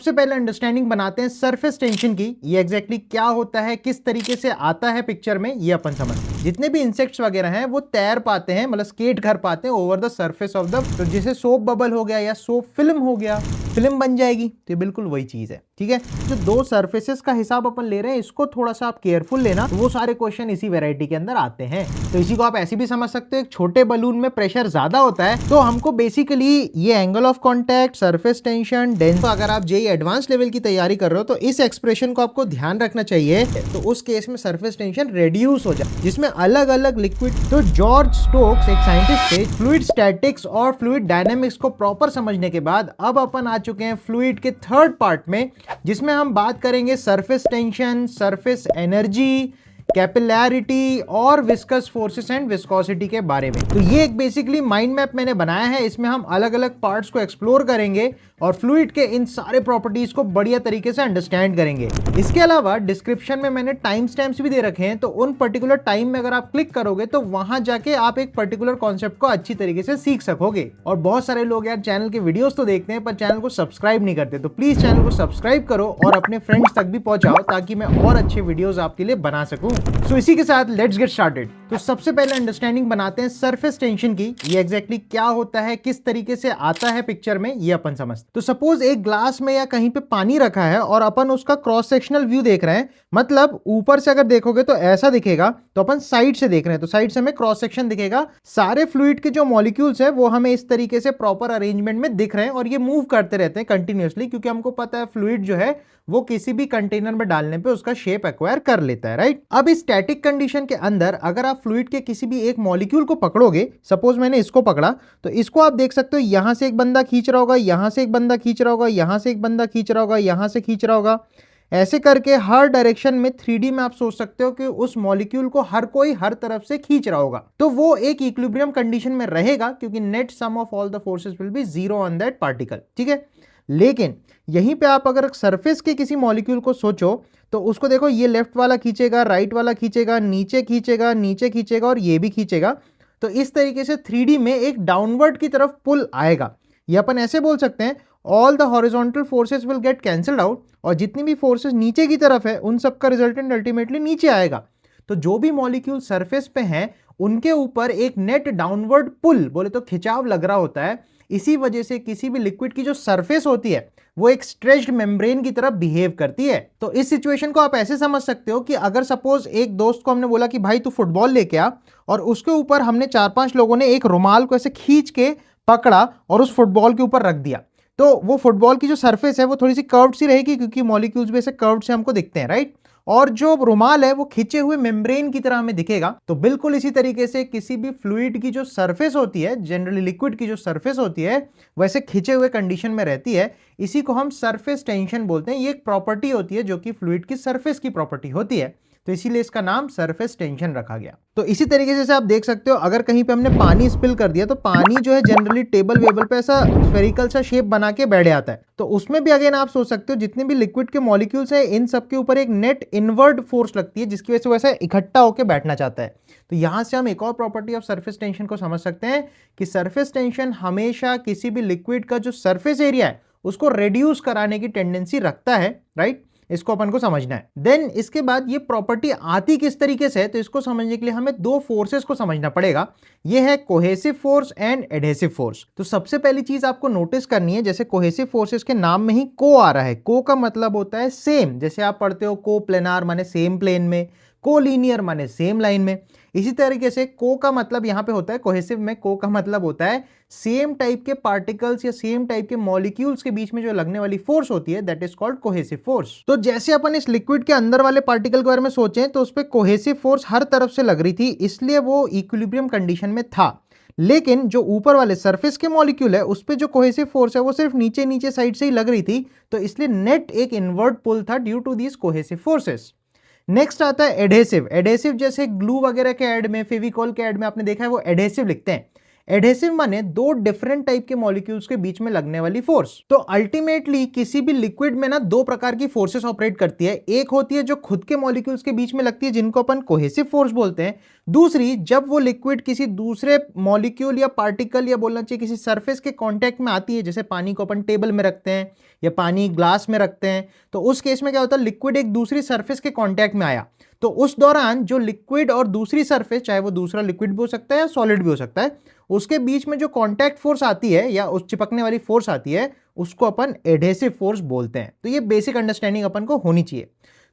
सबसे पहले अंडरस्टैंडिंग बनाते हैं सरफेस टेंशन की। ये एग्जैक्टली क्या होता है, किस तरीके से आता है पिक्चर में, ये अपन समझते हैं। जितने भी इंसेक्ट्स वगैरह हैं वो तैर पाते हैं, मतलब स्केट कर पाते हैं over the surface of the, तो जैसे सोप बबल हो गया या सोप फिल्म हो गया, फिल्म बन जाएगी, तो बिल्कुल वही चीज है। ठीक है, जो दो सरफेसेस का हिसाब अपन ले रहे हैं, इसको थोड़ा सा आप केयरफुल लेना, तो वो सारे क्वेश्चन इसी वैरायटी के अंदर आते हैं। तो इसी को आप ऐसे भी समझ सकते हो, एक छोटे बलून में प्रेशर ज्यादा होता है, तो हमको बेसिकली ये angle of contact, surface tension, dense, तो अगर आप जेईई एडवांस लेवल की तैयारी कर रहे हो तो इस एक्सप्रेशन को आपको ध्यान रखना चाहिए। तो उस केस में सरफेस टेंशन रेड्यूस हो जाए, जिसमें अलग अलग लिक्विड, तो जॉर्ज स्टोक्स एक साइंटिस्ट थे, फ्लूइड स्टैटिक्स और फ्लूइड डायनेमिक्स को प्रॉपर समझने के बाद अब अपन आ चुके हैं फ्लूइड के थर्ड पार्ट में, जिसमें हम बात करेंगे surface tension, surface energy, capillarity और विस्कस फोर्सेस एंड विस्कोसिटी के बारे में। तो ये एक बेसिकली माइंड मैप मैंने बनाया है, इसमें हम अलग अलग पार्ट्स को एक्सप्लोर करेंगे और फ्लूइड के इन सारे प्रॉपर्टीज को बढ़िया तरीके से अंडरस्टैंड करेंगे। इसके अलावा डिस्क्रिप्शन में मैंने टाइम स्टैम्प्स भी दे रखे हैं, तो उन पर्टिकुलर टाइम में अगर आप क्लिक करोगे तो वहां जाके आप एक पर्टिकुलर कॉन्सेप्ट को अच्छी तरीके से सीख सकोगे। और बहुत सारे लोग यार चैनल के वीडियोस तो देखते हैं पर चैनल को सब्सक्राइब नहीं करते, तो प्लीज चैनल को सब्सक्राइब करो और अपने फ्रेंड्स तक भी पहुंचाओ ताकि मैं और अच्छे वीडियोस आपके लिए बना सकूं। सो इसी के साथ लेट्स गेट स्टार्टेड। तो सबसे पहले अंडरस्टैंडिंग बनाते हैं सरफेस टेंशन की। ये एग्जैक्टली क्या होता है, किस तरीके से आता है पिक्चर में, ये अपन समझते। तो सपोज एक ग्लास में या कहीं पे पानी रखा है और अपन उसका क्रॉस सेक्शनल व्यू देख रहे हैं, मतलब ऊपर से अगर देखोगे तो ऐसा दिखेगा, तो अपन साइड से देख रहे हैं तो साइड से हमें क्रॉस सेक्शन दिखेगा। सारे फ्लूइड के जो मॉलिक्यूल्स है वो हमें इस तरीके से प्रॉपर अरेंजमेंट में दिख रहे हैं और ये मूव करते रहते हैं कंटिन्यूअसली, क्योंकि हमको पता है फ्लूइड जो है वो किसी भी कंटेनर में डालने पे उसका शेप एक्वायर कर लेता है, राइट। अब इस स्टैटिक कंडीशन के अंदर अगर आप फ्लूइड के किसी भी एक मॉलिक्यूल को पकड़ोगे, सपोज मैंने इसको पकड़ा, तो इसको आप देख सकते हो यहां से एक बंदा खींच रहा होगा, यहां से एक बंदा खींच रहा होगा, यहां से एक बंदा खींच रहा होगा, यहां से खींच रहा होगा, ऐसे करके हर डायरेक्शन में 3D में आप सोच सकते हो कि उस मॉलिक्यूल को हर कोई हर तरफ से खींच रहा होगा, तो वो एक इक्विलिब्रियम कंडीशन में रहेगा, क्योंकि net sum of all the forces will be zero on that particle. ठीक है, लेकिन यहीं पे आप अगर सरफेस के किसी मॉलिक्यूल को सोचो तो उसको देखो, ये लेफ्ट वाला खींचेगा, राइट वाला खींचेगा, नीचे खींचेगा, नीचे खींचेगा और ये भी खींचेगा, तो इस तरीके से 3D में एक डाउनवर्ड की तरफ पुल आएगा। ये अपन ऐसे बोल सकते हैं, all the horizontal forces will get cancelled out, और जितनी भी फोर्सेस नीचे की तरफ है उन सबका रिजल्टेंट अल्टीमेटली नीचे आएगा। तो जो भी मॉलिक्यूल सरफेस पे हैं उनके ऊपर एक नेट डाउनवर्ड पुल, बोले तो खिंचाव लग रहा होता है। इसी वजह से किसी भी लिक्विड की जो सरफेस होती है वो एक स्ट्रेच्ड मेम्ब्रेन की तरह बिहेव करती है। तो इस सिचुएशन को आप ऐसे समझ सकते हो कि अगर सपोज एक दोस्त को हमने बोला कि भाई तू फुटबॉल लेके आ, और उसके ऊपर हमने 4-5 लोगों ने एक रुमाल को ऐसे खींच के पकड़ा और उस फुटबॉल के ऊपर रख दिया, तो वो फुटबॉल की जो सरफेस है वो थोड़ी सी कर्व्ड सी रहेगी, क्योंकि मॉलिक्यूल्स भी ऐसे कर्व्ड से हमको दिखते हैं, राइट। और जो रुमाल है वो खिंचे हुए मेम्ब्रेन की तरह हमें दिखेगा। तो बिल्कुल इसी तरीके से किसी भी फ्लूइड की जो सरफेस होती है, जनरली लिक्विड की जो सरफेस होती है, वैसे खिंचे हुए कंडीशन में रहती है। इसी को हम सरफेस टेंशन बोलते हैं। ये एक प्रॉपर्टी होती है जो कि फ्लूइड की सरफेस की प्रॉपर्टी होती है, तो इसीलिए इसका नाम सरफेस टेंशन रखा गया। तो इसी तरीके से आप देख सकते हो, अगर कहीं पे हमने पानी स्पिल कर दिया तो पानी जो है जनरली टेबल वेबल पे ऐसा स्फेरिकल सा शेप बना के बैठ जाता है, तो उसमें भी अगेन आप सोच सकते हो जितने भी लिक्विड के मॉलिक्यूल्स हैं इन सब के ऊपर एक नेट इनवर्ड फोर्स लगती है, जिसकी वजह से वैसा इकट्ठा होकर बैठना चाहता है। तो यहां से हम एक और प्रॉपर्टी ऑफ सरफेस टेंशन को समझ सकते हैं कि सरफेस टेंशन हमेशा किसी भी लिक्विड का जो सरफेस एरिया है उसको रिड्यूस कराने की टेंडेंसी रखता है, राइट। इसको अपन को समझना है। देन इसके बाद ये प्रॉपर्टी आती किस तरीके से है, तो इसको समझने के लिए हमें दो फोर्सेस को समझना पड़ेगा। ये है cohesive force and adhesive force. तो सबसे पहली चीज आपको नोटिस करनी है, जैसे कोहेसिव फोर्सेस के नाम में ही को आ रहा है, को का मतलब होता है सेम, जैसे आप पढ़ते हो को प्लेनार माने सेम प्लेन में, को लीनियर माने सेम लाइन में। इसी तरीके से को का मतलब यहां पे होता है, कोहेसिव में को का मतलब होता है सेम टाइप के पार्टिकल्स या सेम टाइप के मॉलिक्यूल्स के बीच में जो लगने वाली फोर्स होती है, that is called cohesive force. तो जैसे अपन इस लिक्विड के अंदर वाले पार्टिकल के बारे में सोचें तो उस पर कोहेसिव फोर्स हर तरफ से लग रही थी, इसलिए वो इक्विलिब्रियम कंडीशन में था। लेकिन जो ऊपर वाले सरफेस के मॉलिक्यूल है उस पे जो कोहेसिव फोर्स है वो सिर्फ नीचे नीचे साइड से ही लग रही थी, तो इसलिए नेट एक इनवर्ट पुल था due to these cohesive forces. Next आता है एडहेसिव। एडहेसिव जैसे ग्लू वगैरह के ऐड में, फेविकॉल के ऐड में आपने देखा है वो एडहेसिव लिखते हैं। एडहेसिव माने दो डिफरेंट टाइप के मॉलिक्यूल्स के बीच में लगने वाली फोर्स। तो अल्टीमेटली किसी भी लिक्विड में ना दो प्रकार की फोर्सेस ऑपरेट करती है। एक होती है जो खुद के मॉलिक्यूल्स के बीच में लगती है, जिनको अपन कोहेसिव फोर्स बोलते हैं। दूसरी, जब वो लिक्विड किसी दूसरे मॉलिक्यूल या पार्टिकल या बोलना चाहिए किसी सरफेस के कांटेक्ट में आती है, जैसे पानी को अपन टेबल में रखते हैं या पानी ग्लास में रखते हैं, तो उस केस में क्या होता है, लिक्विड एक दूसरी सरफेस के कांटेक्ट में आया, तो उस दौरान जो लिक्विड और दूसरी सरफेस, चाहे वो दूसरा लिक्विड भी हो सकता है या सॉलिड भी हो सकता है, उसके बीच में जो कांटेक्ट फोर्स आती है या उस चिपकने वाली फोर्स आती है, उसको अपन एडहेसिव फोर्स बोलते हैं। तो ये बेसिक अंडरस्टैंडिंग अपन को होनी चाहिए।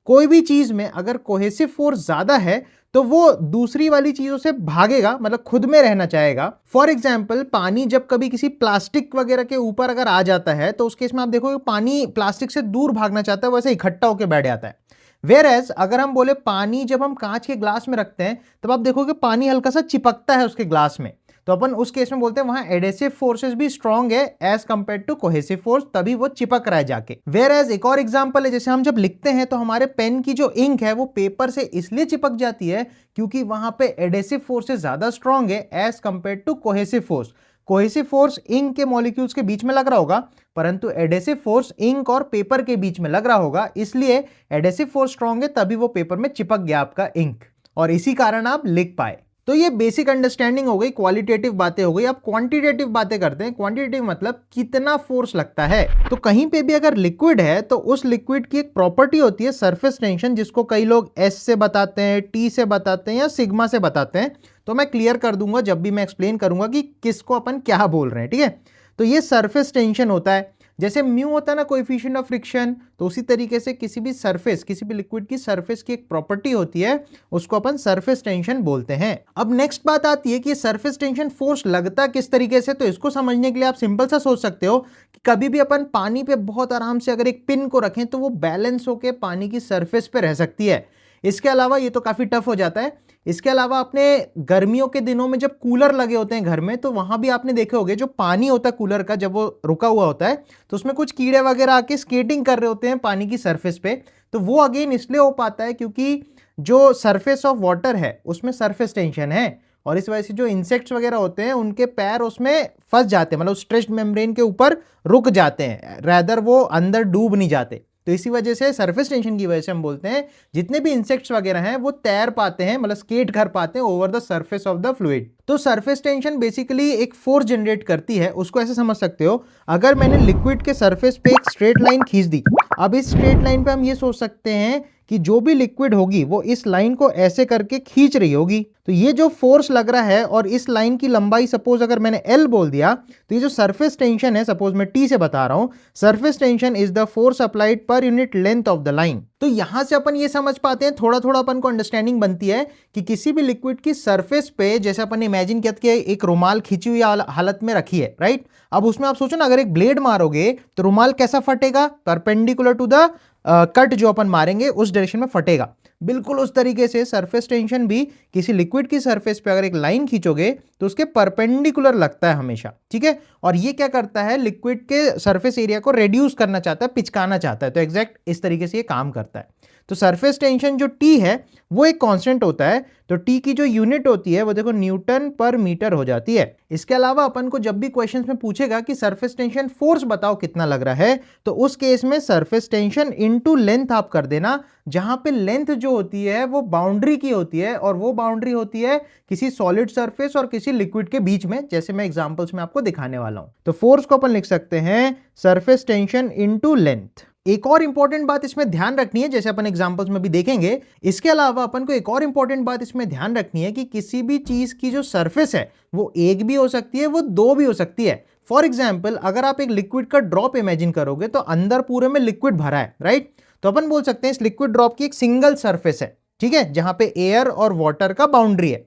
कोई भी चीज में अगर कोहेसिव फोर्स ज्यादा है तो वो दूसरी वाली चीजों से भागेगा, मतलब खुद में रहना चाहेगा। फॉर एग्जाम्पल, पानी जब कभी किसी प्लास्टिक वगैरह के ऊपर अगर आ जाता है तो उस केस में आप देखोगे पानी प्लास्टिक से दूर भागना चाहता है, वैसे इकट्ठा होकर बैठ जाता है। वेयरएज अगर हम बोले पानी जब हम कांच के ग्लास में रखते हैं तब आप देखोगे पानी हल्का सा चिपकता है उसके ग्लास में, तो अपन उस केस में बोलते हैं वहां एडेसिव फोर्सेस भी स्ट्रांग है as compare to cohesive force, तभी वो चिपक रहा है जाके। वेयरएज एक और एग्जांपल है, जैसे हम जब लिखते हैं तो हमारे पेन की जो इंक है वो पेपर से इसलिए चिपक जाती है क्योंकि वहां पे एडेसिव फोर्सेस ज्यादा स्ट्रांग है as compare to cohesive force. Cohesive force ink के मॉलिक्यूल्स के बीच में लग रहा होगा, परंतु एडेसिव फोर्स इंक और पेपर के बीच में लग रहा होगा, इसलिए एडेसिव फोर्स स्ट्रांग है, तभी वो पेपर में चिपक गया आपका इंक, और इसी कारण आप लिख पाए। तो ये बेसिक अंडरस्टैंडिंग हो गई, क्वालिटेटिव बातें हो गई। अब क्वांटिटेटिव बातें करते हैं। क्वांटिटेटिव मतलब कितना फोर्स लगता है। तो कहीं पे भी अगर लिक्विड है तो उस लिक्विड की एक प्रॉपर्टी होती है सरफेस टेंशन, जिसको कई लोग एस से बताते हैं, टी से बताते हैं या सिग्मा से बताते हैं। तो मैं क्लियर कर दूंगा जब भी मैं एक्सप्लेन करूंगा कि किसको अपन क्या बोल रहे हैं, ठीक है। तो ये सरफेस टेंशन होता है, जैसे म्यू होता है ना कोएफिशिएंट ऑफ फ्रिक्शन, तो उसी तरीके से किसी भी सरफेस, किसी भी लिक्विड की सरफेस की एक प्रॉपर्टी होती है, उसको अपन सरफेस टेंशन बोलते हैं। अब नेक्स्ट बात आती है कि सरफेस टेंशन फोर्स लगता किस तरीके से। तो इसको समझने के लिए आप सिंपल सा सोच सकते हो कि कभी भी अपन पानी पे बहुत आराम से अगर एक पिन को रखें तो वो बैलेंस होकर पानी की सरफेस पे रह सकती है। इसके अलावा ये तो काफी टफ हो जाता है। इसके अलावा आपने गर्मियों के दिनों में जब कूलर लगे होते हैं घर में, तो वहां भी आपने देखे होंगे जो पानी होता है कूलर का, जब वो रुका हुआ होता है तो उसमें कुछ कीड़े वगैरह आके स्केटिंग कर रहे होते हैं पानी की सरफेस पे। तो वो अगेन इसलिए हो पाता है क्योंकि जो सरफेस ऑफ वाटर है उसमें सरफेस टेंशन है, और इस वजह से जो इंसेक्ट्स वगैरह होते हैं उनके पैर उसमें फंस जाते हैं, मतलब स्ट्रेच्ड मेम्ब्रेन के ऊपर रुक जाते हैं, रैदर वो अंदर डूब नहीं जाते। तो इसी वजह से सरफेस टेंशन की वजह से हम बोलते हैं जितने भी इंसेक्ट्स वगैरह हैं वो तैर पाते हैं, मतलब स्केट कर पाते हैं over the surface of the fluid. तो सरफेस टेंशन बेसिकली एक फोर्स जनरेट करती है। उसको ऐसे समझ सकते हो, अगर मैंने लिक्विड के सरफेस पे एक स्ट्रेट लाइन खींच दी, अब इस स्ट्रेट लाइन पे हम ये सोच सकते हैं कि जो भी लिक्विड होगी वो इस लाइन को ऐसे करके खींच रही होगी। तो ये जो फोर्स लग रहा है, और इस लाइन की लंबाई सपोज अगर मैंने L बोल दिया, तो ये जो सरफेस टेंशन है, सपोज मैं T से बता रहा हूं, surface tension is the force applied पर unit length of the line. तो यहां से अपन ये समझ पाते हैं, थोड़ा थोड़ा अपन को अंडरस्टैंडिंग बनती है कि किसी भी लिक्विड की सरफेस पे, जैसे अपन ने इमेजिन किया कि एक रुमाल खींची हुई हालत में रखी है, राइट। अब उसमें आप सोचो ना, अगर एक ब्लेड मारोगे तो रुमाल कैसा फटेगा, परपेंडिकुलर टू द कट जो अपन मारेंगे उस डायरेक्शन में फटेगा। बिल्कुल उस तरीके से सरफेस टेंशन भी किसी लिक्विड की सरफेस पे अगर एक लाइन खींचोगे तो उसके परपेंडिकुलर लगता है हमेशा, ठीक है। और ये क्या करता है, लिक्विड के सरफेस एरिया को रेड्यूस करना चाहता है, पिचकाना चाहता है। तो एग्जैक्ट इस तरीके से ये काम करता है। तो सरफेस टेंशन जो T है वो एक कांस्टेंट होता है, तो T की जो यूनिट होती है वो देखो न्यूटन पर मीटर हो जाती है। इसके अलावा अपन को जब भी क्वेश्चंस में पूछेगा कि सरफेस टेंशन फोर्स बताओ कितना लग रहा है, तो उस केस में सरफेस टेंशन इनटू लेंथ आप कर देना, जहां पे लेंथ जो होती है वो बाउंड्री की होती है, और वो बाउंड्री होती है किसी सॉलिड सरफेस और किसी लिक्विड के बीच में, जैसे मैं एग्जांपल्स में आपको दिखाने वाला हूं। तो फोर्स को अपन लिख सकते हैं सरफेस टेंशन इनटू लेंथ। एक और इंपॉर्टेंट बात इसमें ध्यान रखनी है, जैसे अपन एग्जांपल्स में भी देखेंगे। इसके अलावा अपन को एक और इंपॉर्टेंट बात इसमें ध्यान रखनी है कि किसी भी चीज की जो सरफेस है वो एक भी हो सकती है, वो दो भी हो सकती है। फॉर एग्जाम्पल, अगर आप एक लिक्विड का ड्रॉप इमेजिन करोगे तो अंदर पूरे में लिक्विड भरा है, राइट। तो अपन बोल सकते हैं इस लिक्विड ड्रॉप की एक सिंगल सरफेस है, ठीक है, जहां पे एयर और वाटर का बाउंड्री है।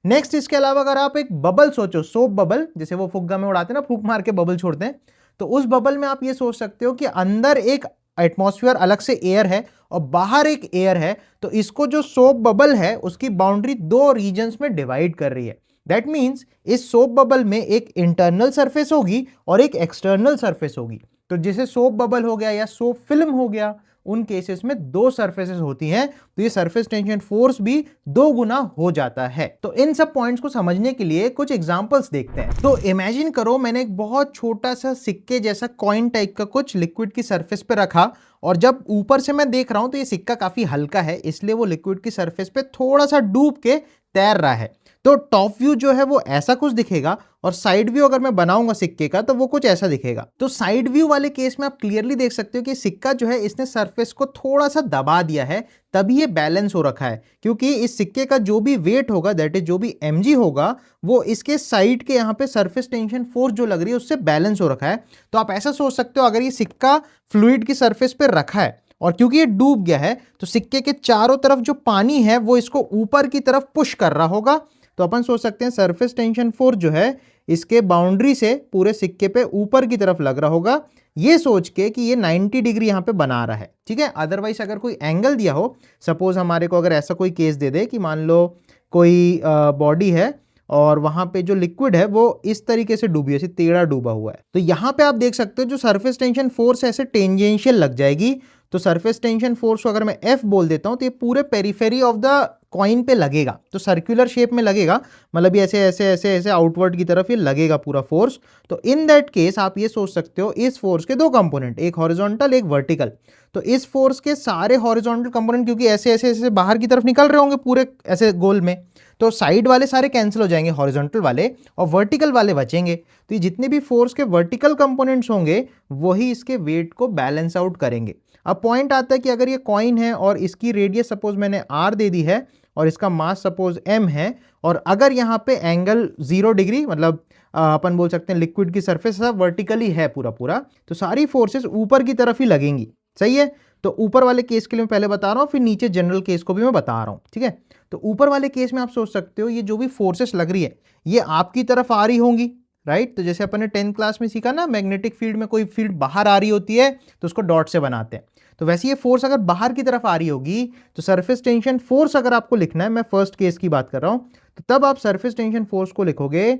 नेक्स्ट, इसके अलावा अगर आप एक बबल सोचो, सोप बबल, जैसे वो फुग्गा में उड़ाते हैं ना, फूंक मार के बबल छोड़ते हैं, तो उस बबल में आप ये सोच सकते हो कि अंदर एक एटमॉस्फेयर अलग से एयर है और बाहर एक एयर है। तो इसको जो सोप बबल है उसकी बाउंड्री दो रीजन्स में डिवाइड कर रही है। दैट मीन्स इस सोप बबल में एक इंटरनल सरफेस होगी और एक एक्सटर्नल सरफेस होगी। तो जैसे सोप बबल हो गया या सोप फिल्म हो गया, उन केसेस में दो सरफेसेस होती हैं, तो ये सरफेस टेंशन फोर्स भी दो गुना हो जाता है। तो इन सब पॉइंट्स को समझने के लिए कुछ एग्जांपल्स देखते हैं। तो इमेजिन करो मैंने एक बहुत छोटा सा सिक्के जैसा कॉइन टाइप का कुछ लिक्विड की सरफेस पे रखा, और जब ऊपर से मैं देख रहा हूं तो ये सिक्का काफी हल्का है, इसलिए वो लिक्विड की सरफेस पे थोड़ा सा डूब के तैर रहा है। तो टॉप व्यू जो है वो ऐसा कुछ दिखेगा और साइड व्यू अगर मैं बनाऊंगा सिक्के का तो वो कुछ ऐसा दिखेगा। तो साइड व्यू वाले केस में आप क्लियरली देख सकते हो कि सिक्का जो है इसने सरफेस को थोड़ा सा दबा दिया है, तभी ये बैलेंस हो रखा है, क्योंकि इस सिक्के का जो भी वेट होगा, दैट इज जो भी mg होगा, वो इसके साइड के यहाँ पे सरफेस टेंशन फोर्स जो लग रही है उससे बैलेंस हो रखा है। तो आप ऐसा सोच सकते हो, अगर ये सिक्का फ्लूइड की सरफेस पे रखा है और क्योंकि ये डूब गया है तो सिक्के के चारों तरफ जो पानी है वो इसको ऊपर की तरफ पुश कर रहा होगा। तो अपन सोच सकते हैं सरफेस टेंशन फोर्स जो है इसके बाउंड्री से पूरे सिक्के पे ऊपर की तरफ लग रहा होगा, ये सोच के कि ये 90 डिग्री यहाँ पे बना रहा है, ठीक है। अदरवाइज अगर कोई एंगल दिया हो, सपोज हमारे को अगर ऐसा कोई केस दे दे कि मान लो कोई बॉडी है और वहां पे जो लिक्विड है वो इस तरीके से डूबी है, ऐसे टेढ़ा डूबा हुआ है, तो यहाँ पे आप देख सकते हो जो सरफेस टेंशन फोर्स ऐसे टेंजेंशियल लग जाएगी। तो सरफेस टेंशन फोर्स को अगर मैं F बोल देता हूं तो ये पूरे पेरिफेरी ऑफ द कॉइन पे लगेगा, तो सर्कुलर शेप में लगेगा, मतलब ये ऐसे ऐसे ऐसे ऐसे आउटवर्ड की तरफ ये लगेगा पूरा फोर्स। तो इन दैट केस आप ये सोच सकते हो इस फोर्स के दो कंपोनेंट, एक हॉरिजॉन्टल एक वर्टिकल। तो इस फोर्स के सारे हॉरिजॉन्टल कंपोनेंट क्योंकि ऐसे ऐसे ऐसे बाहर की तरफ निकल रहे होंगे पूरे ऐसे गोल में, तो साइड वाले सारे कैंसिल हो जाएंगे हॉरिजॉन्टल वाले और वर्टिकल वाले बचेंगे। तो ये जितने भी फोर्स के वर्टिकल कंपोनेंट्स होंगे वही इसके वेट को बैलेंस आउट करेंगे। अब पॉइंट आता है कि अगर ये कॉइन है और इसकी रेडियस सपोज मैंने r दे दी है और इसका मास सपोज m है, और अगर यहाँ पे एंगल 0 डिग्री मतलब अपन बोल सकते हैं लिक्विड की सरफेस वर्टिकली है पूरा पूरा, तो सारी फोर्सेस ऊपर की तरफ ही लगेंगी, सही है। तो ऊपर वाले केस के लिए मैं पहले बता रहा हूँ, फिर नीचे जनरल केस को भी मैं बता रहा हूँ, ठीक है। तो ऊपर वाले केस में आप सोच सकते हो ये जो भी फोर्सेस लग रही है ये आपकी तरफ आ रही होंगी, राइट। तो जैसे अपन ने 10th क्लास में सीखा ना, मैग्नेटिक फील्ड में कोई फील्ड बाहर आ रही होती है तो उसको डॉट से बनाते हैं, तो वैसे ये फोर्स अगर बाहर की तरफ आ रही होगी तो सरफेस टेंशन फोर्स अगर आपको लिखना है, मैं फर्स्ट केस की बात कर रहा हूं, तो तब आप सरफेस टेंशन फोर्स को लिखोगे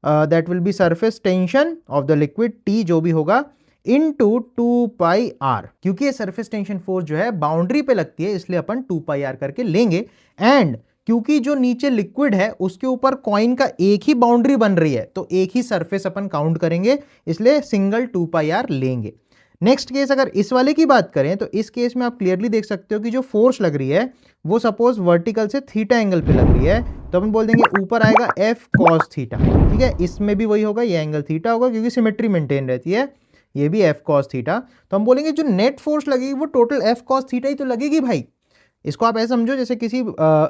that will be surface tension of the liquid T जो भी होगा इनटू 2πr, क्योंकि ये सरफेस टेंशन फोर्स जो है बाउंड्री पे लगती है इसलिए अपन 2πr करके लेंगे। एंड क्योंकि जो नीचे लिक्विड है उसके ऊपर कॉइन का एक ही बाउंड्री बन रही है तो एक ही सरफेस अपन काउंट करेंगे, इसलिए सिंगल 2πr लेंगे। नेक्स्ट केस अगर इस वाले की बात करें तो इस केस में आप क्लियरली देख सकते हो कि जो फोर्स लग रही है वो सपोज वर्टिकल से थीटा एंगल पे लग रही है, तो अपन बोल देंगे ऊपर आएगा F cos थीटा, ठीक है। इसमें भी वही होगा, ये एंगल थीटा होगा क्योंकि सिमेट्री मेंटेन रहती है, ये भी F cos थीटा। तो हम बोलेंगे जो नेट फोर्स लगेगी वो टोटल F cos थीटा ही तो लगेगी भाई। इसको आप ऐसा समझो जैसे किसी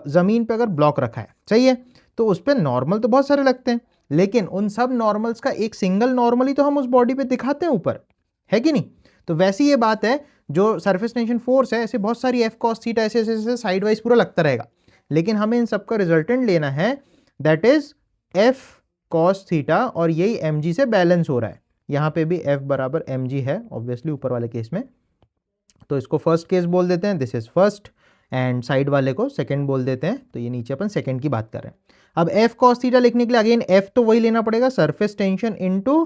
जमीन पे अगर ब्लॉक रखा है, सही है, तो उस पर नॉर्मल तो बहुत सारे लगते हैं, लेकिन उन सब नॉर्मल्स का एक सिंगल नॉर्मल ही तो हम उस बॉडी पे दिखाते हैं ऊपर, है कि नहीं। तो वैसी ये बात है, जो सरफेस टेंशन फोर्स है ऐसे बहुत सारी F cos थीटा ऐसे ऐसे ऐसे साइड वाइज पूरा लगता रहेगा, लेकिन हमें इन सबका रिजल्टेंट लेना है that is F cos theta, और यही mg से बैलेंस हो रहा है। यहाँ पे भी F बराबर mg है ऑब्वियसली ऊपर वाले केस में, तो इसको फर्स्ट केस बोल देते हैं, this is first, and side वाले को सेकंड बोल देते हैं, तो ये नीचे अपन सेकंड की बात कर रहे हैं। अब F cos थीटा लिखने के लिए अगेन F तो वही लेना पड़ेगा, surface tension into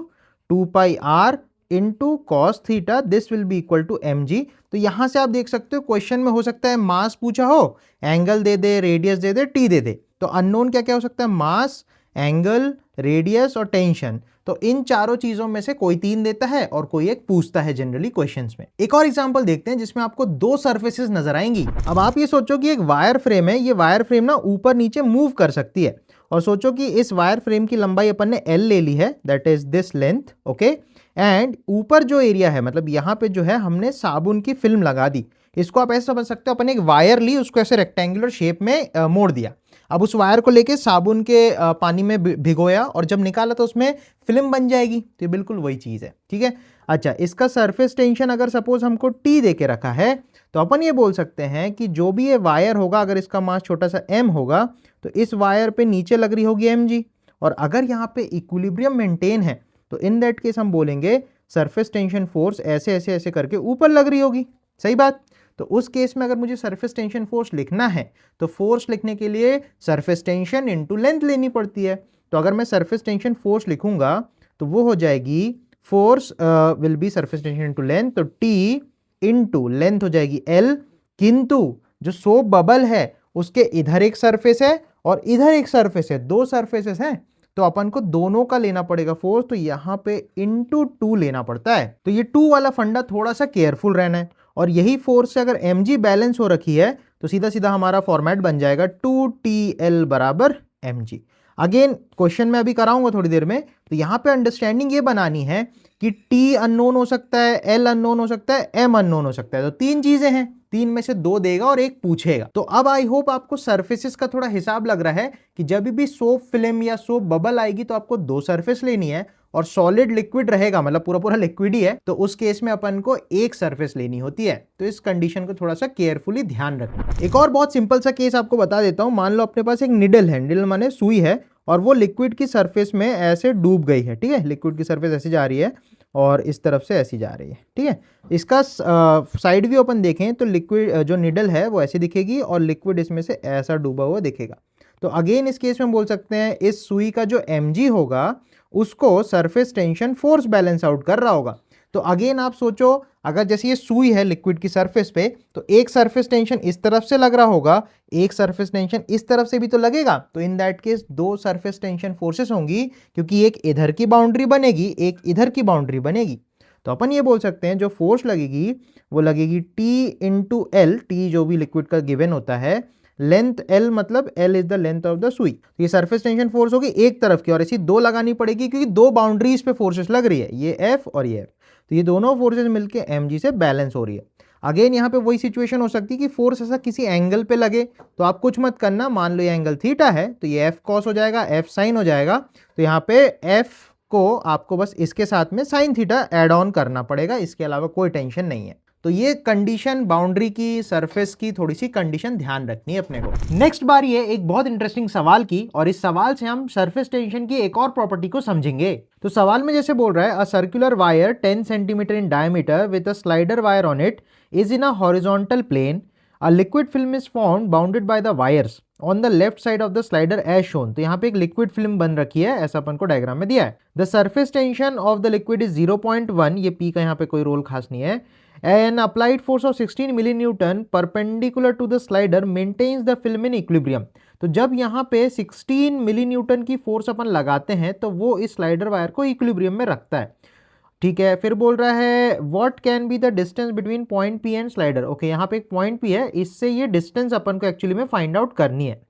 2πr into cos theta, this will be equal to mg। तो यहां से आप देख सकते हो क्वेश्चन में हो सकता है मास पूछा हो, एंगल दे दे, रेडियस दे दे, टी दे दे, तो अननोन क्या क्या हो सकता है, मास, एंगल, रेडियस और टेंशन। तो इन चारों चीजों में से कोई 3 देता है और कोई एक पूछता है जनरली क्वेश्चंस में। एक और एग्जांपल देखते हैं जिसमें आपको 2 सरफेसेस नजर आएंगी। अब आप ये सोचो कि एक वायर फ्रेम है, ये वायर फ्रेम ना ऊपर नीचे मूव कर सकती है, और सोचो कि इस वायर फ्रेम की लंबाई अपन ने L ले ली है, that is this length, okay. And ऊपर जो एरिया है मतलब यहाँ पे जो है हमने साबुन की फिल्म लगा दी, इसको आप ऐसे समझ सकते हो अपन एक वायर ली, उसको ऐसे रेक्टेंगुलर शेप में मोड़ दिया, अब उस वायर को लेके साबुन के पानी में भिगोया और जब निकाला तो उसमें फिल्म बन जाएगी, तो ये बिल्कुल वही चीज है, ठीक है। अच्छा, इसका सरफेस टेंशन अगर सपोज हमको T दे के रखा है तो अपन ये बोल सकते हैं कि जो भी ये वायर होगा अगर इसका मास छोटा सा m होगा तो इस वायर पे नीचे लग रही होगी mg, और अगर यहाँ पे इक्विलिब्रियम मेंटेन है तो इन दैट केस हम बोलेंगे सरफेस टेंशन फोर्स ऐसे ऐसे ऐसे करके ऊपर लग रही होगी, सही बात। तो उस केस में अगर मुझे सरफेस टेंशन फोर्स लिखना है तो फोर्स लिखने के लिए सरफेस टेंशन इनटू लेंथ लेनी पड़ती है। तो अगर मैं सरफेस टेंशन फोर्स लिखूंगा तो वो हो जाएगी force will be surface tension into length, तो T इनटू लेंथ हो जाएगी L, किंतु जो सोप बबल है उसके इधर एक सरफेस है और इधर एक सरफेस है, 2 सरफेसेस हैं, तो अपन को दोनों का लेना पड़ेगा फोर्स, तो यहाँ पे इनटू 2 लेना पड़ता है। तो ये 2 वाला फंडा थोड़ा सा केयरफुल रहना है, और यही फोर्स से अगर mg बैलेंस हो रखी है तो सीधा सीधा हमारा फॉर्मेट बन जाएगा 2TL बराबर mg। अगेन क्वेश्चन मैं अभी कराऊंगा थोड़ी देर में, तो यहाँ पे अंडरस्टैंडिंग ये बनानी है कि t अननोन हो सकता है, l अननोन हो सकता है, m अननोन हो सकता है। तो तीन चीजें हैं, तीन में से दो देगा और एक पूछेगा। तो अब आई होप आपको सरफेसेस का थोड़ा हिसाब लग रहा है कि जब भी सोप फिल्म या सोप बबल आएगी तो आपको दो सरफेस लेनी है, और सॉलिड लिक्विड रहेगा, मतलब पूरा पूरा लिक्विड ही है, तो उस केस में अपन को एक सरफेस लेनी होती है। तो इस कंडीशन को थोड़ा सा केयरफुली ध्यान रखना। एक और बहुत सिंपल सा केस आपको बता देता हूं। मान लो अपने पास एक निडल है, निडल माने सुई है, और वो लिक्विड की सरफेस में ऐसे डूब गई है। ठीक है, लिक्विड की सरफेस ऐसे जा रही है और इस तरफ से ऐसी जा रही है। ठीक है, इसका साइड व्यू अपन देखें तो लिक्विड जो निडल है वो ऐसी दिखेगी और लिक्विड इसमें से ऐसा डूबा हुआ दिखेगा। तो अगेन इस केस में बोल सकते हैं इस सुई का जो mg होगा उसको surface tension force balance out कर रहा होगा। तो अगेन आप सोचो, अगर जैसे ये सुई है लिक्विड की सरफेस पे, तो एक सरफेस टेंशन इस तरफ से लग रहा होगा, एक सरफेस टेंशन इस तरफ से भी तो लगेगा। तो इन दैट केस दो सरफेस टेंशन फोर्सेस होंगी, क्योंकि एक इधर की बाउंड्री बनेगी, एक इधर की बाउंड्री बनेगी। तो अपन ये बोल सकते हैं जो फोर्स लगेगी वो लगेगी T इंटू एल, टी जो भी लिक्विड का गिवन होता है, लेंथ L मतलब L is the length of the सुई। तो ये सरफेस टेंशन फोर्स होगी एक तरफ की, और ऐसी दो लगानी पड़ेगी क्योंकि दो बाउंड्रीज पे फोर्सेस लग रही है, ये F और ये F। तो ये दोनों फोर्सेस मिलके mg से बैलेंस हो रही है। अगेन यहाँ पे वही सिचुएशन हो सकती है कि फोर्स ऐसा किसी एंगल पे लगे, तो आप कुछ मत करना, मान लो ये एंगल थीटा है तो ये F cos हो जाएगा, F sin हो जाएगा। तो यहाँ पे F को आपको बस इसके साथ में साइन थीटा ऐड ऑन करना पड़ेगा, इसके अलावा कोई टेंशन नहीं है। तो ये कंडीशन बाउंड्री की, सरफेस की थोड़ी सी कंडीशन ध्यान रखनी है अपने को। नेक्स्ट बारी है एक बहुत इंटरेस्टिंग सवाल की, और इस सवाल से हम सरफेस टेंशन की एक और प्रॉपर्टी को समझेंगे। तो सवाल में जैसे बोल रहा है, a circular wire 10 centimetre in diameter with a slider wire on it is in a horizontal plane, a liquid film is formed bounded by the wires on the left side of the slider as shown. तो यहाँ पे एक liquid film बन रखी है, ऐसा अपन को diagram में दिया है। The surface tension of the liquid is 0.1, ये पी का यहाँ पे कोई रोल खास नहीं है। An applied force of 16 milliNewton perpendicular to the slider maintains the film in equilibrium। तो जब यहाँ पे 16 मिलीन्यूटन की फोर्स अपन लगाते हैं तो वो इस स्लाइडर वायर को इक्विलिब्रियम में रखता है। ठीक है, फिर बोल रहा है what can be the distance between point P and slider. Okay, यहाँ पे एक पॉइंट पी है, इससे ये डिस्टेंस अपन को एक्चुअली में फाइंड आउट करनी है।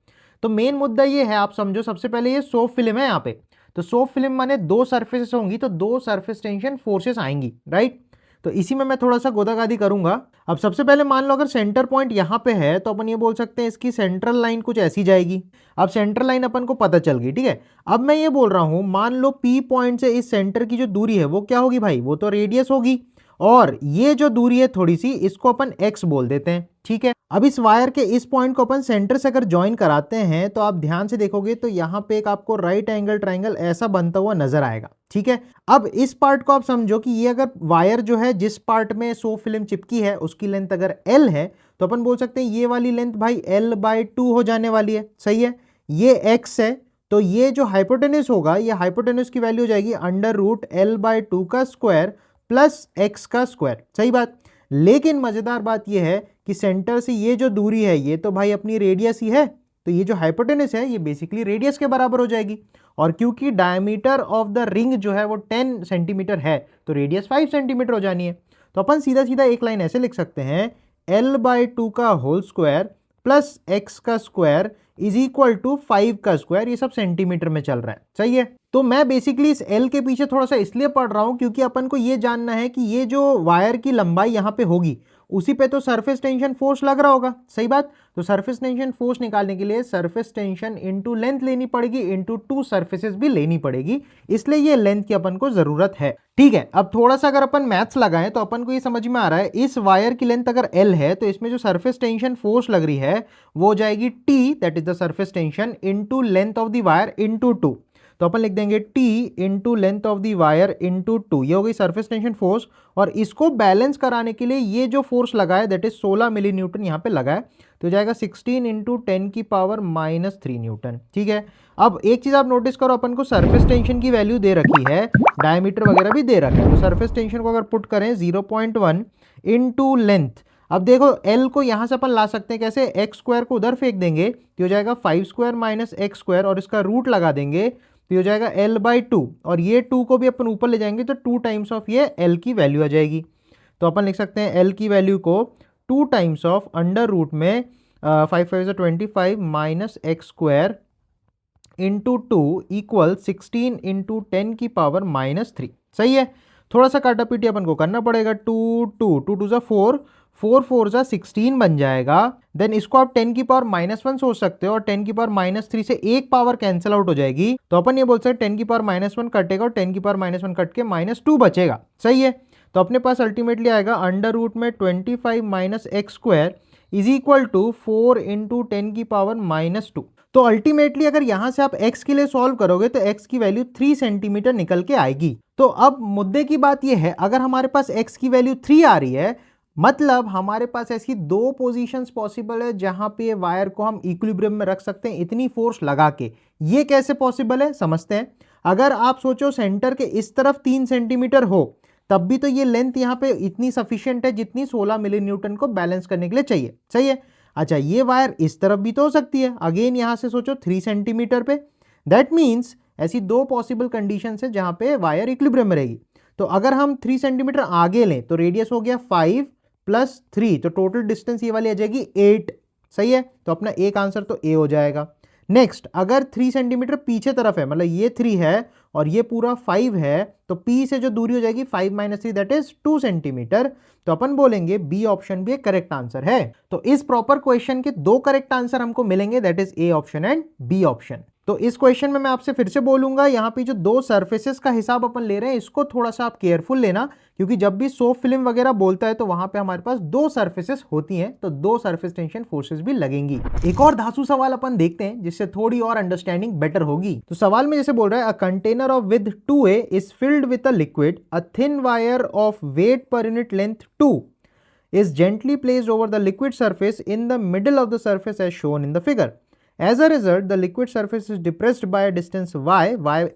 तो मेन मुद्दा ये है, आप समझो सबसे पहले ये सोप फिल्म है यहाँ पे, तो सोप फिल्म माने दो सरफेसेस होंगी तो दो सरफेस टेंशन फोर्सेस आएंगी, राइट। तो इसी में मैं थोड़ा सा गोदागादी करूंगा। अब सबसे पहले मान लो अगर सेंटर पॉइंट यहाँ पे है तो अपन ये बोल सकते हैं इसकी सेंट्रल लाइन कुछ ऐसी जाएगी। अब सेंट्रल लाइन अपन को पता चल गई, ठीक है। अब मैं ये बोल रहा हूं, मान लो पी पॉइंट से इस सेंटर की जो दूरी है वो क्या होगी भाई, वो तो रेडियस होगी, और ये जो दूरी है थोड़ी सी, इसको अपन x बोल देते हैं। ठीक है, अब इस वायर के इस पॉइंट को अपन सेंटर से अगर ज्वाइन कराते हैं तो आप ध्यान से देखोगे तो यहाँ पे एक आपको राइट एंगल ट्राइंगल ऐसा बनता हुआ नजर आएगा। ठीक है, अब इस पार्ट को आप समझो कि ये अगर वायर जो है जिस पार्ट में सोप फिल्म चिपकी है उसकी लेंथ अगर L है तो अपन बोल सकते हैं ये वाली लेंथ भाई L/2 हो जाने वाली है। सही है, ये x है, तो ये जो हाइपोटेन्यूज होगा, ये हाइपोटेन्यूज की वैल्यू हो जाएगी √L/2 का स्क्वायर प्लस x का स्क्वायर। सही बात। लेकिन मजेदार बात यह है कि सेंटर से ये जो दूरी है ये तो भाई अपनी रेडियस ही है, तो ये जो हाइपोटेन्यूज है ये बेसिकली रेडियस के बराबर हो जाएगी। और क्योंकि डायमीटर ऑफ द रिंग जो है वो 10 सेंटीमीटर है तो रेडियस 5 सेंटीमीटर हो जानी है। तो अपन सीधा सीधा एक लाइन ऐसे लिख सकते हैं, L/2 का होल स्क्वायर प्लस x का स्क्वायर इज इक्वल टू 5 का स्क्वायर। ये सब सेंटीमीटर में चल रहा है। सही है, तो मैं बेसिकली इस L के पीछे थोड़ा सा इसलिए पढ़ रहा हूं क्योंकि अपन को ये जानना है कि ये जो वायर की लंबाई यहाँ पे होगी उसी पे तो सरफेस टेंशन फोर्स लग रहा होगा। सही बात। तो सरफेस टेंशन फोर्स निकालने के लिए सरफेस टेंशन इनटू लेंथ लेनी पड़ेगी, इनटू 2 सरफेसेस भी लेनी पड़ेगी, इसलिए ये लेंथ की अपन को जरूरत है। ठीक है, अब थोड़ा सा अगर अपन मैथ्स लगाएं तो अपन को ये समझ में आ रहा है, इस वायर की लेंथ अगर L है तो इसमें जो सरफेस टेंशन फोर्स लग रही है वो हो जाएगी T, that is the surface tension, into length of the wire into 2। तो अपन लिख देंगे T into length of the wire into 2, ये हो गई सरफेस टेंशन फोर्स। और इसको बैलेंस कराने के लिए ये जो फोर्स लगा है दैट इज 16 मिली न्यूटन यहाँ पे लगा है, तो जाएगा 16 इंटू 10 की पावर -3 न्यूटन। ठीक है, अब एक चीज आप नोटिस करो, अपन को सरफेस टेंशन की वैल्यू दे रखी है, डायमीटर वगैरह भी दे रखा है, तो सरफेस टेंशन को अगर पुट करें 0.1 इंटू लेंथ, अब देखो L को यहां से अपन ला सकते हैं कैसे, x स्क्वायर को उधर फेंक देंगे तो हो जाएगा 5 स्क्वायर माइनस x स्क्वायर, और इसका रूट लगा देंगे तो हो जाएगा L/2, और ये 2 को भी अपन ऊपर ले जाएंगे तो 2 टाइम्स ऑफ ये L की वैल्यू आ जाएगी। तो अपन लिख सकते हैं L की वैल्यू को 2 टाइम्स ऑफ अंडर रूट में 5 5 25 minus x square into 2 equal 16 into 10 की पावर -3। सही है, थोड़ा सा काटापीटी अपन को करना पड़ेगा। 2 जा 4, 4 जा 16 बन जाएगा। देन इसको आप 10 की पावर -1 सोच सकते हो, और 10 की पावर -3 से एक पावर कैंसिल आउट हो जाएगी, तो अपन ये बोल सकते हैं 10 की पावर -1 कटेगा और 10 की पावर -1 कट के -2 बचेगा। सही है, तो अपने पास अल्टीमेटली आएगा अंडर रूट में 25 minus x square is equal to 4 into 10 की पावर -2। तो अल्टीमेटली अगर यहां से आप x के लिए सॉल्व करोगे तो x की वैल्यू 3 सेंटीमीटर निकल के आएगी। तो अब मुद्दे की बात यह है, अगर हमारे पास x की वैल्यू 3 आ रही है, मतलब हमारे पास ऐसी दो पोजीशंस पॉसिबल है जहां पे वायर को हम इक्विलिब्रियम में रख सकते हैं इतनी फोर्स लगा के। ये कैसे पॉसिबल है समझते हैं। अगर आप सोचो सेंटर के इस तरफ 3 सेंटीमीटर हो, तब भी तो ये लेंथ यहाँ पे इतनी सफिशियंट है जितनी 16 मिली न्यूटन को बैलेंस करने के लिए चाहिए। सही है, अच्छा ये वायर इस तरफ भी तो हो सकती है, अगेन यहां से सोचो 3 सेंटीमीटर पे। दैट मीन्स ऐसी दो पॉसिबल कंडीशन है जहां पे वायर इक्विलिब्रियम में रहेगी। तो अगर हम 3 सेंटीमीटर आगे लें तो रेडियस हो गया 5 + 3, तो टोटल डिस्टेंस ये वाली आ जाएगी 8। सही है, तो अपना एक आंसर तो ए हो जाएगा। नेक्स्ट, अगर 3 सेंटीमीटर पीछे तरफ है, मतलब ये 3 है और ये पूरा 5 है, तो P से जो दूरी हो जाएगी 5 - 3 दैट इज 2 सेंटीमीटर। तो अपन बोलेंगे बी ऑप्शन भी एक करेक्ट आंसर है। तो इस प्रॉपर क्वेश्चन के दो करेक्ट आंसर हमको मिलेंगे, that is A option and B option. तो इस क्वेश्चन में मैं आपसे फिर से बोलूंगा, यहाँ पे जो दो सरफेसेस का हिसाब अपन ले रहे हैं इसको थोड़ा सा आप केयरफुल लेना, क्योंकि जब भी सॉफ्ट फिल्म वगैरह बोलता है तो वहां पे हमारे पास दो सरफेसेस होती हैं, तो दो सरफेस टेंशन फोर्सेस भी लगेंगी। एक और धांसू सवाल अपन देखते हैं जिससे थोड़ी और अंडरस्टैंडिंग बेटर होगी। तो सवाल में जैसे बोल रहा है, a container of with 2a is filled with a liquid, a thin wire of weight per unit length 2 is gently placed over the liquid surface in the middle of the surface as shown in the figure. As a result, the liquid surface is depressed by a distance y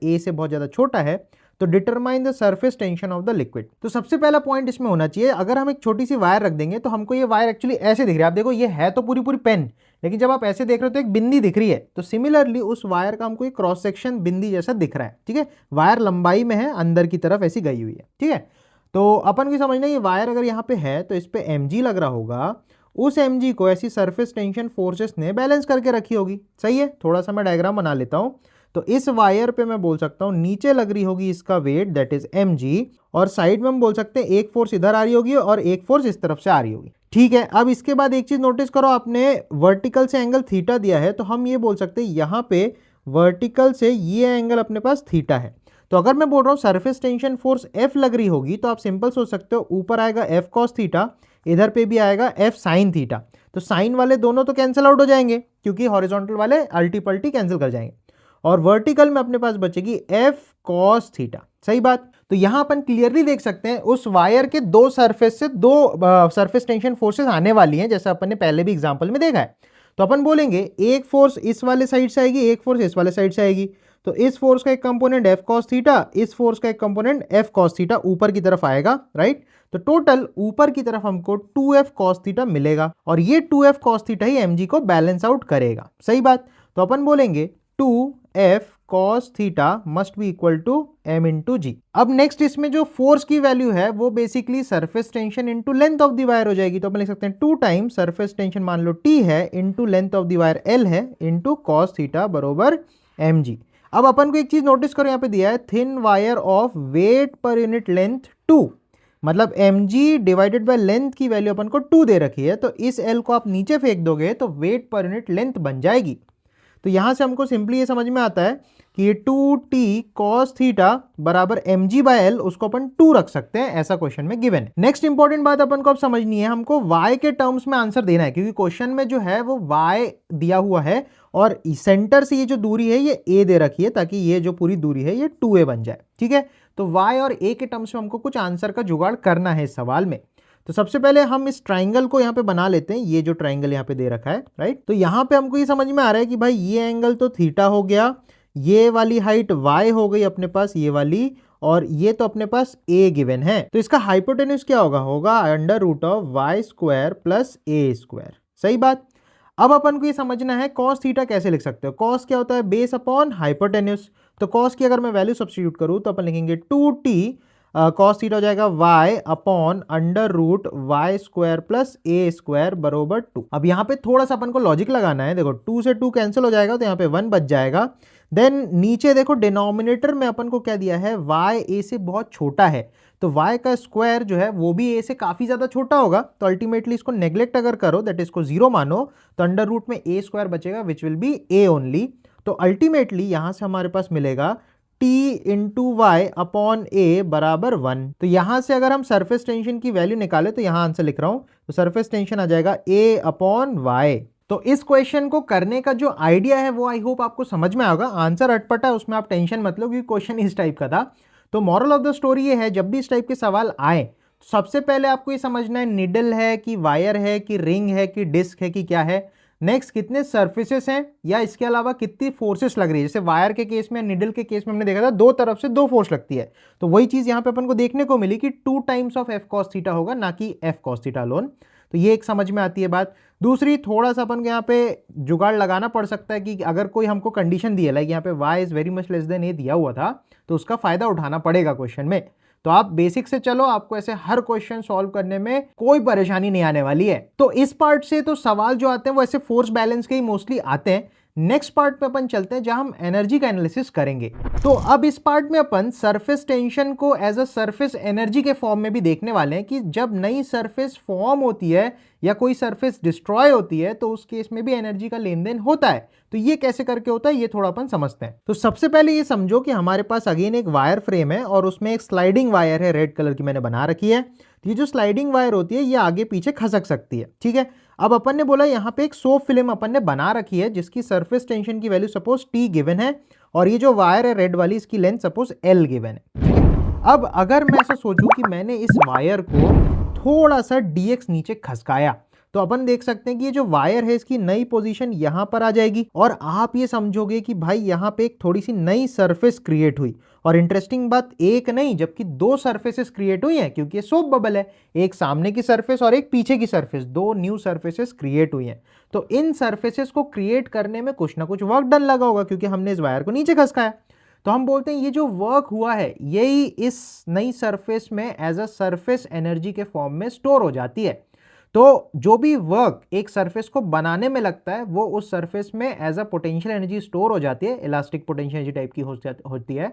a से बहुत ज्यादा छोटा है, तो determine the surface tension of the liquid. तो सबसे पहला point इसमें होना चाहिए, अगर हम एक छोटी सी वायर रख देंगे तो हमको ये वायर एक्चुअली ऐसे दिख रही है। आप देखो ये है तो पूरी पूरी पेन, लेकिन जब आप ऐसे देख रहे हो तो एक बिंदी दिख रही है, तो सिमिलरली उस वायर का हमको एक क्रॉस सेक्शन बिंदी जैसा दिख रहा है। ठीक है, वायर लंबाई में है, अंदर की तरफ ऐसी गई हुई है। ठीक है, तो अपन को समझना ये वायर अगर यहाँ पे है तो इस पे mg लग रहा होगा, उस mg को ऐसी सरफेस टेंशन फोर्सेस ने बैलेंस करके रखी होगी। सही है, थोड़ा सा मैं डायग्राम बना लेता हूँ। तो इस वायर पे मैं बोल सकता हूँ नीचे लग रही होगी इसका वेट दैट इज mg, और साइड में हम बोल सकते हैं एक फोर्स इधर आ रही होगी और एक फोर्स इस तरफ से आ रही होगी। ठीक है, अब इसके बाद एक चीज नोटिस करो, आपने वर्टिकल से एंगल थीटा दिया है, तो हम ये बोल सकते हैं यहाँ पे वर्टिकल से ये एंगल अपने पास थीटा है। तो अगर मैं बोल रहा हूँ सरफेस टेंशन फोर्स F लग रही होगी, तो आप सिंपल सोच सकते हो ऊपर आएगा F cos थीटा, इधर पे भी आएगा F sin थीटा। तो साइन वाले दोनों तो कैंसिल आउट हो जाएंगे क्योंकि हॉरिजॉन्टल वाले अल्टी पल्टी कैंसिल कर जाएंगे, और वर्टिकल में अपने पास बचेगी F cos थीटा। सही बात। तो यहां अपन क्लियरली देख सकते हैं उस वायर के दो सरफेस से दो सरफेस टेंशन फोर्सेस आने वाली हैं, जैसा अपन ने पहले भी एग्जांपल में देखा है। तो अपन बोलेंगे एक फोर्स इस वाले साइड से आएगी, एक फोर्स इस वाले साइड से आएगी। तो इस फोर्स का एक कंपोनेंट F cos थीटा, इस फोर्स का एक कंपोनेंट F cos थीटा ऊपर की तरफ आएगा, राइट। तो टोटल ऊपर की तरफ हमको 2F cos थीटा मिलेगा, और ये 2F cos थीटा ही mg को बैलेंस आउट करेगा। सही बात। तो अपन बोलेंगे 2F cos theta must be equal to m into g. अब नेक्स्ट इसमें जो फोर्स की वैल्यू है वो basically surface tension into length of the wire हो जाएगी। तो अपन लिख सकते हैं 2 टाइम्स सरफेस टेंशन मान लो T है into length of the wire L है इंटू cos थीटा बरोबर mg। अब अपन को एक चीज नोटिस करो, यहाँ पे दिया है thin wire of weight per unit length 2, मतलब mg डिवाइडेड बाय लेंथ की वैल्यू अपन को 2 दे रखी है, तो इस L को आप नीचे फेंक दोगे तो वेट पर यूनिट लेंथ बन जाएगी। तो यहां से हमको सिंपली ये समझ में आता है कि ये 2t cos थीटा बराबर mg बाय L, उसको अपन 2 रख सकते हैं, ऐसा क्वेश्चन में गिवन है। नेक्स्ट इंपॉर्टेंट बात अपन को अब समझनी है, हमको y के टर्म्स में आंसर देना है, क्योंकि क्वेश्चन में जो है वो y दिया हुआ है और सेंटर से ये जो दूरी है ये a दे रखी है, ताकि ये जो पूरी दूरी है ये 2a बन जाए। ठीक है, तो y और a के टर्म्स में हमको कुछ आंसर का जुगाड़ करना है इस सवाल में। तो सबसे पहले हम इस ट्राइंगल को यहाँ पे बना लेते हैं, ये जो ट्राइंगल यहाँ पे दे रखा है, राइट। तो यहाँ पे हमको ये समझ में आ रहा है कि भाई ये एंगल तो थीटा हो गया, ये वाली हाइट y हो गई अपने पास ये वाली, और ये तो अपने पास a गिवन है। तो इसका हाइपोटेन्यूज क्या होगा, होगा under root of y square plus a square. सही बात। अब अपन को ये समझना है cos थीटा कैसे लिख सकते हो। cos क्या होता है, बेस अपॉन हाइपोटेन्यूज। तो cos की अगर मैं वैल्यू सब्स्टिट्यूट करूँ तो अपन लिखेंगे 2t cos थीटा हो जाएगा y upon under root y square plus a square बरोबर 2। अब यहाँ पे थोड़ा सा अपन को लॉजिक लगाना है। देखो 2 से 2 कैंसिल हो जाएगा तो यहाँ पे 1 बच जाएगा। देन नीचे देखो डिनोमिनेटर में अपन को क्या दिया है, y a से बहुत छोटा है, तो y का स्क्वायर जो है वो भी a से काफी ज्यादा छोटा होगा, तो अल्टीमेटली इसको नेग्लेक्ट अगर करो, दैट इसको जीरो मानो, तो अंडर रूट में a स्क्वायर बचेगा which will be a only. तो अल्टीमेटली यहां से हमारे पास मिलेगा t इंटू वाई अपॉन ए बराबर 1। तो यहां से अगर हम सरफेस टेंशन की वैल्यू निकाले तो यहां आंसर लिख रहा हूं, तो सरफेस टेंशन आ जाएगा a अपॉन वाई। तो इस क्वेश्चन को करने का जो आइडिया है वो आई होप आपको समझ में आएगा। आंसर अटपटा है, उसमें आप टेंशन मत लो क्योंकि क्वेश्चन इस टाइप का था। तो मॉरल ऑफ द स्टोरी ये है, जब भी इस टाइप के सवाल आए तो सबसे पहले आपको ये समझना है निडल है कि वायर है कि रिंग है कि डिस्क है कि क्या है। नेक्स्ट कितने सर्फेसेस हैं या इसके अलावा कितनी फोर्सेस लग रही है। जैसे वायर के केस में, निडल के केस में हमने देखा था दो तरफ से दो फोर्स लगती है, तो वही चीज यहां पे अपन को देखने को मिली कि 2 times of F cos theta होगा, ना कि एफ कॉस थीटा लोन। तो ये एक समझ में आती है बात। दूसरी, थोड़ा सा अपन को यहाँ पे जुगाड़ लगाना पड़ सकता है कि अगर कोई हमको कंडीशन दी है, लाइक यहाँ पे y is very much less than a दिया हुआ था, तो उसका फायदा उठाना पड़ेगा क्वेश्चन में। तो आप बेसिक से चलो, आपको ऐसे हर क्वेश्चन सॉल्व करने में कोई परेशानी नहीं आने वाली है। तो इस पार्ट से तो सवाल जो आते हैं वो ऐसे फोर्स बैलेंस के ही मोस्टली आते हैं। नेक्स्ट पार्ट पे अपन चलते हैं जहां हम एनर्जी का एनालिसिस करेंगे। तो अब इस पार्ट में अपन सरफेस टेंशन को एज अ सरफेस एनर्जी के फॉर्म में भी देखने वाले हैं कि जब नई सरफेस फॉर्म होती है या कोई सरफेस डिस्ट्रॉय होती है तो उस केस में भी एनर्जी का लेन देन होता है। तो ये कैसे करके होता है ये थोड़ा अपन समझते हैं। तो सबसे पहले ये समझो कि हमारे पास अगेन एक वायर फ्रेम है और उसमें एक स्लाइडिंग वायर है, रेड कलर की मैंने बना रखी है। तो ये जो स्लाइडिंग वायर होती है ये आगे पीछे खसक सकती है, ठीक है। अब अपन ने बोला यहाँ पे एक सोप फिल्म अपन ने बना रखी है जिसकी सरफेस टेंशन की वैल्यू सपोज टी गिवन है, और ये जो वायर है रेड वाली इसकी लेंथ सपोज एल गिवन है, ठीक है। अब अगर मैं ऐसा सोचूं कि मैंने इस वायर को थोड़ा सा dx नीचे खसकाया, तो अपन देख सकते हैं कि ये जो वायर है इसकी नई पोजीशन यहां पर आ जाएगी, और आप ये समझोगे कि भाई यहां पे एक थोड़ी सी नई सरफेस क्रिएट हुई। और इंटरेस्टिंग बात, एक नहीं जबकि दो सरफेसेस क्रिएट हुई हैं, क्योंकि ये सोप बबल है, एक सामने की सरफेस और एक पीछे की सरफेस, दो न्यू सरफेसेस क्रिएट हुई हैं। तो इन सरफेसेस को क्रिएट करने में कुछ ना कुछ वर्क डन लगा होगा, क्योंकि हमने इस वायर को नीचे खसकाया। तो हम बोलते हैं ये जो वर्क हुआ है यही इस नई सरफेस में एज अ सरफेस एनर्जी के फॉर्म में स्टोर हो जाती है। तो जो भी वर्क एक सरफेस को बनाने में लगता है वो उस सरफेस में as a potential energy store हो जाती है, इलास्टिक पोटेंशियल एनर्जी टाइप की होती है।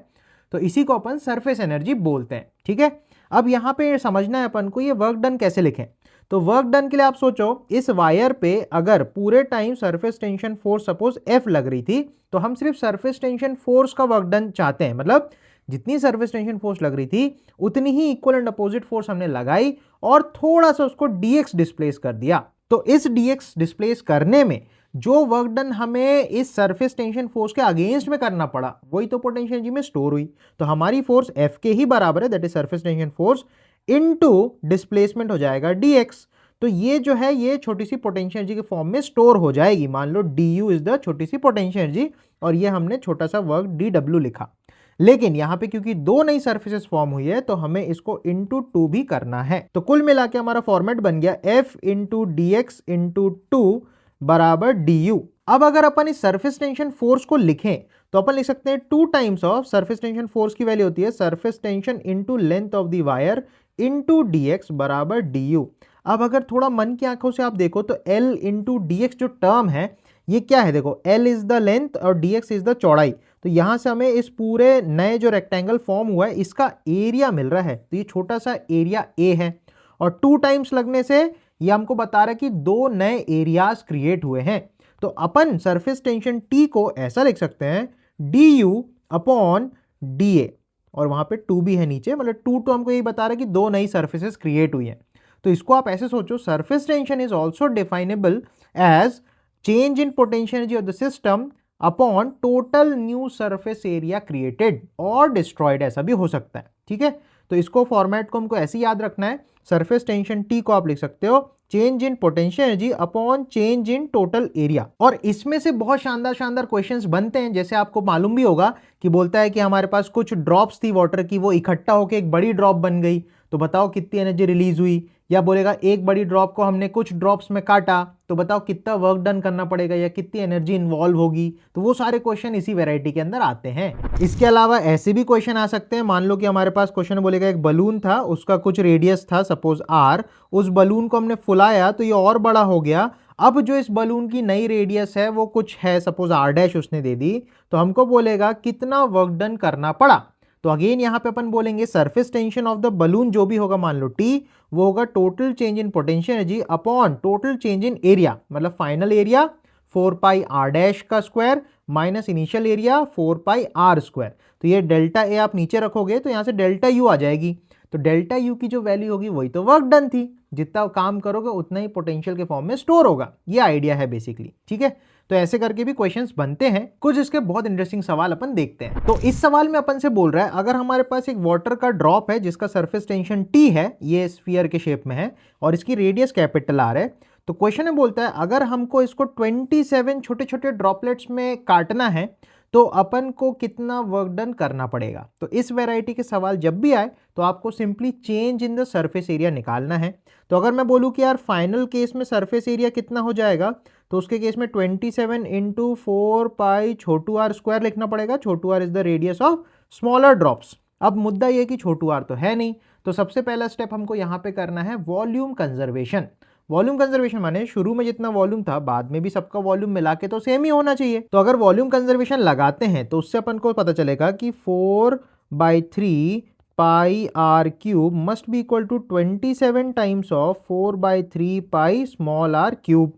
तो इसी को अपन सरफेस एनर्जी बोलते हैं, ठीक है। अब यहां पे समझना है अपन को ये वर्क डन कैसे लिखें। तो वर्क डन के लिए आप सोचो, इस वायर पे अगर पूरे time surface tension force suppose F लग रही थी, तो हम सिर्फ सरफेस टेंशन फोर्स का वर्क डन चाहते हैं, मतलब जितनी सरफेस टेंशन फोर्स लग रही थी उतनी ही इक्वल एंड अपोजिट फोर्स हमने लगाई और थोड़ा सा उसको dx डिस्प्लेस कर दिया। तो इस dx डिस्प्लेस करने में जो वर्क डन हमें इस सरफेस टेंशन फोर्स के अगेंस्ट में करना पड़ा वही तो पोटेंशियल एनर्जी में स्टोर हुई। तो हमारी फोर्स F के ही बराबर है, that is surface tension force into displacement हो जाएगा dx। तो ये जो है ये छोटी सी पोटेंशियल एनर्जी के फॉर्म में स्टोर हो जाएगी। मान लो du इज द छोटी सी पोटेंशियल एनर्जी और ये हमने छोटा सा वर्क dw लिखा। लेकिन यहां पे क्योंकि दो नई सरफेसेस फॉर्म हुई है तो हमें इसको इंटू 2 भी करना है। तो कुल मिला के हमारा फॉर्मेट बन गया F इंटू dx इंटू 2 बराबर du। अब अगर अपन इस सरफेस टेंशन फोर्स को लिखें तो अपन लिख सकते हैं 2 times of surface tension force की वैल्यू होती है surface tension into length of the wire into dx बराबर du। अब अगर थोड़ा मन की आंखों से आप देखो तो L इंटू dx जो टर्म है ये क्या है, देखो L इज द लेंथ और dx इज द चौड़ाई। तो यहां से हमें इस पूरे नए जो रेक्टेंगल फॉर्म हुआ है इसका एरिया मिल रहा है, तो ये छोटा सा एरिया A है। और 2 टाइम्स लगने से ये हमको बता रहा है कि दो नए एरियाज क्रिएट हुए हैं। तो अपन सरफेस टेंशन T को ऐसा लिख सकते हैं du अपॉन dA, और वहां पे 2 भी है नीचे, मतलब 2 तो हमको यही बता रहा है कि दो नई सर्फेसेस क्रिएट हुई हैं। तो इसको आप ऐसे सोचो, surface tension is also definable as change in potential energy of the system upon total new surface area created और डिस्ट्रॉयड, ऐसा भी हो सकता है, ठीक है। तो इसको फॉर्मेट को हमको ऐसे याद रखना है, सरफेस टेंशन T को आप लिख सकते हो change in potential energy upon change in total area. और इसमें से बहुत शानदार शानदार क्वेश्चंस बनते हैं, जैसे आपको मालूम भी होगा कि बोलता है कि हमारे पास कुछ ड्रॉप्स थी वाटर की, वो इकट्ठा होकर एक बड़ी ड्रॉप बन गई, तो बताओ कितनी एनर्जी रिलीज हुई। या बोलेगा एक बड़ी ड्रॉप को हमने कुछ ड्रॉप्स में काटा, तो बताओ कितना वर्क डन करना पड़ेगा या कितनी एनर्जी इन्वॉल्व होगी। तो वो सारे क्वेश्चन इसी वैरायटी के अंदर आते हैं। इसके अलावा ऐसे भी क्वेश्चन आ सकते हैं, मान लो कि हमारे पास क्वेश्चन बोलेगा एक बलून था, उसका कुछ रेडियस था सपोज r, उस बलून को हमने फुलाया तो ये और बड़ा हो गया। अब जो इस बलून की नई रेडियस है वो कुछ है, सपोज आर डैश उसने दे दी, तो हमको बोलेगा कितना वर्क डन करना पड़ा। तो अगेन यहाँ पे अपन बोलेंगे surface tension of the balloon जो भी होगा, मान लो टी, वो होगा total change in potential energy upon total change in area, मतलब final area 4 pi R dash का square minus initial area 4 pi R square. तो ये डेल्टा ए आप नीचे रखोगे तो यहाँ से डेल्टा यू आ जाएगी। तो डेल्टा यू की जो वैल्यू होगी वही तो वर्क डन थी, जितना काम करोगे उतना ही पोटेंशियल के फॉर्म में स्टोर होगा। ये आइडिया है बेसिकली, ठीक है। तो ऐसे करके भी क्वेश्चंस बनते हैं। कुछ इसके बहुत इंटरेस्टिंग सवाल अपन देखते हैं। तो इस सवाल में अपन से बोल रहा है अगर हमारे पास एक वाटर का ड्रॉप है जिसका सरफेस टेंशन टी है, ये स्फीयर के शेप में है और इसकी रेडियस कैपिटल आर है, तो क्वेश्चन में बोलता है अगर हमको इसको 27 छोटे छोटे ड्रॉपलेट्स में काटना है तो अपन को कितना वर्क डन करना पड़ेगा। तो इस वैरायटी के सवाल जब भी आए तो आपको simply change in the surface area निकालना है। तो अगर मैं बोलूं कि यार फाइनल केस में सरफेस एरिया कितना हो जाएगा, तो उसके केस में 27 इंटू 4 पाई छोटू आर स्क्वायर लिखना पड़ेगा। छोटू R is the radius of smaller drops. अब मुद्दा यह कि छोटू आर तो है नहीं, तो सबसे पहला स्टेप हमको यहाँ पे करना है वॉल्यूम कंजर्वेशन। वॉल्यूम कंजर्वेशन माने शुरू में जितना वॉल्यूम था बाद में भी सबका वॉल्यूम मिला के तो सेम ही होना चाहिए। तो अगर वॉल्यूम कंजर्वेशन लगाते हैं तो उससे अपन को पता चलेगा कि 4/3 pi R cube must be equal to 27 times of 4/3 pi small R cube.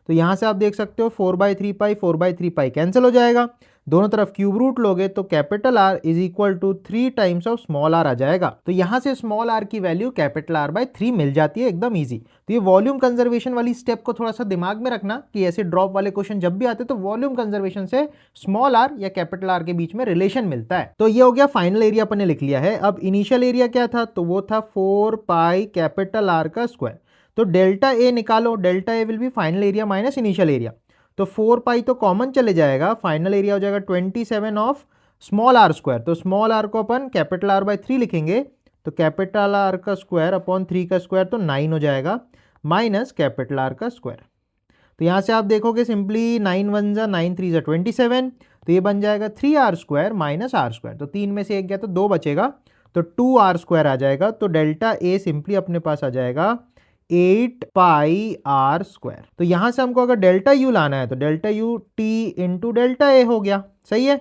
तो यहां से आप देख सकते हो 4/3 पाई कैंसिल हो जाएगा, दोनों तरफ क्यूब रूट लोगे तो capital R is equal to 3 times of small R आ जाएगा। तो यहां से स्मॉल आर की वैल्यू कैपिटल आर बाय 3 मिल जाती है, एकदम इजी। तो ये वॉल्यूम कंजर्वेशन वाली स्टेप को थोड़ा सा दिमाग में रखना कि ऐसे ड्रॉप वाले क्वेश्चन जब भी आते तो वॉल्यूम कंजर्वेशन से स्मॉल आर या कैपिटल आर के बीच में रिलेशन मिलता है। तो ये हो गया फाइनल एरिया अपन ने लिख लिया है। अब इनिशियल एरिया क्या था, तो वो था 4 पाई कैपिटल आर का स्क्वायर। तो डेल्टा ए निकालो, delta A will be final area minus initial area. तो 4 पाई तो कॉमन चले जाएगा, फाइनल एरिया हो जाएगा 27 ऑफ स्मॉल आर स्क्वायर। तो स्मॉल आर को अपन कैपिटल आर बाय 3 लिखेंगे, तो कैपिटल आर का स्क्वायर अपॉन 3 का स्क्वायर तो 9 हो जाएगा माइनस कैपिटल आर का स्क्वायर। तो यहाँ से आप देखोगे सिंपली 9 1 जा 9 3 जा 27, तो ये बन जाएगा 3 R square minus R square. तो 3 में से 1 गया तो 2 बचेगा, तो 2 आर स्क्वायर आ जाएगा। तो डेल्टा ए सिंपली अपने पास आ जाएगा 8 पाई आर स्क्वायर। तो यहां से हमको अगर डेल्टा यू लाना है तो delta U T into delta A हो गया, सही है।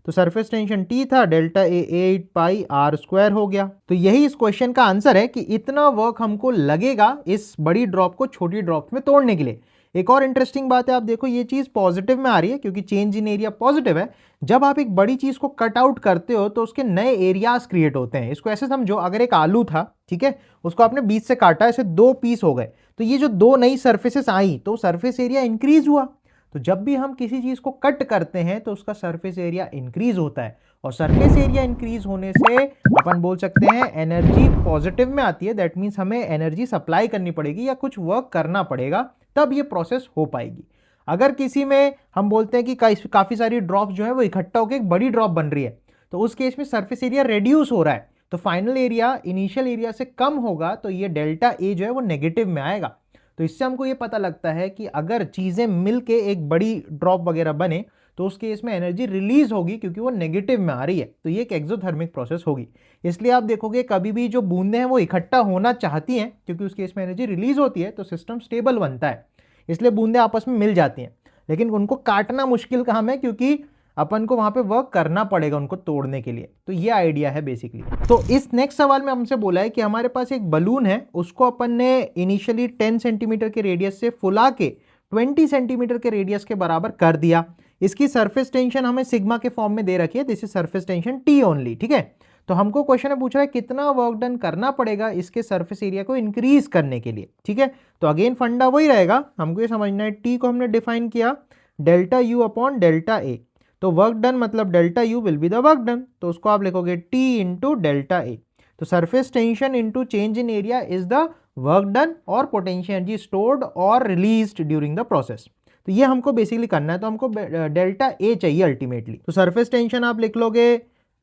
तो सरफेस टेंशन टी था, delta A 8 pi R square हो गया। तो यही इस क्वेश्चन का आंसर है कि इतना वर्क हमको लगेगा इस बड़ी ड्रॉप को छोटी ड्रॉप में तोड़ने के लिए। एक और इंटरेस्टिंग बात है, आप देखो ये चीज पॉजिटिव में आ रही है क्योंकि चेंज इन एरिया पॉजिटिव है। जब आप एक बड़ी चीज को कट आउट करते हो तो उसके नए एरियाज क्रिएट होते हैं। इसको ऐसे समझो, अगर एक आलू था, ठीक है, उसको आपने बीच से काटा, ऐसे 2 पीस हो गए, तो ये जो 2 नई सर्फेसेस आई तो सरफेस एरिया इंक्रीज हुआ। तो जब भी हम किसी चीज को कट करते हैं तो उसका सरफेस एरिया इंक्रीज होता है, और सरफेस एरिया इंक्रीज होने से अपन बोल सकते हैं एनर्जी पॉजिटिव में आती है। दैट मीन्स हमें एनर्जी सप्लाई करनी पड़ेगी या कुछ वर्क करना पड़ेगा, तब ये प्रोसेस हो पाएगी। अगर किसी में हम बोलते हैं कि काफी सारी ड्रॉप्स जो है वो इकट्ठा होकर एक बड़ी ड्रॉप बन रही है, तो उस केस में सरफेस एरिया रेड्यूस हो रहा है, तो फाइनल एरिया इनिशियल एरिया से कम होगा, तो ये डेल्टा ए जो है वो नेगेटिव में आएगा। तो इससे हमको ये पता लगता है कि अगर चीजें मिलके एक बड़ी ड्रॉप वगैरह बने तो उस केस में एनर्जी रिलीज होगी क्योंकि वो नेगेटिव में आ रही है। तो ये एक एक्सोथर्मिक प्रोसेस होगी। इसलिए आप देखोगे कभी भी जो बूंदें हैं वो इकट्ठा होना चाहती हैं, क्योंकि उस केस में एनर्जी रिलीज होती है तो सिस्टम स्टेबल बनता है, इसलिए बूंदें आपस में मिल जाती हैं। लेकिन उनको काटना मुश्किल काम है क्योंकि अपन को वहां पे वर्क करना पड़ेगा उनको तोड़ने के लिए। तो ये आइडिया है बेसिकली। तो इस नेक्स्ट सवाल में हमसे बोला है कि हमारे पास एक बलून है, उसको अपन ने इनिशियली 10 सेंटीमीटर के रेडियस से फुला के 20 सेंटीमीटर के रेडियस के बराबर कर दिया। इसकी सरफेस टेंशन हमें सिग्मा के फॉर्म में दे रखी है, this is surface tension T only, ठीक है। तो हमको क्वेश्चन में पूछ रहा है कितना वर्क डन करना पड़ेगा इसके सरफेस एरिया को इंक्रीज करने के लिए, ठीक है। तो अगेन फंडा वही रहेगा, हमको ये समझना है टी को हमने डिफाइन किया delta U upon delta A. तो वर्क डन मतलब delta U will be the work done, तो उसको आप लिखोगे टी इंटू डेल्टा ए। तो surface tension into change in area is the work done और पोटेंशियल एनर्जी स्टोर्ड और रिलीज्ड ड्यूरिंग द प्रोसेस। तो ये हमको बेसिकली करना है, तो हमको डेल्टा ए चाहिए अल्टीमेटली। तो सरफेस टेंशन आप लिख लोगे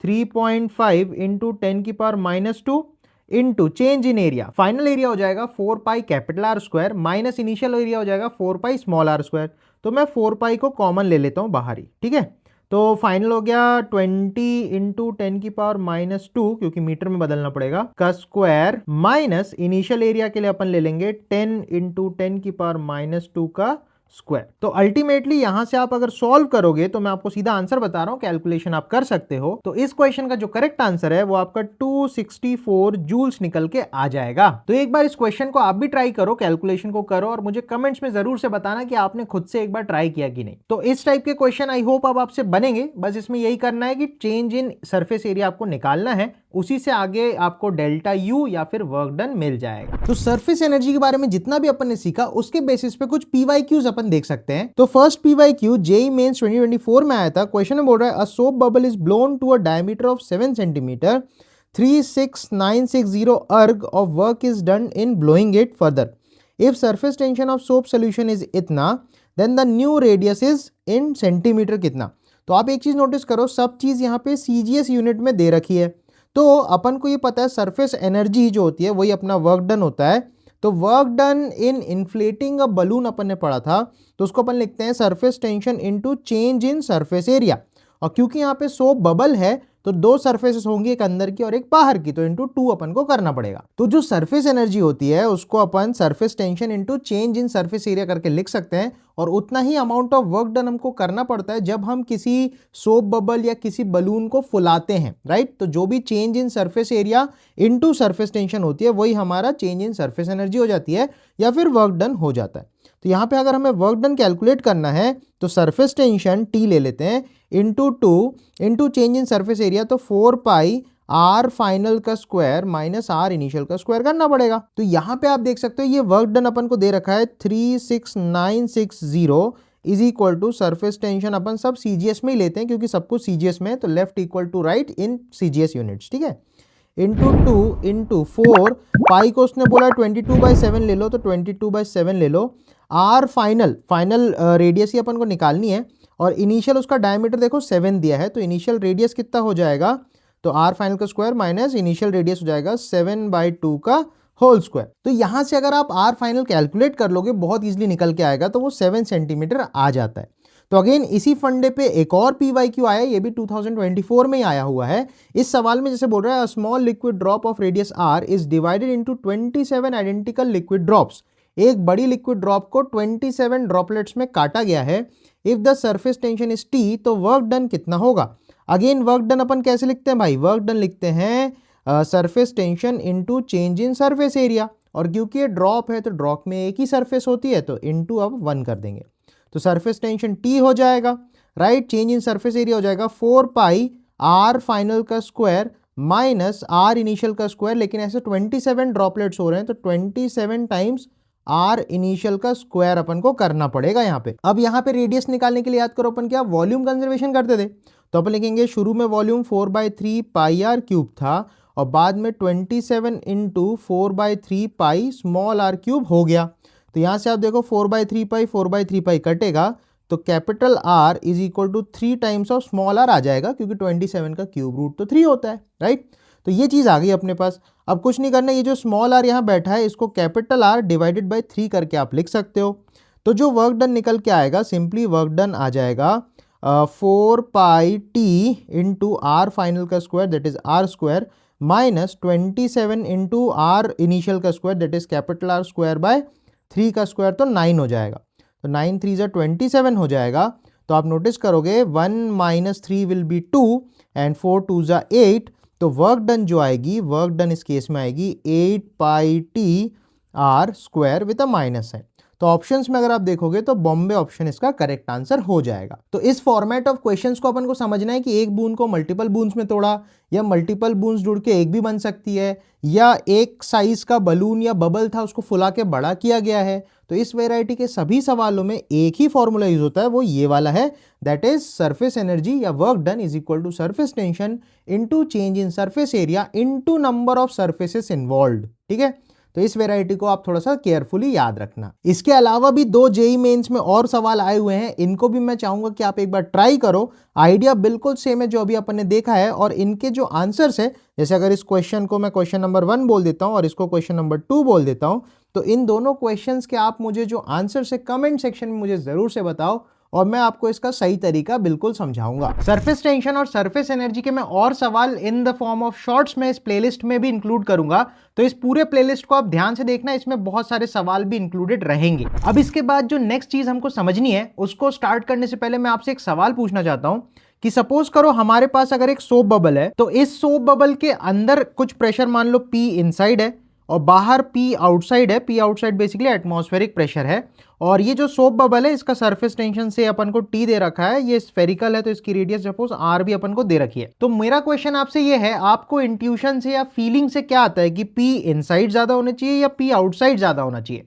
3.5 इंटू 10 की power -2 into change in area. Final area हो जाएगा 4 pi capital R square minus initial area हो जाएगा 4 पाई स्मॉल आर स्क्वायर। तो मैं 4 पाई को कॉमन ले लेता हूं बाहर ही, ठीक है। तो फाइनल हो गया 20 इंटू 10⁻², क्योंकि मीटर में बदलना पड़ेगा, का स्क्वायर, माइनस इनिशियल एरिया के लिए अपन ले लेंगे 10 इंटू 10⁻² का स्क्वायर। तो अल्टीमेटली यहां से आप अगर सॉल्व करोगे तो मैं आपको सीधा आंसर बता रहा हूं, कैलकुलेशन आप कर सकते हो। तो इस क्वेश्चन का जो करेक्ट आंसर है वो आपका 264 जूल्स निकल के आ जाएगा। तो एक बार इस क्वेश्चन को आप भी ट्राई करो, कैलकुलेशन को करो और मुझे कमेंट्स में जरूर से बताना कि आपने खुद से एक बार ट्राई किया कि नहीं। तो इस टाइप के क्वेश्चन आई होप अब आपसे बनेंगे। बस इसमें यही करना है कि चेंज इन सरफेस एरिया आपको निकालना है, उसी से आगे आपको डेल्टा यू या फिर वर्क डन मिल जाएगा। तो सरफेस एनर्जी के बारे में जितना भी अपन ने सीखा उसके बेसिस पे कुछ पीवाईक्यूज अपन देख सकते हैं। तो फर्स्ट पीवाईक्यू जेईई मेंस 2024 में आया था। क्वेश्चन में बोल रहा है a soap bubble is blown to a diameter of 7 centimetre, 36960 erg of work is done in blowing it further. If surface tension of soap solution is इतना, then the new radius is in centimetre कितना। तो आप एक चीज notice करो, सब चीज यहाँ पे सीजीएस यूनिट में दे रखी है। तो अपन को ये पता है सरफेस एनर्जी जो होती है वही अपना वर्क डन होता है। तो work done in inflating a balloon अपन ने पढ़ा था, तो उसको अपन लिखते हैं surface tension into change in surface area. और क्योंकि यहाँ पे सोप बबल है तो दो सरफेसेस होंगी, एक अंदर की और एक बाहर की, तो इनटू 2 अपन को करना पड़ेगा। तो जो सरफेस एनर्जी होती है उसको अपन surface tension into change in surface area करके लिख सकते हैं। और उतना ही अमाउंट ऑफ वर्क डन हमको करना पड़ता है जब हम किसी सोप बबल या किसी बलून को फुलाते हैं, राइट। तो जो भी change in surface area into surface tension होती है वही हमारा चेंज इन सरफेस एनर्जी हो जाती है या फिर वर्क डन हो जाता है। तो यहाँ पे अगर हमें वर्क डन कैलकुलेट करना है तो सरफेस टेंशन T ले लेते हैं into 2 into change in surface area, तो 4 पाई आर फाइनल का स्क्वायर माइनस आर इनिशियल का स्क्वायर करना पड़ेगा। तो यहाँ पे आप देख सकते हो ये वर्क डन अपन को दे रखा है 36960 is equal to surface tension, अपन सब सीजीएस में ही लेते हैं क्योंकि सब कुछ सीजीएस में है, तो left equal to right in CGS units, ठीक है। इंटू 2 इंटू 4 पाई को उसने बोला 22/7 ले लो, तो 22/7 ले लो। आर फाइनल रेडियस ही अपन को निकालनी है और इनिशियल उसका डायमीटर देखो 7 दिया है, तो इनिशियल रेडियस कितना हो जाएगा, तो आर फाइनल का स्क्वायर माइनस इनिशियल रेडियस हो जाएगा 7/2 का होल स्क्वायर। तो यहां से अगर आप आर फाइनल कैलकुलेट कर लोगे बहुत इजीली निकल के आएगा, तो वो 7 सेंटीमीटर आ जाता है। तो अगेन इसी फंडे पे एक और पीवाईक्यू आया, ये भी 2024 में ही आया हुआ है। इस सवाल में जैसे बोल रहा है small liquid drop of radius R is divided into 27 identical liquid drops. एक बड़ी लिक्विड ड्रॉप को 27 ड्रॉपलेट्स में काटा गया है। If the surface tension is T, तो वर्क डन कितना होगा। अगेन वर्क डन अपन कैसे लिखते हैं भाई, वर्क डन लिखते हैं surface tension into change in surface area, और क्योंकि ये ड्रॉप है तो ड्रॉप में एक ही सरफेस होती है, तो इनटू अब 1 कर देंगे, तो सरफेस टेंशन टी हो जाएगा, right. Change in surface area हो जाएगा 4 पाई आर फाइनल का स्क्वायर माइनस आर इनिशियल का स्क्वायर, लेकिन ऐसे 27 ड्रॉपलेट्स हो रहे हैं तो 27 टाइम्स आर इनिशियल का स्क्वायर अपन को करना पड़ेगा यहाँ पे। अब यहाँ पे रेडियस निकालने के लिए याद करो अपन क्या वॉल्यूम कंजर्वेशन करते थे, तो अपन लिखेंगे शुरू में वॉल्यूम 4/3 पाई आर क्यूब था और बाद में 27 into 4/3 pi small R cube हो गया। तो यहाँ से आप देखो 4/3 पाई कटेगा, तो capital R is equal to 3 times of small R आ जाएगा, क्योंकि 27 का क्यूब रूट तो 3 होता है, राइट। तो ये चीज़ आ गई अपने पास। अब कुछ नहीं करना, ये जो स्मॉल आर यहाँ बैठा है इसको कैपिटल आर डिवाइडेड बाय 3 करके आप लिख सकते हो। तो जो वर्क डन निकल के आएगा, सिंपली वर्क डन आ जाएगा 4 pi T into R final का square that is R square minus 27 into R initial का square that is capital R square by 3 का स्क्वायर, तो 9 हो जाएगा। तो 9 3 27 हो जाएगा। तो आप नोटिस करोगे 1 - 3 विल बी 2 एंड 4 2 8। तो वर्क डन जो आएगी, वर्क डन इस केस में आएगी 8 pi T R square with a minus है। तो ऑप्शंस में अगर आप देखोगे तो बॉम्बे ऑप्शन इसका करेक्ट आंसर हो जाएगा। तो इस फॉर्मेट ऑफ क्वेश्चंस को अपन को समझना है कि एक बूंद को मल्टीपल बूंद्स में तोड़ा, या मल्टीपल बूंद्स जुड़ के एक भी बन सकती है, या एक साइज का बलून या बबल था उसको फुला के बड़ा किया गया है। तो इस वैरायटी के सभी सवालों में एक ही फॉर्मूला यूज होता है, वो ये वाला है, दैट इज सरफेस एनर्जी या work done is equal to surface tension into change in surface area into number of surfaces involved, ठीक है। तो इस वैरायटी को आप थोड़ा सा केयरफुली याद रखना। इसके अलावा भी 2 जेईई मेंस में और सवाल आए हुए हैं, इनको भी मैं चाहूंगा कि आप एक बार ट्राई करो। आइडिया बिल्कुल सेम है जो अभी अपन ने देखा है, और इनके जो आंसर्स है, जैसे अगर इस क्वेश्चन को मैं क्वेश्चन नंबर 1 बोल देता हूं और इसको क्वेश्चन नंबर 2 बोल देता हूं, तो इन दोनों क्वेश्चंस के आप मुझे जो आंसर है कमेंट सेक्शन में मुझे जरूर से बताओ, और मैं आपको इसका सही तरीका बिल्कुल समझाऊंगा। सरफेस टेंशन और सरफेस एनर्जी के मैं और सवाल in the form of shorts में इस प्लेलिस्ट में भी इंक्लूड करूंगा, तो इस पूरे प्लेलिस्ट को आप ध्यान से देखना, इसमें बहुत सारे सवाल भी इंक्लूडेड रहेंगे। अब इसके बाद जो नेक्स्ट चीज हमको समझनी है, उसको स्टार्ट करने से पहले मैं आपसे एक सवाल पूछना चाहता हूं कि सपोज करो हमारे पास अगर एक सोप बबल है, तो इस सोप बबल के अंदर कुछ प्रेशर मान लो P इनसाइड है और बाहर P आउटसाइड है। P outside basically atmospheric pressure है, और ये जो सोप बबल है इसका सरफेस टेंशन से अपन को T दे रखा है, ये स्फेरिकल है तो इसकी रेडियस सपोज R भी अपन को दे रखी है। तो मेरा क्वेश्चन आपसे ये है, आपको इंट्यूशन से या फीलिंग से क्या आता है कि P इनसाइड ज्यादा होना चाहिए या P आउटसाइड ज्यादा होना चाहिए?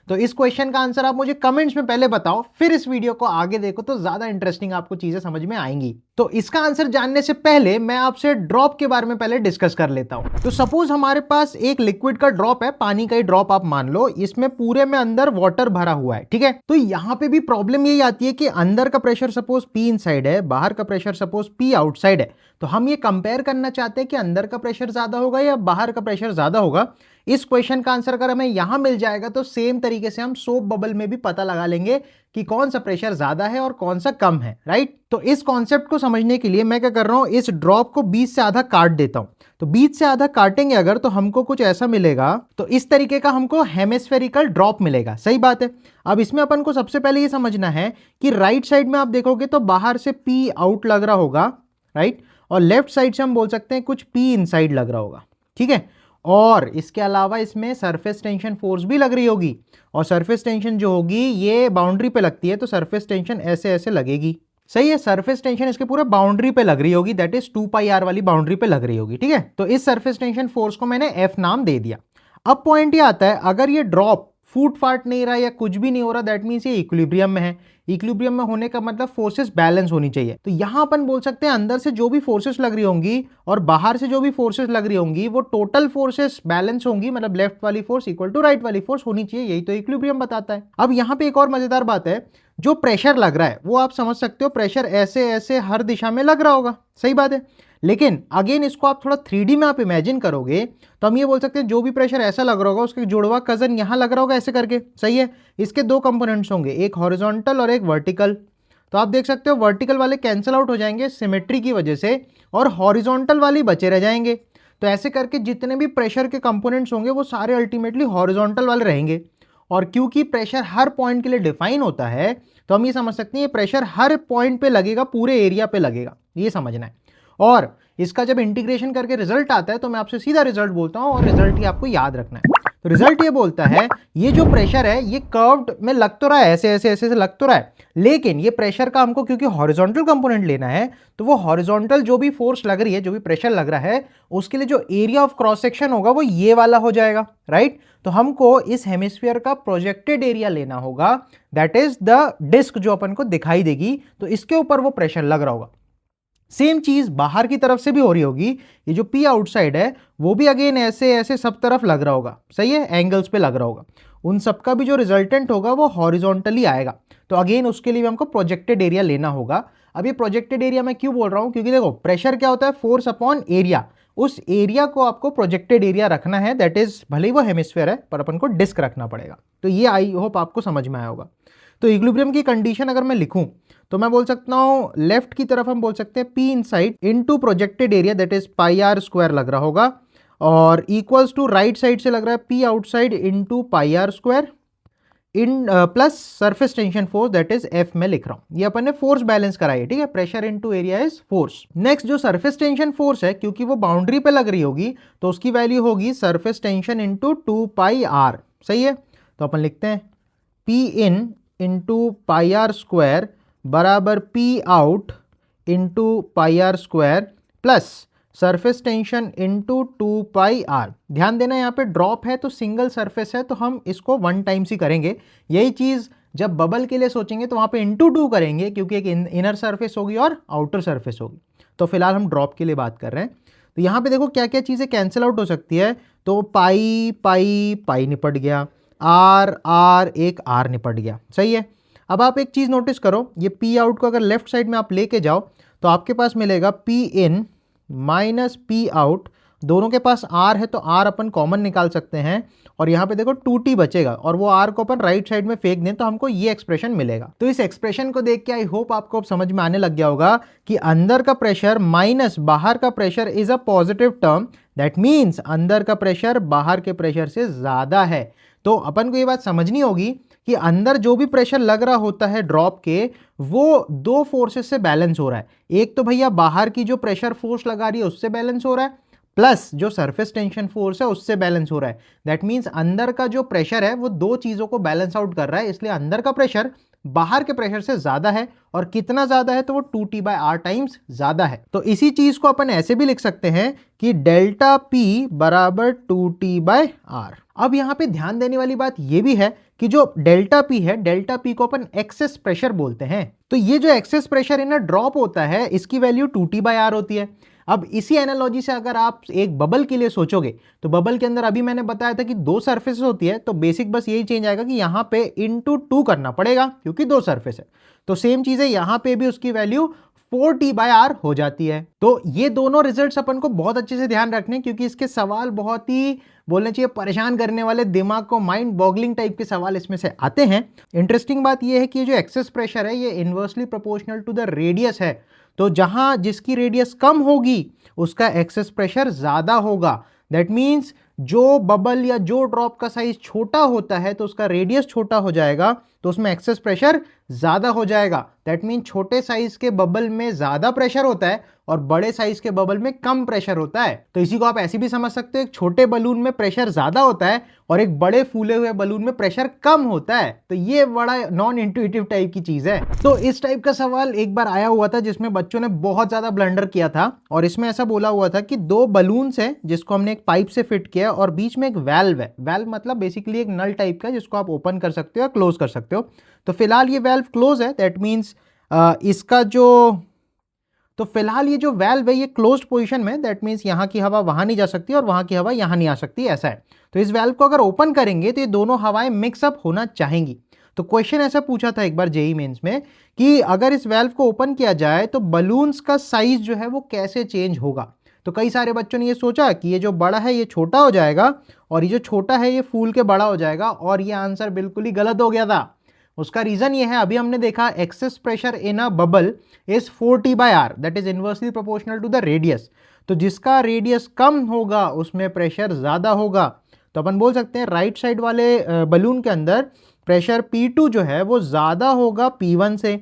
तो इस क्वेश्चन का आंसर आप मुझे कमेंट्स में पहले बताओ, फिर इस वीडियो को आगे देखो तो ज्यादा इंटरेस्टिंग आपको चीजें समझ में आएंगी। तो इसका आंसर जानने से पहले मैं आपसे ड्रॉप के बारे में पहले डिस्कस कर लेता हूं। तो सपोज हमारे पास एक लिक्विड का ड्रॉप है, पानी का ही ड्रॉप आप मान लो, इसमें पूरे में अंदर वाटर भरा हुआ है, ठीक है। तो यहां पे भी प्रॉब्लम यही आती है कि अंदर का प्रेशर सपोज P इनसाइड है, बाहर का प्रेशर सपोज P आउटसाइड है। तो हम ये कंपेयर करना चाहते हैं कि अंदर का प्रेशर ज्यादा होगा या बाहर का प्रेशर ज्यादा होगा। इस क्वेश्चन का आंसर अगर हमें यहां मिल जाएगा तो सेम तरीके से हम सोप बबल में भी पता लगा लेंगे कि कौन सा प्रेशर ज्यादा है और कौन सा कम है, राइट। तो इस कॉन्सेप्ट को समझने के लिए मैं क्या कर रहा हूं, इस ड्रॉप को बीच से आधा काट देता हूं। तो बीच से आधा काटेंगे अगर, तो हमको कुछ ऐसा मिलेगा, तो इस तरीके का हमको हेमिस्फेरिकल ड्रॉप मिलेगा, सही बात है। अब इसमें अपन को सबसे पहले ये समझना है कि राइट साइड में आप देखोगे तो बाहर से P आउट लग रहा होगा, राइट, और लेफ्ट साइड से हम बोल सकते हैं कुछ P इनसाइड लग रहा होगा, ठीक है। और इसके अलावा इसमें सरफेस टेंशन फोर्स भी लग रही होगी, और सरफेस टेंशन जो होगी ये बाउंड्री पे लगती है, तो सरफेस टेंशन ऐसे ऐसे लगेगी, सही है। सरफेस टेंशन इसके पूरे बाउंड्री पे लग रही होगी, दैट इज 2πr वाली बाउंड्री पे लग रही होगी, ठीक है। तो इस सरफेस टेंशन फोर्स को मैंने F नाम दे दिया। अब पॉइंट ये आता है, अगर ये ड्रॉप फूट फाट नहीं रहा या कुछ भी नहीं हो रहा, दैट मीन्स ये इक्विलिब्रियम में है। इक्विलिब्रियम में होने का मतलब फोर्सेस बैलेंस होनी चाहिए। तो यहां अपन बोल सकते हैं अंदर से जो भी फोर्सेस लग रही होंगी और बाहर से जो भी फोर्सेस लग रही होंगी वो टोटल फोर्सेस बैलेंस होंगी, मतलब लेफ्ट वाली फोर्स इक्वल टू राइट वाली फोर्स होनी चाहिए, यही तो इक्विलिब्रियम बताता है। अब यहाँ पे एक और मजेदार बात है, जो प्रेशर लग रहा है वो आप समझ सकते हो प्रेशर ऐसे ऐसे हर दिशा में लग रहा होगा, सही बात है। लेकिन अगेन इसको आप थोड़ा 3D में आप इमेजिन करोगे तो हम ये बोल सकते हैं जो भी प्रेशर ऐसा लग रहा होगा उसके जुड़वा कजन यहां लग रहा होगा ऐसे करके, सही है। इसके दो कंपोनेंट्स होंगे, एक हॉरिजॉन्टल और एक वर्टिकल। तो आप देख सकते हो वर्टिकल वाले कैंसिल आउट हो जाएंगे सिमेट्री की वजह से, और हॉरिजॉन्टल वाले बचे रह जाएंगे। तो ऐसे करके जितने भी प्रेशर के कंपोनेंट्स होंगे वो सारे अल्टीमेटली हॉरिजॉन्टल वाले रहेंगे। और क्योंकि प्रेशर हर पॉइंट के लिए डिफाइन होता है तो हम ये समझ सकते हैं ये प्रेशर हर पॉइंट पे लगेगा, पूरे एरिया पे लगेगा, ये समझना है। और इसका जब इंटीग्रेशन करके रिजल्ट आता है तो मैं आपसे सीधा रिजल्ट बोलता हूं, और रिजल्ट ही आपको याद रखना है। तो रिजल्ट ये बोलता है ये जो प्रेशर है ये कर्व्ड में लग तो रहा है, ऐसे ऐसे ऐसे लग तो रहा है, लेकिन ये प्रेशर का हमको क्योंकि हॉरिजॉन्टल कंपोनेंट लेना है, तो वो हॉरिजॉन्टल जो भी फोर्स लग रही है, जो भी प्रेशर लग रहा है, उसके लिए जो एरिया ऑफ क्रॉस सेक्शन होगा वो ये वाला हो जाएगा, राइट। तो हमको इस हेमिस्फीयर का प्रोजेक्टेड एरिया लेना होगा, दैट इज द डिस्क जो अपन को दिखाई देगी, तो इसके ऊपर वो प्रेशर लग रहा होगा। सेम चीज बाहर की तरफ से भी हो रही होगी, ये जो P आउटसाइड है वो भी अगेन ऐसे ऐसे सब तरफ लग रहा होगा, सही है, एंगल्स पे लग रहा होगा। उन सबका भी जो रिजल्टेंट होगा वो हॉरिजॉन्टली आएगा। तो अगेन उसके लिए भी हमको प्रोजेक्टेड एरिया लेना होगा। अब ये प्रोजेक्टेड एरिया मैं क्यों बोल रहा हूं, क्योंकि देखो प्रेशर क्या होता है, फोर्स अपॉन एरिया। उस एरिया को आपको प्रोजेक्टेड एरिया रखना है, दैट इज भले ही वो हेमिस्फीयर है पर अपन को डिस्क रखना पड़ेगा। तो ये आई होप आपको समझ में आया होगा। तो इक्विलिब्रियम की कंडीशन अगर मैं लिखूं तो मैं बोल सकता हूं लेफ्ट की तरफ हम बोल सकते हैं P inside into projected area that is πr² लग रहा होगा, और इक्वल्स टू राइट साइड से लग रहा है P outside into πr² in plus surface tension force that is F में लिख रहा हूं। ये अपन ने फोर्स बैलेंस कराई है, ठीक है, pressure into area is force. Next जो सरफेस टेंशन फोर्स है, क्योंकि वो बाउंड्री पे लग रही होगी तो उसकी वैल्यू होगी सरफेस टेंशन इनटू 2πr, सही है। तो अपन लिखते हैं P in इंटू πr² बराबर P out into πr² plus surface tension into 2πr। ध्यान देना यहाँ पे ड्रॉप है तो सिंगल सरफेस है तो हम इसको 1 टाइम्स ही करेंगे। यही चीज जब बबल के लिए सोचेंगे तो वहां पे इंटू 2 करेंगे, क्योंकि एक इनर सरफेस होगी और आउटर सरफेस होगी। तो फिलहाल हम ड्रॉप के लिए बात कर रहे हैं। तो यहाँ पे देखो क्या क्या चीजें कैंसिल आउट हो सकती है। तो पाई पाई पाई निपट गया, आर आर एक आर निपट गया, सही है। अब आप एक चीज नोटिस करो, ये P आउट को अगर लेफ्ट साइड में आप लेके जाओ तो आपके पास मिलेगा P इन माइनस P आउट, दोनों के पास R है तो R अपन कॉमन निकाल सकते हैं, और यहाँ पे देखो 2t बचेगा और वो r को अपन राइट साइड में फेंक दें तो हमको ये एक्सप्रेशन मिलेगा। तो इस एक्सप्रेशन को देख के आई होप आपको अब समझ में आने लग गया होगा कि अंदर का प्रेशर माइनस बाहर का pressure is a positive term, that means अंदर का प्रेशर बाहर के प्रेशर से ज्यादा है। तो अपन को ये बात समझनी होगी कि अंदर जो भी प्रेशर लग रहा होता है ड्रॉप के, वो दो फोर्सेस से बैलेंस हो रहा है। एक तो भैया बाहर की जो प्रेशर फोर्स लगा रही है उससे बैलेंस हो रहा है, प्लस जो सरफेस टेंशन फोर्स है उससे बैलेंस हो रहा है। दैट मीन्स अंदर का जो प्रेशर है वो दो चीजों को बैलेंस आउट कर रहा है, इसलिए अंदर का प्रेशर बाहर के प्रेशर से ज्यादा है। और कितना ज्यादा है तो वो 2t/r टाइम्स ज्यादा है। तो इसी चीज को अपन ऐसे भी लिख सकते हैं कि डेल्टा P बराबर 2t/r। अब यहां पे ध्यान देने वाली बात यह भी है कि जो डेल्टा P है, डेल्टा P को अपन एक्सेस प्रेशर बोलते हैं। तो ये जो एक्सेस प्रेशर इन ड्रॉप होता है इसकी वैल्यू 2t/r होती है। अब इसी एनालॉजी से अगर आप एक बबल के लिए सोचोगे तो बबल के अंदर अभी मैंने बताया था कि दो सरफेस होती है, तो बेसिक बस यही चेंज आएगा कि यहां पे इंटू 2 करना पड़ेगा क्योंकि दो सरफेस है। तो सेम चीज है यहां पे भी, उसकी वैल्यू 4t/r हो जाती है। तो ये दोनों रिजल्ट्स अपन को बहुत अच्छे से ध्यान रखने, क्योंकि इसके सवाल बहुत ही बोलना चाहिए परेशान करने वाले, दिमाग को माइंड बॉगलिंग टाइप के सवाल इसमें से आते हैं। इंटरेस्टिंग बात यह है कि जो एक्सेस प्रेशर है ये inversely proportional to the radius है। तो जहां जिसकी रेडियस कम होगी उसका एक्सेस प्रेशर ज्यादा होगा। दैट मीन्स जो बबल या जो ड्रॉप का साइज छोटा होता है तो उसका रेडियस छोटा हो जाएगा, तो उसमें एक्सेस प्रेशर ज्यादा हो जाएगा। दैट मीन्स छोटे साइज के बबल में ज्यादा प्रेशर होता है और बड़े साइज के बबल में कम प्रेशर होता है। तो इसी को आप ऐसे भी समझ सकते हो, एक छोटे बलून में प्रेशर ज्यादा होता है और एक बड़े फूले हुए बलून में प्रेशर कम होता है। तो ये बड़ा नॉन इंट्यूटिव टाइप की चीज है। तो इस टाइप का सवाल एक बार आया हुआ था जिसमें बच्चों ने बहुत ज्यादा ब्लंडर किया था, और इसमें ऐसा बोला हुआ था कि दो बलून्स है जिसको हमने एक पाइप से फिट किया और बीच में एक वेल्व है। वेल्व मतलब बेसिकली एक नल टाइप का जिसको आप ओपन कर सकते हो या क्लोज कर सकते हो। तो फिलहाल ये वेल्व क्लोज है, दैट मीन्स इसका जो, तो फिलहाल ये जो वेल्व है ये क्लोज्ड पोजीशन में, दैट मीन्स यहाँ की हवा वहां नहीं जा सकती और वहां की हवा यहाँ नहीं आ सकती, ऐसा है। तो इस वेल्व को अगर ओपन करेंगे तो ये दोनों हवाएं मिक्सअप होना चाहेंगी। तो क्वेश्चन ऐसा पूछा था एक बार जेईई मेंस में कि अगर इस वेल्व को ओपन किया जाए तो बलून्स का साइज जो है वो कैसे चेंज होगा। तो कई सारे बच्चों ने ये सोचा कि ये जो बड़ा है ये छोटा हो जाएगा और ये जो छोटा है ये फूल के बड़ा हो जाएगा, और ये आंसर बिल्कुल ही गलत हो गया था। उसका रीजन ये है, अभी हमने देखा excess pressure in a bubble is 4t/r, that is inversely proportional to the radius. तो जिसका रेडियस कम होगा उसमें प्रेशर ज्यादा होगा। तो अपन बोल सकते हैं राइट साइड वाले बलून के अंदर प्रेशर P2 जो है वो ज्यादा होगा P1 से।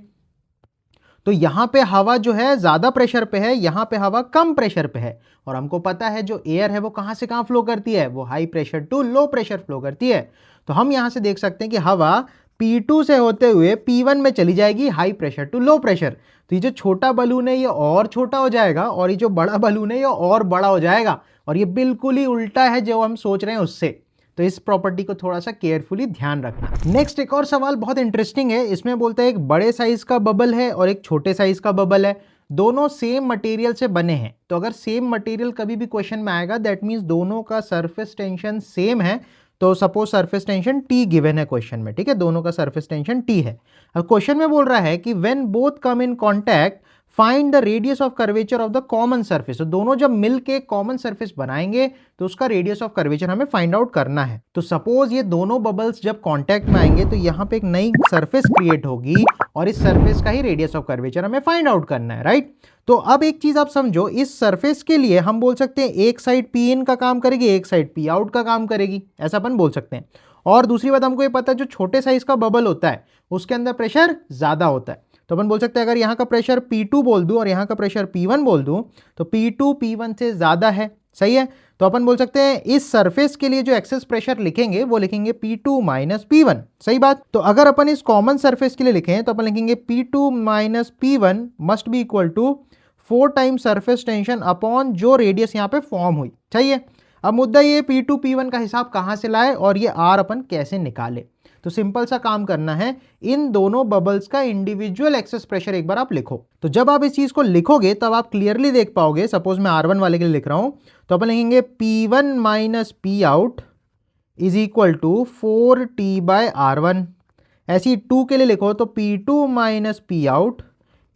तो यहां पे हवा जो है ज्यादा प्रेशर पे है, यहां पे हवा कम प्रेशर पे है। और हमको पता है जो एयर है वो कहां से कहां फ्लो करती है, वो high pressure to low pressure flow करती है। तो हम यहां से देख सकते हैं कि हवा P2 से होते हुए P1 में चली जाएगी, high pressure to low pressure. तो ये जो छोटा बलून है ये और छोटा हो जाएगा और ये जो बड़ा बलून है ये और बड़ा हो जाएगा, और ये बिल्कुल ही उल्टा है जो हम सोच रहे हैं उससे। तो इस प्रॉपर्टी को थोड़ा सा केयरफुली ध्यान रखना। नेक्स्ट एक और सवाल बहुत इंटरेस्टिंग है, इसमें बोलता है एक बड़े साइज का बबल है और एक छोटे साइज का बबल है, दोनों सेम मटेरियल से बने हैं। तो अगर सेम मटेरियल कभी भी क्वेश्चन में आएगा दैट मीन्स दोनों का सरफेस टेंशन सेम है। तो suppose surface tension T given है क्वेश्चन में, ठीक है, दोनों का सरफेस टेंशन T है। अब क्वेश्चन में बोल रहा है कि when both come in contact find the radius of curvature of the common surface. तो दोनों जब मिलके कॉमन सरफेस बनाएंगे तो उसका रेडियस ऑफ कर्वेचर हमें फाइंड आउट करना है। तो सपोज ये दोनों बबल्स जब कांटेक्ट में आएंगे तो यहाँ पे एक नई सरफेस क्रिएट होगी और इस सरफेस का ही रेडियस ऑफ कर्वेचर हमें फाइंड आउट करना है, राइट। तो अब एक चीज आप समझो, इस सरफेस के लिए हम बोल सकते हैं एक साइड P इन का काम करेगी, एक साइड P आउट का काम करेगी, ऐसा अपन बोल सकते हैं। और दूसरी बात हमको ये पता है जो छोटे साइज का बबल होता है उसके अंदर प्रेशर ज्यादा होता है। तो अपन बोल सकते हैं अगर यहाँ का प्रेशर P2 बोल दूं और यहाँ का प्रेशर P1 बोल दूं तो P2 P1 से ज्यादा है, सही है। तो अपन बोल सकते हैं इस सरफेस के लिए जो एक्सेस प्रेशर लिखेंगे वो लिखेंगे P2 माइनस P1, सही बात। तो अगर अपन इस कॉमन सरफेस के लिए लिखें तो अपन लिखेंगे P2 minus P1 must be equal to 4 times surface tension upon जो रेडियस यहाँ पे फॉर्म हुई, सही है। अब मुद्दा ये P2 P1 का हिसाब कहाँ से लाए और ये R अपन कैसे निकाले। तो सिंपल सा काम करना है, इन दोनों बबल्स का इंडिविजुअल एक्सेस प्रेशर एक बार आप लिखो। तो जब आप इस चीज को लिखोगे तब आप क्लियरली देख पाओगे। सपोज मैं R1 वाले के लिए लिख रहा हूं तो अपन लिखेंगे P1 minus P out is equal to 4t/R1। ऐसी 2 के लिए लिखो तो P2 minus P out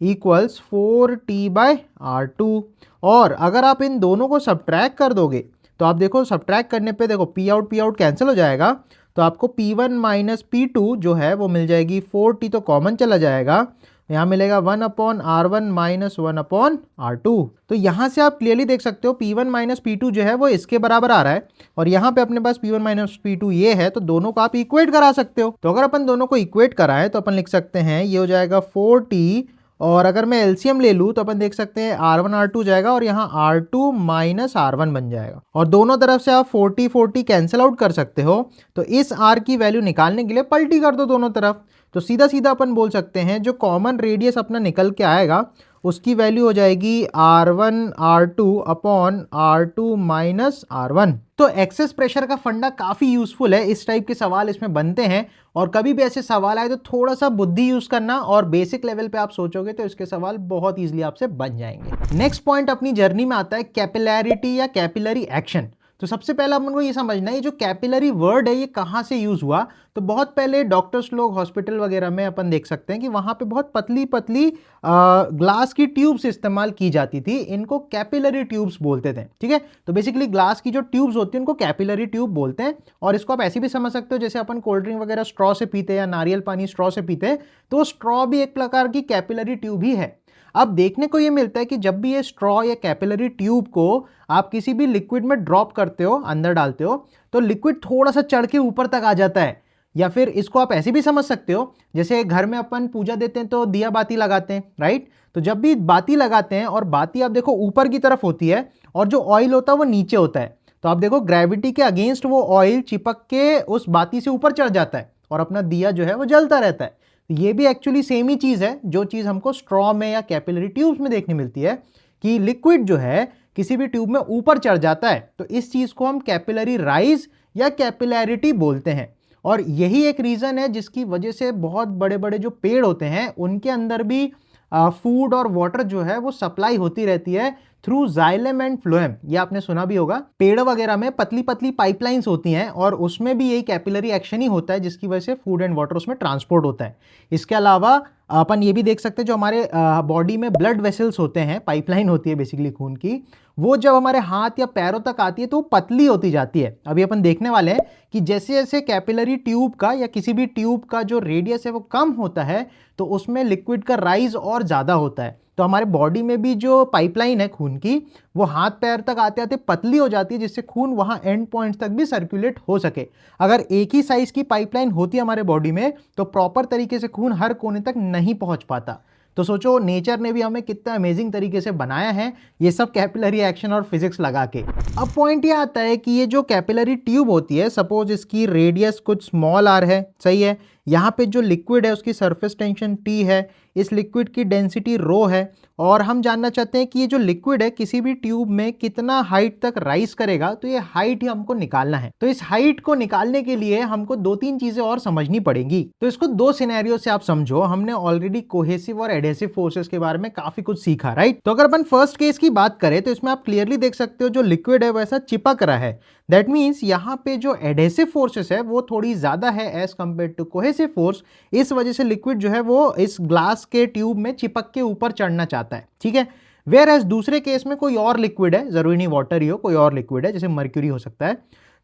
equals 4t/R2। और अगर आप इन दोनों को सब्ट्रैक्ट कर दोगे तो तो आप देखो सब्ट्रैक्ट करने पे देखो पी आउट कैंसिल हो जाएगा, तो आपको P1 माइनस P2 जो है वो मिल जाएगी 4T, तो कॉमन चला जाएगा, यहाँ मिलेगा 1/R1 माइनस 1/R2। तो यहाँ से आप क्लियरली देख सकते हो P1 माइनस P2 जो है वो इसके बराबर आ रहा है, और यहाँ पे अपने पास P1 माइनस P2 ये है, तो दोनों को आप इक्वेट करा सकते हो। तो अगर अपन दोनों को इक्वेट कराएं तो अपन लिख सकते हैं ये हो जाएगा 4T, और अगर मैं एलसीएम ले लूँ तो अपन देख सकते हैं R1 R2 जाएगा और यहाँ R2 माइनस R1 बन जाएगा, और दोनों तरफ से आप 40 कैंसिल आउट कर सकते हो। तो इस R की वैल्यू निकालने के लिए पलटी कर दो दोनों तरफ, तो सीधा सीधा अपन बोल सकते हैं जो कॉमन रेडियस अपना निकल के आएगा उसकी वैल्यू हो जाएगी R1 R2 upon R2 minus R1। तो एक्सेस प्रेशर का फंडा काफ़ी यूजफुल है, इस टाइप के सवाल इसमें बनते हैं, और कभी भी ऐसे सवाल आए तो थोड़ा सा बुद्धि यूज करना और बेसिक लेवल पे आप सोचोगे तो इसके सवाल बहुत इजीली आपसे बन जाएंगे। नेक्स्ट पॉइंट अपनी जर्नी में आता है कैपिलैरिटी या कैपिलरी एक्शन। तो सबसे पहले अपन को ये समझना है ये जो कैपिलरी वर्ड है ये कहाँ से यूज हुआ। तो बहुत पहले डॉक्टर्स लोग हॉस्पिटल वगैरह में अपन देख सकते हैं कि वहाँ पे बहुत पतली पतली ग्लास की ट्यूब्स इस्तेमाल की जाती थी, इनको कैपिलरी ट्यूब्स बोलते थे। ठीक है, तो बेसिकली ग्लास की जो ट्यूब्स होती है उनको कैपिलरी ट्यूब बोलते हैं, और इसको आप ऐसे भी समझ सकते हो जैसे अपन कोल्ड ड्रिंक वगैरह स्ट्रॉ से पीते हैं या नारियल पानी स्ट्रॉ से पीते हैं, तो स्ट्रॉ भी एक प्रकार की कैपिलरी ट्यूब ही है। अब देखने को ये मिलता है कि जब भी ये स्ट्रॉ या कैपिलरी ट्यूब को आप किसी भी लिक्विड में ड्रॉप करते हो, अंदर डालते हो, तो लिक्विड थोड़ा सा चढ़ के ऊपर तक आ जाता है। या फिर इसको आप ऐसे भी समझ सकते हो जैसे घर में अपन पूजा देते हैं तो दिया बाती लगाते हैं, राइट। तो जब भी बाती लगाते हैं और बाती आप देखो ऊपर की तरफ होती है और जो ऑयल होता है वो नीचे होता है, तो आप देखो ग्रेविटी के अगेंस्ट वो ऑयल चिपक के उस बाती से ऊपर चढ़ जाता है और अपना दिया जो है वो जलता रहता है। ये भी एक्चुअली सेम ही चीज है जो चीज हमको स्ट्रॉ में या कैपिलरी ट्यूब्स में देखने मिलती है कि लिक्विड जो है किसी भी ट्यूब में ऊपर चढ़ जाता है, तो इस चीज को हम कैपिलरी राइज या कैपिलैरिटी बोलते हैं। और यही एक रीजन है जिसकी वजह से बहुत बड़े बड़े जो पेड़ होते हैं उनके अंदर भी फूड और वाटर जो है वो सप्लाई होती रहती है थ्रू जाइलम एंड फ्लोएम। ये आपने सुना भी होगा, पेड़ वगैरह में पतली पतली पाइपलाइंस होती हैं और उसमें भी यही कैपिलरी एक्शन ही होता है जिसकी वजह से फूड एंड वाटर उसमें ट्रांसपोर्ट होता है। इसके अलावा अपन ये भी देख सकते हैं जो हमारे बॉडी में ब्लड वेसल्स होते हैं, पाइपलाइन होती है बेसिकली खून की, वो जब हमारे हाथ या पैरों तक आती है तो वो पतली होती जाती है। अभी अपन देखने वाले हैं कि जैसे जैसे कैपिलरी ट्यूब का या किसी भी ट्यूब का जो रेडियस है वो कम होता है तो उसमें लिक्विड का राइज और ज़्यादा होता है। तो हमारे बॉडी में भी जो पाइपलाइन है खून की वो हाथ पैर तक आते आते पतली हो जाती है जिससे खून वहाँ एंड पॉइंट्स तक भी सर्कुलेट हो सके। अगर एक ही साइज की पाइपलाइन होती है हमारे बॉडी में तो प्रॉपर तरीके से खून हर कोने तक नहीं पहुँच पाता। तो सोचो नेचर ने भी हमें कितना अमेजिंग तरीके से बनाया है ये सब कैपिलरी एक्शन और फिजिक्स लगा के। अब पॉइंट ये आता है कि ये जो कैपिलरी ट्यूब होती है, सपोज इसकी रेडियस कुछ स्मॉल आर है, सही है, यहाँ पे जो लिक्विड है उसकी सरफेस टेंशन T है, इस लिक्विड की डेंसिटी रो है, और हम जानना चाहते हैं कि ये जो लिक्विड है किसी भी ट्यूब में कितना हाइट तक राइज करेगा, तो ये हाइट ही हमको निकालना है। तो इस हाइट को निकालने के लिए हमको दो तीन चीजें और समझनी पड़ेंगी। तो इसको दो सिनेरियो से आप समझो। हमने ऑलरेडी कोहेसिव और एडहेसिव फोर्सेस के बारे में काफी कुछ सीखा, राइट। तो अगर अपन फर्स्ट केस की बात करें तो इसमें आप क्लियरली देख सकते हो जो लिक्विड है वैसा चिपक रहा है। दैट मीन्स यहाँ पे जो एडहेसिव फोर्सेस है वो थोड़ी ज्यादा है as compare to cohesive force. इस वजह से लिक्विड जो है वो इस ग्लास के ट्यूब में चिपक के ऊपर चढ़ना चाहता है, ठीक है। वेयर एज दूसरे केस में कोई और लिक्विड है, जरूरी नहीं वाटर ही हो, कोई और लिक्विड है जैसे मर्क्यूरी हो सकता है,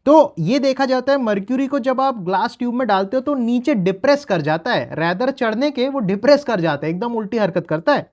तो ये देखा जाता है मर्क्यूरी को जब आप ग्लास ट्यूब में डालते हो तो नीचे डिप्रेस कर जाता है, रैदर चढ़ने के वो डिप्रेस कर जाता है, एकदम उल्टी हरकत करता है।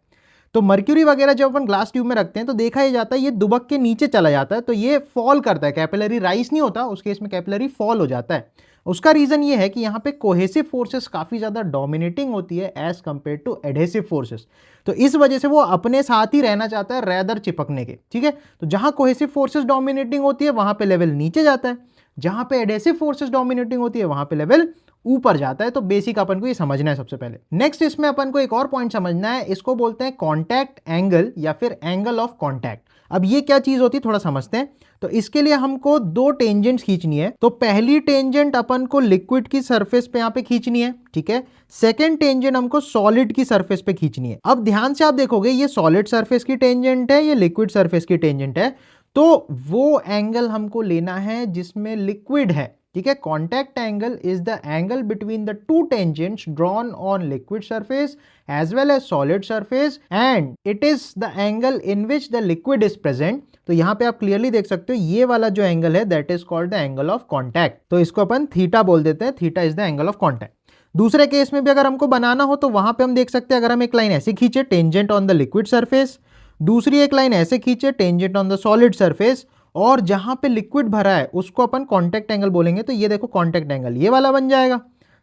तो मर्क्यूरी वगैरह जब अपन ग्लास ट्यूब में रखते हैं तो देखा ही जाता है ये दुबक के नीचे चला जाता है, तो ये फॉल करता है, कैपिलरी राइज नहीं होता, उस केस में कैपिलरी फॉल हो जाता है। उसका रीजन ये है कि यहाँ पे कोहेसिव फोर्सेस काफी ज्यादा डोमिनेटिंग होती है as compare to adhesive forces, तो इस वजह से वो अपने साथ ही रहना चाहता है रैदर चिपकने के, ठीक है। तो जहां कोहेसिव फोर्सेस डोमिनेटिंग होती है वहां पे लेवल नीचे जाता है, जहां पे एडहेसिव फोर्सेस डोमिनेटिंग होती है वहां पे लेवल ऊपर जाता है। तो बेसिक अपन को ये समझना है सबसे पहले। नेक्स्ट इसमें अपन को एक और पॉइंट समझना है, इसको बोलते हैं कॉन्टैक्ट एंगल या फिर एंगल ऑफ कॉन्टैक्ट। अब ये क्या चीज होती है थोड़ा समझते हैं। तो इसके लिए हमको दो टेंजेंट्स खींचनी है। तो पहली टेंजेंट अपन को लिक्विड की सरफेस पे यहाँ पे खींचनी है, ठीक है। सेकेंड टेंजेंट हमको सॉलिड की सरफेस पे खींचनी है। अब ध्यान से आप देखोगे ये सॉलिड सरफेस की टेंजेंट है, ये लिक्विड सरफेस की टेंजेंट है, तो वो एंगल हमको लेना है जिसमें लिक्विड है, ठीक है। Contact angle is the angle between the two tangents drawn on liquid surface as well as solid surface and it is the angle in which the liquid is present. तो यहां पे आप क्लियरली देख सकते हो ये वाला जो एंगल है that is called the angle of contact. तो इसको अपन थीटा बोल देते हैं, theta is the angle of contact. दूसरे केस में भी अगर हमको बनाना हो तो वहां पे हम देख सकते हैं, अगर हम एक लाइन ऐसे खींचे tangent on the liquid surface, दूसरी एक लाइन ऐसे खींचे tangent on the solid surface, और जहां पे लिक्विड भरा है उसको अपन कॉन्टैक्ट एंगल बोलेंगे, तो ये देखो कॉन्टैक्ट एंगल ये वाला बन जाएगा,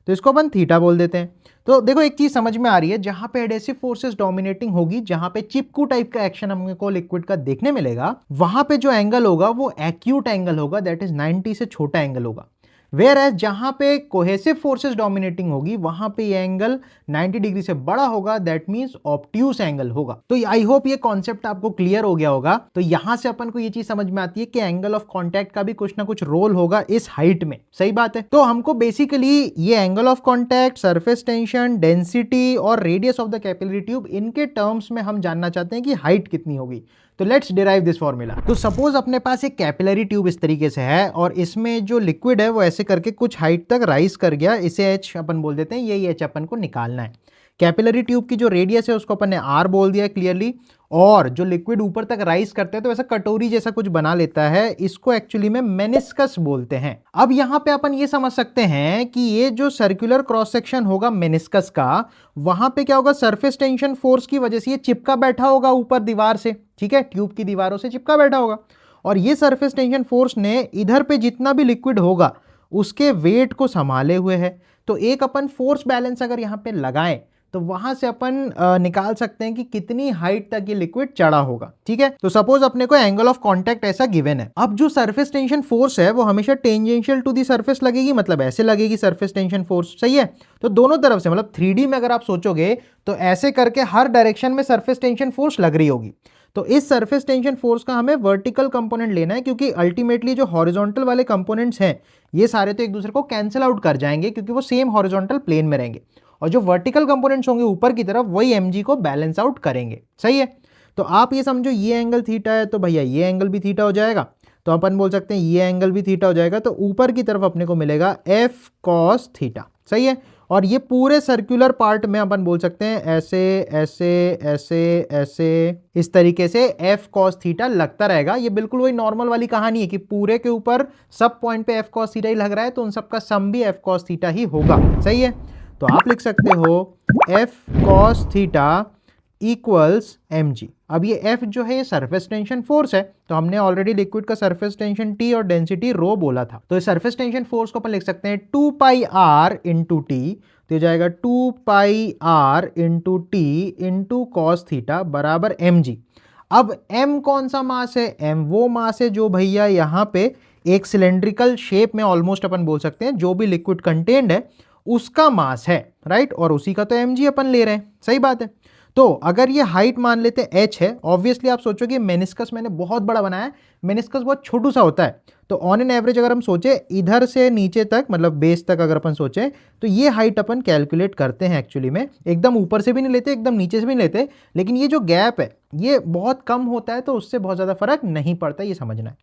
तो इसको अपन थीटा बोल देते हैं। तो देखो एक चीज समझ में आ रही है, जहां पे एडेसिव फोर्सेस डोमिनेटिंग होगी, जहां पे चिपकू टाइप का एक्शन हमको लिक्विड का देखने मिलेगा, वहां पे जो एंगल होगा वो एक्यूट एंगल होगा, दैट इज 90 से छोटा एंगल होगा। वेयर एज जहां पे कोहेसिव फोर्सेस डोमिनेटिंग होगी वहां पे ये एंगल 90 डिग्री से बड़ा होगा, दैट मींस ऑब्ट्यूस एंगल होगा। तो आई होप ये कॉन्सेप्ट आपको क्लियर हो गया होगा। तो यहां से अपन को ये चीज समझ में आती है कि एंगल ऑफ कॉन्टैक्ट का भी कुछ ना कुछ रोल होगा इस हाइट में, सही बात है। तो हमको बेसिकली ये angle of contact, surface tension, density और radius of the capillary tube, इनके टर्म्स में हम जानना चाहते हैं कि हाइट कितनी होगी। तो लेट्स डिराइव दिस फॉर्मूला। तो सपोज अपने पास एक कैपिलरी ट्यूब इस तरीके से है और इसमें जो लिक्विड है वो ऐसे करके कुछ हाइट तक राइज कर गया, इसे एच अपन बोल देते हैं, यही एच अपन को निकालना है। कैपिलरी ट्यूब की जो रेडियस है उसको अपन ने आर बोल दिया क्लियरली, और जो लिक्विड ऊपर तक राइज करते हैं तो ऐसा कटोरी जैसा कुछ बना लेता है, इसको एक्चुअली में मेनिस्कस बोलते हैं। अब यहां पे अपन ये समझ सकते हैं कि ये जो सर्कुलर क्रॉस सेक्शन होगा मेनिस्कस का, वहां पे क्या होगा, सरफेस टेंशन फोर्स की वजह से ये चिपका बैठा होगा ऊपर दीवार से, ठीक है, ट्यूब की दीवारों से चिपका बैठा होगा, और ये सरफेस टेंशन फोर्स ने इधर पे जितना भी लिक्विड होगा उसके वेट को संभाले हुए है। तो एक अपन फोर्स बैलेंस अगर यहाँ पे लगाएं तो वहां से अपन निकाल सकते हैं कि कितनी हाइट तक ये लिक्विड चढ़ा होगा, ठीक है। तो सपोज अपने को एंगल ऑफ कांटेक्ट ऐसा गिवन है। अब जो सरफेस टेंशन फोर्स है वो हमेशा टेंजेंशियल टू दी सरफेस लगेगी, मतलब ऐसे लगेगी सरफेस टेंशन फोर्स, सही है। तो दोनों तरफ से, मतलब 3D में अगर आप सोचोगे तो ऐसे करके हर डायरेक्शन में सरफेस टेंशन फोर्स लग रही होगी। तो इस सरफेस टेंशन फोर्स का हमें वर्टिकल कंपोनेंट लेना है, क्योंकि अल्टीमेटली जो हॉरिजॉन्टल वाले कंपोनेंट्स हैं ये सारे तो एक दूसरे को कैंसिल आउट कर जाएंगे क्योंकि वो सेम हॉरिजॉन्टल प्लेन में रहेंगे, और जो वर्टिकल कंपोनेंट्स होंगे ऊपर की तरफ वही mg को बैलेंस आउट करेंगे, सही है। तो आप ये समझो ये एंगल थीटा है तो भैया ये एंगल भी थीटा हो जाएगा, तो अपन बोल सकते हैं ये एंगल भी थीटा हो जाएगा, तो ऊपर की तरफ अपने को मिलेगा f cos थीटा, सही है। और ये पूरे सर्कुलर पार्ट में अपन बोल सकते हैं ऐसे ऐसे ऐसे ऐसे इस तरीके से f cos थीटा लगता रहेगा। ये बिल्कुल वही नॉर्मल वाली कहानी है कि पूरे के ऊपर सब पॉइंट पे f cos थीटा ही लग रहा है, तो उन सबका सम भी f cos थीटा ही होगा, सही है। तो आप लिख सकते हो f cos theta equals mg। अब ये f जो है ये सरफेस टेंशन फोर्स है, तो हमने ऑलरेडी लिक्विड का सरफेस टेंशन t और डेंसिटी रो बोला था, तो सरफेस टेंशन फोर्स को अपन लिख सकते हैं 2 पाई r इंटू टी, तो जाएगा 2 पाई r into T into cos theta बराबर mg। अब m कौन सा मास है, m वो मास है जो भैया यहाँ पे एक सिलेंड्रिकल शेप में ऑलमोस्ट अपन बोल सकते हैं जो भी लिक्विड कंटेंड है उसका मास है, राइट, और उसी का तो mg अपन ले रहे हैं, सही बात है। तो अगर ये हाइट मान लेते हैं h है, ऑब्वियसली आप सोचोगे मेनिस्कस मैंने बहुत बड़ा बनाया है, मेनिस्कस बहुत छोटू सा होता है, तो ऑन एन एवरेज अगर हम सोचे इधर से नीचे तक मतलब बेस तक अगर अपन सोचे तो ये हाइट अपन कैलकुलेट करते हैं एक्चुअली में, एकदम ऊपर से भी नहीं लेते एकदम नीचे से भी नहीं लेते, लेकिन ये जो गैप है ये बहुत कम होता है तो उससे बहुत ज़्यादा फर्क नहीं पड़ता, ये समझना है।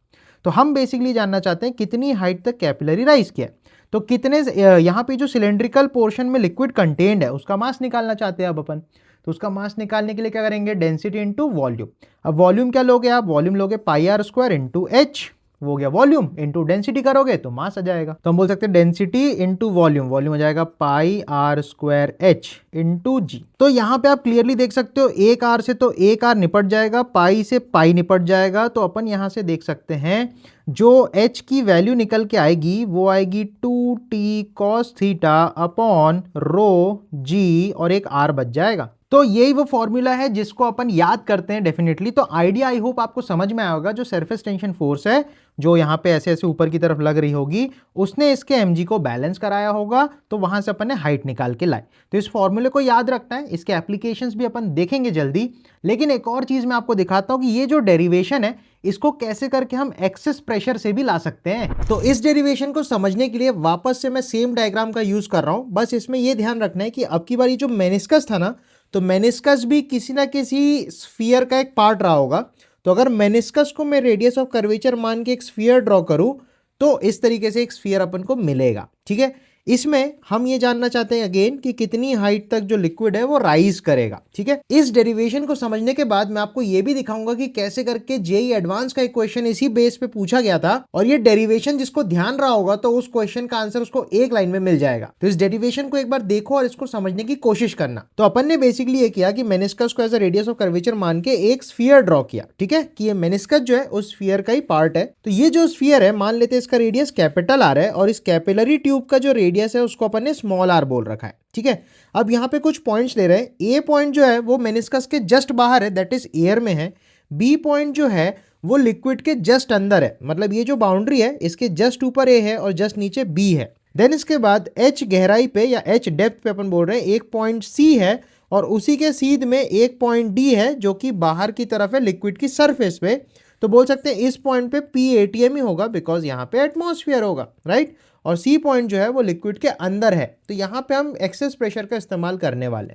तो हम बेसिकली जानना चाहते हैं कितनी हाइट तक कैपिलरी राइज किया है, तो कितने यहाँ पे जो सिलेंड्रिकल पोर्शन में लिक्विड कंटेंड है उसका मास निकालना चाहते हैं अब अपन। तो उसका मास निकालने के लिए क्या करेंगे, डेंसिटी इंटू वॉल्यूम। अब वॉल्यूम क्या लोगे आप, वॉल्यूम लोगे पाई आर स्क्वायर इंटू एच, वो गया वॉल्यूम, इंटू डेंसिटी करोगे तो मास आ जाएगा। तो हम बोल सकते हैं डेंसिटी इंटू वॉल्यूम, वॉल्यूम आ जाएगा पाई R square H into g. तो यहाँ पे आप क्लियरली देख सकते हो एक आर से तो एक आर निपट जाएगा, पाई से पाई निपट जाएगा, तो अपन यहाँ से देख सकते हैं जो h की वैल्यू निकल के आएगी वो आएगी 2t cos theta upon rho g, और एक r बच जाएगा। तो यही वो फॉर्मूला है जिसको अपन याद करते हैं डेफिनेटली। तो आइडिया आई होप आपको समझ में आया होगा, जो सरफेस टेंशन फोर्स है जो यहाँ पे ऐसे ऐसे ऊपर की तरफ लग रही होगी उसने इसके mg को बैलेंस कराया होगा, तो वहां से अपन ने हाइट निकाल के लाए। तो इस फॉर्मूले को याद रखना है, इसके एप्लीकेशंस भी अपन देखेंगे जल्दी। लेकिन एक और चीज मैं आपको दिखाता हूं कि ये जो डेरिवेशन है इसको कैसे करके हम एक्सेस प्रेशर से भी ला सकते हैं। तो इस डेरिवेशन को समझने के लिए वापस से मैं सेम डायग्राम का यूज कर रहा हूं, बस इसमें यह ध्यान रखना है कि अब की बारी जो मेनिस्कस था ना, तो मेनिस्कस भी किसी ना किसी स्फीयर का एक पार्ट रहा होगा। तो अगर मेनिस्कस को मैं रेडियस ऑफ कर्वेचर मान के एक स्फीयर ड्रॉ करूं तो इस तरीके से एक स्फीयर अपन को मिलेगा। ठीक है, इसमें हम ये जानना चाहते हैं अगेन कि कितनी हाइट तक जो लिक्विड है वो राइज करेगा। ठीक है, इस डेरिवेशन को समझने के बाद मैं आपको ये भी दिखाऊंगा कि कैसे करके जेईई एडवांस का एक क्वेश्चन इसी बेस पे पूछा गया था, और ये डेरिवेशन जिसको ध्यान रहा होगा तो उस क्वेश्चन का आंसर उसको एक लाइन में मिल जाएगा। तो इस डेरिवेशन को एक बार देखो और इसको समझने की कोशिश करना। तो अपन ने बेसिकली ये किया कि मेनिस्कस को as a radius of curvature मान के एक स्फीयर ड्रॉ किया। ठीक है, कि ये मेनिस्कस जो है उस स्फीयर का ही पार्ट है। तो ये जो स्फीयर है मान लेते हैं इसका रेडियस कैपिटल आर है, और इस कैपिलरी ट्यूब का जो रेडियस है उसको अपन ने स्मॉल आर बोल रखा है। ठीक है, अब यहाँ पे कुछ पॉइंट्स ले रहे हैं। ए पॉइंट जो है वो मेनिस्कस के जस्ट बाहर है, दैट इज एयर में है। बी पॉइंट जो है वो लिक्विड के जस्ट अंदर है, मतलब ये जो बाउंड्री है इसके जस्ट ऊपर ए है और जस्ट नीचे बी है। देन इसके बाद एच गहराई पे या एच डेप्थ पे अपन बोल रहे हैं एक पॉइंट सी है, और उसी के सीध में एक पॉइंट डी है जो कि बाहर की तरफ है लिक्विड की सरफेस पे। तो बोल सकते हैं इस पॉइंट पे पी एटीएम ही होगा, बिकॉज यहाँ पे एटमॉस्फेयर होगा, राइट। और सी पॉइंट जो है वो लिक्विड के अंदर है, तो यहाँ पे हम एक्सेस प्रेशर का इस्तेमाल करने वाले।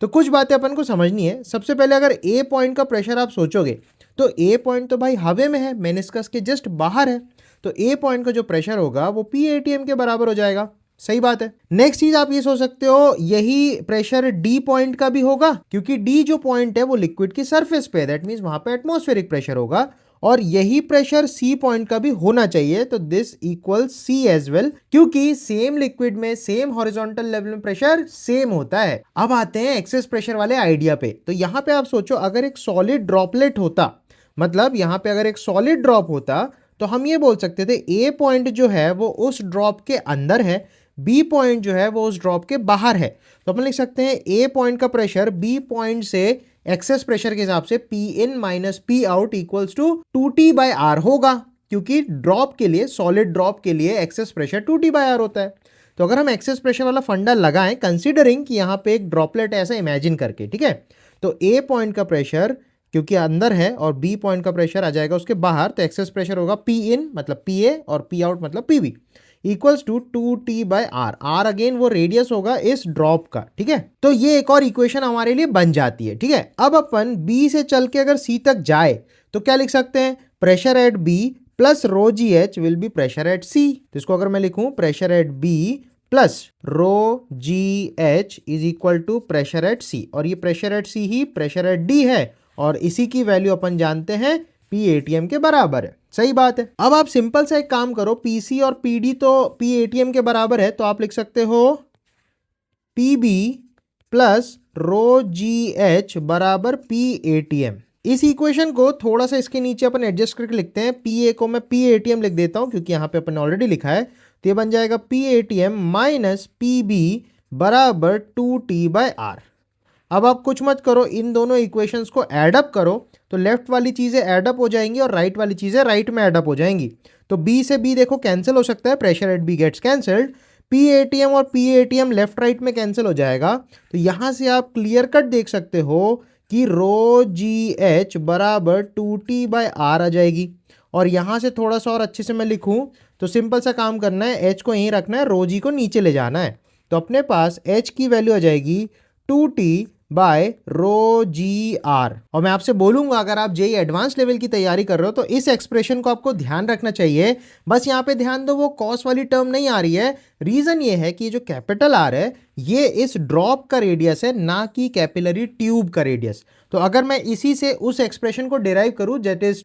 तो कुछ बातें अपन को समझनी है। सबसे पहले अगर ए पॉइंट का प्रेशर आप सोचोगे तो ए पॉइंट तो भाई हवे में है, मेनिस्कस के जस्ट बाहर है, तो ए पॉइंट का जो प्रेशर होगा वो पी एटीएम के बराबर हो जाएगा। सही बात है। नेक्स्ट चीज आप ये सोच सकते हो यही प्रेशर डी पॉइंट का भी होगा, क्योंकि डी जो पॉइंट है वो लिक्विड की सरफेस पे है, दैट मींस वहां पे एटमॉस्फेरिक प्रेशर होगा, और यही प्रेशर सी पॉइंट का भी होना चाहिए। तो this equals C as well, क्योंकि सेम लिक्विड में सेम हॉरिजॉन्टल लेवल में प्रेशर सेम होता है। अब आते हैं एक्सेस प्रेशर वाले आइडिया पे। तो यहां पे आप सोचो अगर एक सॉलिड ड्रॉपलेट होता, मतलब यहां पे अगर एक सॉलिड ड्रॉप होता तो हम ये बोल सकते थे ए पॉइंट जो है वो उस ड्रॉप के अंदर है, बी पॉइंट जो है वो उस ड्रॉप के बाहर है। तो अपन लिख सकते हैं ए पॉइंट का प्रेशर बी पॉइंट से एक्सेस प्रेशर के हिसाब से P in minus P out equals to 2T/R होगा, क्योंकि ड्रॉप के लिए, सॉलिड ड्रॉप के लिए एक्सेस प्रेशर 2T/R होता है। तो अगर हम एक्सेस प्रेशर वाला फंडा लगाएं कंसीडरिंग कि यहाँ पे एक ड्रॉपलेट ऐसा इमेजिन करके, ठीक है, तो ए पॉइंट का प्रेशर क्योंकि अंदर है और बी पॉइंट का प्रेशर आ जाएगा उसके बाहर, तो एक्सेस प्रेशर होगा पी इन मतलब पी ए और पी आउट मतलब P B equals to 2T/R। R again वो रेडियस होगा इस ड्रॉप का। ठीक है, तो ये एक और इक्वेशन हमारे लिए बन जाती है। ठीक है, अब अपन बी से चल के अगर सी तक जाए तो क्या लिख सकते हैं, pressure at B plus rho ji H will be pressure at C. तो इसको अगर मैं लिखूं pressure at B plus rho ji H is equal to pressure at C, और ये प्रेशर एट सी ही प्रेशर एट डी है, और इसी की वैल्यू अपन जानते हैं पी एटीएम के बराबर है। सही बात है। अब आप सिंपल सा एक काम करो, पीसी और पीडी तो पी एटीएम के बराबर है, तो आप लिख सकते हो पीबी प्लस रो जी एच बराबर पी एटीएम। इस इक्वेशन को थोड़ा सा इसके नीचे अपन एडजस्ट करके लिखते हैं, पी ए को मैं पी एटीएम लिख देता हूं क्योंकि यहां पे अपन ऑलरेडी लिखा है। तो ये बन जाएगा P ATM minus P B बराबर 2T/R। अब आप कुछ मत करो, इन दोनों इक्वेशंस को ऐडअप करो, तो लेफ्ट वाली चीजें ऐडअप हो जाएंगी और राइट वाली चीजें राइट में ऐडअप हो जाएंगी। तो बी से बी देखो कैंसिल हो सकता है, pressure at B gets cancelled, P ATM और पी एटीएम लेफ्ट राइट में कैंसिल हो जाएगा। तो यहां से आप क्लियर कट देख सकते हो कि रो जी एच बराबर 2T/R आ जाएगी। और यहां से थोड़ा सा और अच्छे से मैं लिखूं तो सिंपल सा काम करना है, एच को यहीं रखना है, रो जी को नीचे ले जाना है। तो अपने पास एच की वैल्यू आ जाएगी 2T/ρgr। और मैं आपसे बोलूंगा अगर आप जेईई एडवांस लेवल की तैयारी कर रहे हो तो इस एक्सप्रेशन को आपको ध्यान रखना चाहिए। बस यहाँ पे ध्यान दो वो कॉस वाली टर्म नहीं आ रही है। रीजन ये है कि ये जो कैपिटल आर है ये इस ड्रॉप का रेडियस है, ना कि कैपिलरी ट्यूब का रेडियस। तो अगर मैं इसी से उस एक्सप्रेशन को डिराइव करूं that is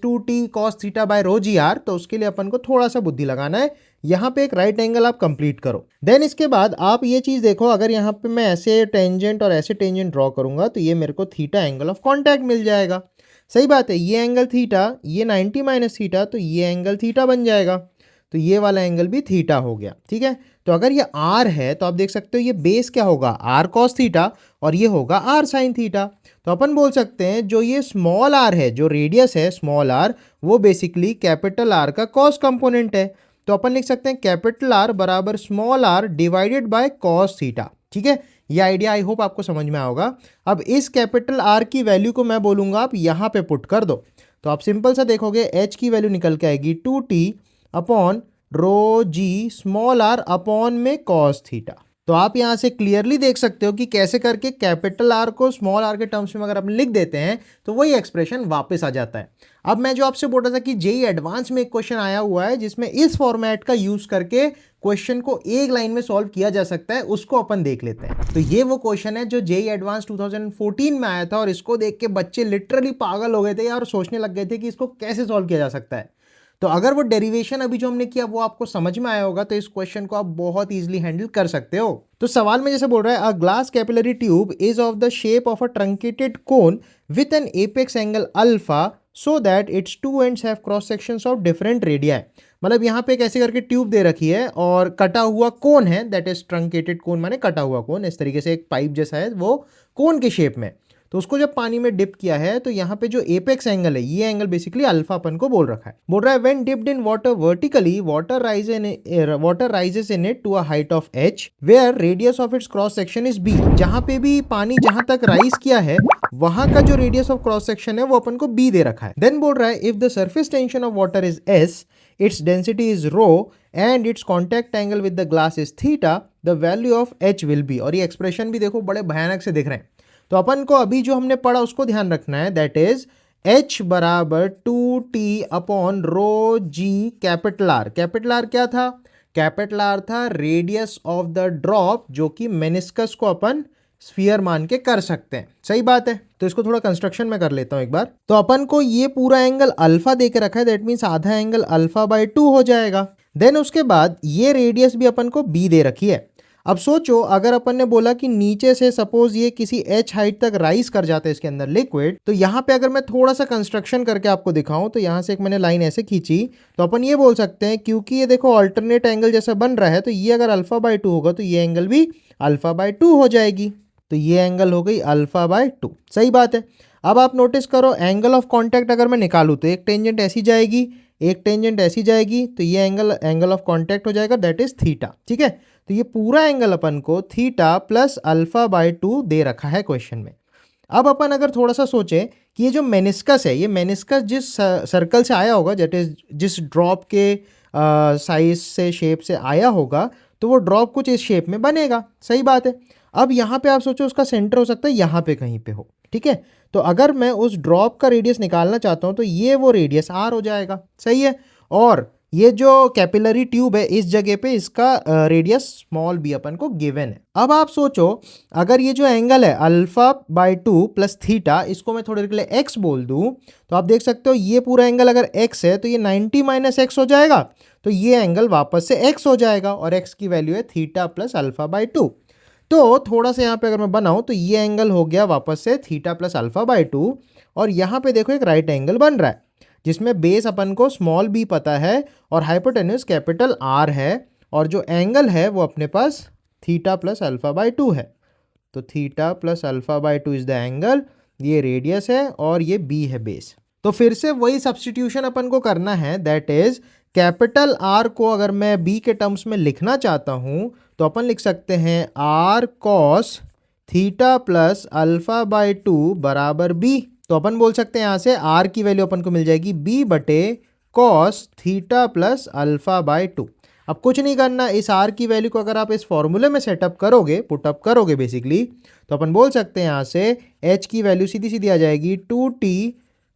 2T cos θ/ρgr, तो उसके लिए अपन को थोड़ा सा बुद्धि लगाना है। यहाँ पे एक राइट एंगल आप कंप्लीट करो। देन इसके बाद आप ये चीज देखो, अगर यहाँ पे मैं ऐसे टेंजेंट और ऐसे टेंजेंट ड्रॉ करूंगा तो ये मेरे को थीटा एंगल ऑफ कांटेक्ट मिल जाएगा। सही बात है, ये एंगल थीटा, ये 90 माइनस थीटा, तो ये एंगल थीटा बन जाएगा। तो ये वाला एंगल भी थीटा हो गया। ठीक है, तो अगर ये आर है तो आप देख सकते हो ये बेस क्या होगा, आर कॉस थीटा, और ये होगा आर साइन थीटा। तो अपन बोल सकते हैं जो ये स्मॉल आर है, जो रेडियस है स्मॉल आर, वो बेसिकली कैपिटल आर का कॉस कंपोनेंट है। तो अपन लिख सकते हैं कैपिटल आर बराबर small R divided by cos theta. ठीक है, ये आइडिया आई होप आपको समझ में आएगा। अब इस कैपिटल आर की वैल्यू को मैं बोलूंगा आप यहाँ पे पुट कर दो, तो आप सिंपल सा देखोगे एच की वैल्यू निकल के आएगी 2T upon rho G small R upon में कॉस थीटा। तो आप यहाँ से क्लियरली देख सकते हो कि कैसे करके कैपिटल आर को स्मॉल आर के टर्म्स में अगर आप लिख देते हैं तो वही एक्सप्रेशन वापस आ जाता है। अब मैं जो आपसे बोल रहा था कि जेई एडवांस में एक क्वेश्चन आया हुआ है जिसमें इस फॉर्मेट का यूज करके क्वेश्चन को एक लाइन में सॉल्व किया जा सकता है, उसको अपन देख लेते हैं। तो ये वो क्वेश्चन है जो जेई एडवांस 2014 में आया था और इसको देख के बच्चे लिटरली पागल हो गए थे यार, सोचने लग गए थे कि इसको कैसे सॉल्व किया जा सकता है। तो अगर वो डेरिवेशन अभी जो हमने किया वो आपको समझ में आया होगा तो इस क्वेश्चन को आप बहुत इजीली हैंडल कर सकते हो। तो सवाल में जैसे बोल रहा है, a glass capillary tube is of the shape of a truncated cone with an apex angle alpha so that it's two ends have cross sections of different radii. मतलब यहाँ पे कैसे करके ट्यूब दे रखी है और कटा हुआ कोन है, दैट इज ट्रंकेटेड कोन माने कटा हुआ कोन, इस तरीके से एक पाइप जैसा है वो कोन के शेप में। तो उसको जब पानी में डिप किया है तो यहाँ पे जो एपेक्स एंगल है ये एंगल बेसिकली अल्फा अपन को बोल रखा है। बोल रहा है when dipped in water vertically water rises in it to a height of h where radius of its cross section is b। जहां पे भी पानी जहां तक राइज किया है वहां का जो रेडियस ऑफ क्रॉस सेक्शन है वो अपन को b दे रखा है। देन बोल रहा है if the surface tension of water is s, its density is rho and its contact angle with the glass is theta, the value of h will be। और ये एक्सप्रेशन भी देखो बड़े भयानक से दिख रहे हैं। तो अपन को अभी जो हमने पढ़ा उसको ध्यान रखना है, दैट इज h बराबर 2t upon rho G capital R. Capital R क्या था? कैपिटल आर था रेडियस ऑफ द ड्रॉप, जो कि मेनिस्कस को अपन स्फीयर मान के कर सकते हैं। सही बात है। तो इसको थोड़ा कंस्ट्रक्शन में कर लेता हूं एक बार। तो अपन को ये पूरा एंगल अल्फा दे के रखा है, दैट मीन्स आधा एंगल अल्फा बाय 2 हो जाएगा। देन उसके बाद ये रेडियस भी अपन को b दे रखी है। अब सोचो अगर अपन ने बोला कि नीचे से सपोज ये किसी h हाइट तक राइज कर जाता है इसके अंदर लिक्विड, तो यहाँ पे अगर मैं थोड़ा सा कंस्ट्रक्शन करके आपको दिखाऊं तो यहाँ से एक मैंने लाइन ऐसे खींची तो अपन ये बोल सकते हैं क्योंकि ये देखो ऑल्टरनेट एंगल जैसा बन रहा है तो ये अगर अल्फा बाय 2 होगा तो ये एंगल भी अल्फा बाय 2 हो जाएगी। तो ये एंगल हो गई अल्फा बाय 2। सही बात है। अब आप नोटिस करो एंगल ऑफ कॉन्टैक्ट अगर मैं निकालूँ तो एक टेंजेंट ऐसी जाएगी, एक टेंजेंट ऐसी जाएगी, तो ये एंगल ऑफ कॉन्टैक्ट हो जाएगा, दैट इज थीटा। ठीक है। तो ये पूरा एंगल अपन को थीटा प्लस अल्फा बाय 2 दे रखा है क्वेश्चन में। अब अपन अगर थोड़ा सा सोचें कि ये जो मेनिस्कस है, ये मेनिस्कस जिस सर्कल से आया होगा, दैट इज जिस ड्रॉप के साइज से शेप से आया होगा, तो वो ड्रॉप कुछ इस शेप में बनेगा। सही बात है। अब यहाँ पे आप सोचो उसका सेंटर हो सकता है यहाँ पे कहीं पे हो। ठीक है। तो अगर मैं उस ड्रॉप का रेडियस निकालना चाहता हूँ तो ये वो रेडियस r हो जाएगा। सही है। और ये जो कैपिलरी ट्यूब है इस जगह पे इसका रेडियस स्मॉल b अपन को गिवन है। अब आप सोचो अगर ये जो एंगल है अल्फा बाय 2 प्लस थीटा, इसको मैं थोड़ी देर के लिए x बोल दूं तो आप देख सकते हो ये पूरा एंगल अगर x है तो ये 90 माइनस x हो जाएगा, तो ये एंगल वापस से x हो जाएगा और x की वैल्यू है थीटा प्लस अल्फा बाय 2। तो थोड़ा सा यहाँ पे अगर मैं बनाऊं तो ये एंगल हो गया वापस से थीटा प्लस अल्फा बाय 2 और यहाँ पे देखो एक राइट एंगल बन रहा है जिसमें बेस अपन को स्मॉल b पता है और हाइपोटेन्यूज कैपिटल R है और जो एंगल है वो अपने पास थीटा प्लस अल्फा बाय 2 है। तो theta plus alpha by 2 is the angle, ये रेडियस है और ये b है बेस। तो फिर से वही सब्स्टिट्यूशन अपन को करना है, दैट इज कैपिटल R को अगर मैं b के टर्म्स में लिखना चाहता हूँ तो अपन लिख सकते हैं r cos theta plus alpha by 2 बराबर b। तो अपन बोल सकते हैं यहाँ से r की वैल्यू अपन को मिल जाएगी b बटे cos theta plus alpha by 2। अब कुछ नहीं करना, इस r की वैल्यू को अगर आप इस फॉर्मूले में सेटअप करोगे, पुटअप करोगे बेसिकली, तो अपन बोल सकते हैं यहाँ से h की वैल्यू सीधी सीधी आ जाएगी 2t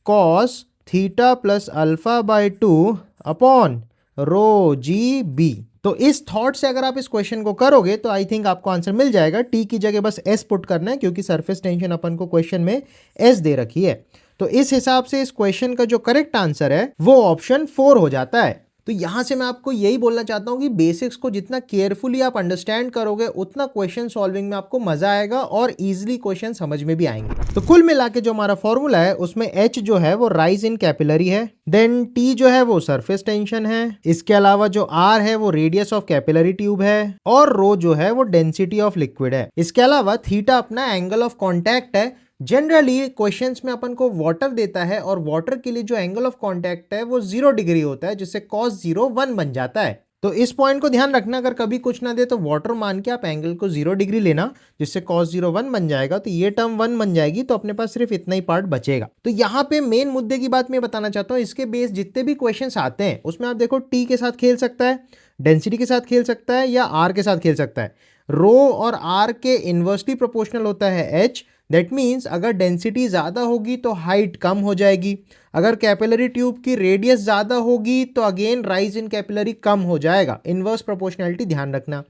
cos theta plus alpha by 2 upon rho G B. तो इस थॉट से अगर आप इस क्वेश्चन को करोगे तो आई थिंक आपको आंसर मिल जाएगा। टी की जगह बस एस पुट करना है क्योंकि सरफेस टेंशन अपन को क्वेश्चन में एस दे रखी है। तो इस हिसाब से इस क्वेश्चन का जो करेक्ट आंसर है वो ऑप्शन 4 हो जाता है। तो यहां से मैं आपको यही बोलना चाहता हूं कि बेसिक्स को जितना केयरफुली आप अंडरस्टैंड करोगे उतना क्वेश्चन सॉल्विंग में आपको मजा आएगा और इजीली क्वेश्चन समझ में भी आएंगे। तो कुल मिला के जो हमारा फॉर्मूला है उसमें h जो है वो राइज इन कैपिलरी है, देन t जो है वो सरफेस टेंशन है, इसके अलावा जो r है वो रेडियस ऑफ कैपिलरी ट्यूब है और रो जो है वो डेंसिटी ऑफ लिक्विड है। इसके अलावा थीटा अपना एंगल ऑफ कॉन्टैक्ट है। जनरली क्वेश्चंस में अपन को वाटर देता है और वाटर के लिए जो एंगल ऑफ कांटेक्ट है वो 0 डिग्री होता है जिससे cos 0 1 बन जाता है। तो इस पॉइंट को ध्यान रखना, अगर कभी कुछ ना दे तो वाटर मान के आप एंगल को 0 डिग्री लेना जिससे cos 0 1 बन जाएगा। तो ये टर्म 1 बन जाएगी तो अपने पास सिर्फ इतना ही पार्ट बचेगा। तो यहाँ पे मेन मुद्दे की बात मैं बताना चाहता हूँ, इसके बेस जितने भी क्वेश्चंस आते हैं उसमें आप देखो टी के साथ खेल सकता है, डेंसिटी के साथ खेल सकता है या आर के साथ खेल सकता है। रो और आर के इन्वर्सली प्रोपोर्शनल होता है एच। दैट मीन्स अगर डेंसिटी ज़्यादा होगी तो हाइट कम हो जाएगी, अगर कैपिलरी ट्यूब की रेडियस ज़्यादा होगी तो अगेन राइज इन कैपिलरी कम हो जाएगा। इन्वर्स प्रोपोर्शनलिटी ध्यान रखना।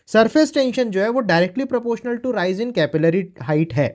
सरफेस टेंशन जो है वो directly proportional to rise in capillary height है।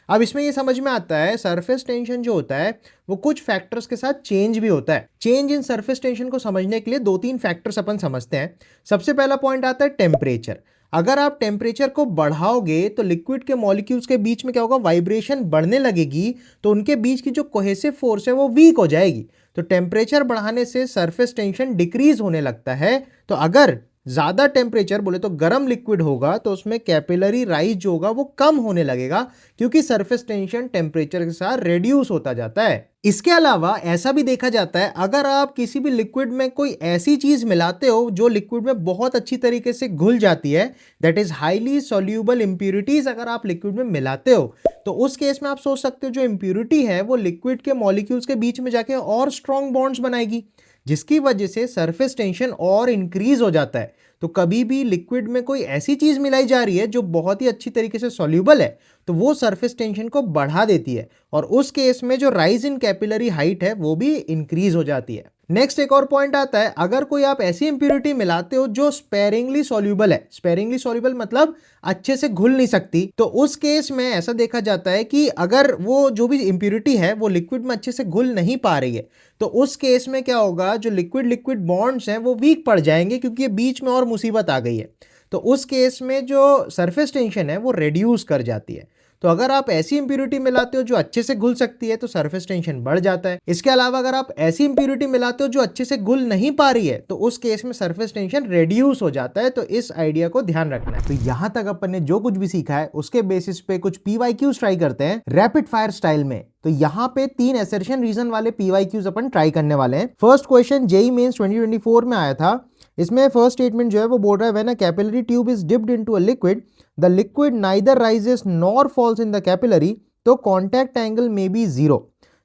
अब इसमें ये समझ में आता है सरफेस टेंशन जो होता है वो कुछ फैक्टर्स के साथ चेंज भी होता है। चेंज इन सरफेस टेंशन को समझने के लिए दो तीन फैक्टर्स अपन समझते हैं। सबसे पहला पॉइंट आता है टेम्परेचर। अगर आप टेम्परेचर को बढ़ाओगे तो लिक्विड के मॉलिक्यूल्स के बीच में क्या होगा, वाइब्रेशन बढ़ने लगेगी, तो उनके बीच की जो कोहेसिव फोर्स है वो वीक हो जाएगी। तो टेम्परेचर बढ़ाने से सरफेस टेंशन डिक्रीज होने लगता है। तो अगर ज़्यादा टेम्परेचर बोले तो गर्म लिक्विड होगा तो उसमें कैपिलरी राइज जो होगा वो कम होने लगेगा, क्योंकि सरफेस टेंशन टेम्परेचर के साथ रेड्यूस होता जाता है। इसके अलावा ऐसा भी देखा जाता है अगर आप किसी भी लिक्विड में कोई ऐसी चीज मिलाते हो जो लिक्विड में बहुत अच्छी तरीके से घुल जाती है, that is highly soluble impurities अगर आप लिक्विड में मिलाते हो, तो उस केस में आप सोच सकते हो जो इंप्यूरिटी है वो लिक्विड के मॉलिक्यूल्स के बीच में जाके और स्ट्रॉन्ग बॉन्ड्स बनाएगी, जिसकी वजह से सरफेस टेंशन और इंक्रीज हो जाता है। तो कभी भी लिक्विड में कोई ऐसी चीज मिलाई जा रही है जो बहुत ही अच्छी तरीके से सॉल्यूबल है तो वो सरफेस टेंशन को बढ़ा देती है, और उस केस में जो राइज इन कैपिलरी हाइट है वो भी इंक्रीज हो जाती है। नेक्स्ट एक और पॉइंट आता है, अगर कोई आप ऐसी इंप्यूरिटी मिलाते हो जो स्पेरिंगली सॉल्यूबल है, स्पेरिंगली सॉल्यूबल मतलब अच्छे से घुल नहीं सकती, तो उस केस में ऐसा देखा जाता है कि अगर वो जो भी इंप्यूरिटी है वो लिक्विड में अच्छे से घुल नहीं पा रही है, तो उस केस में क्या होगा, जो लिक्विड लिक्विड बॉन्ड्स हैं वो वीक पड़ जाएंगे, क्योंकि ये बीच में और मुसीबत आ गई है। तो उस केस में जो सरफेस टेंशन है वो रेड्यूस कर जाती है। तो अगर आप ऐसी इंप्यूरिटी मिलाते हो जो अच्छे से घुल सकती है तो सरफेस टेंशन बढ़ जाता है। इसके अलावा अगर आप ऐसी इंप्यूरिटी मिलाते हो जो अच्छे से घुल नहीं पा रही है तो उस केस में सरफेस टेंशन रेड्यूस हो जाता है। तो इस आइडिया को ध्यान रखना है। तो यहां तक अपन ने जो कुछ भी सीखा है उसके बेसिस पे कुछ पीवाईक्यूज ट्राई करते हैं रैपिड फायर स्टाइल में। तो यहाँ पे 3 असर्शन रीजन वाले पीवाईक्यूज अपन ट्राई करने वाले हैं। फर्स्ट क्वेश्चन जेईई मेंस 2024 में आया था। इसमें फर्स्ट स्टेटमेंट जो है वो बोल रहा है when a capillary tube is dipped into a liquid the liquid neither rises nor falls in the capillary, तो contact angle may be zero.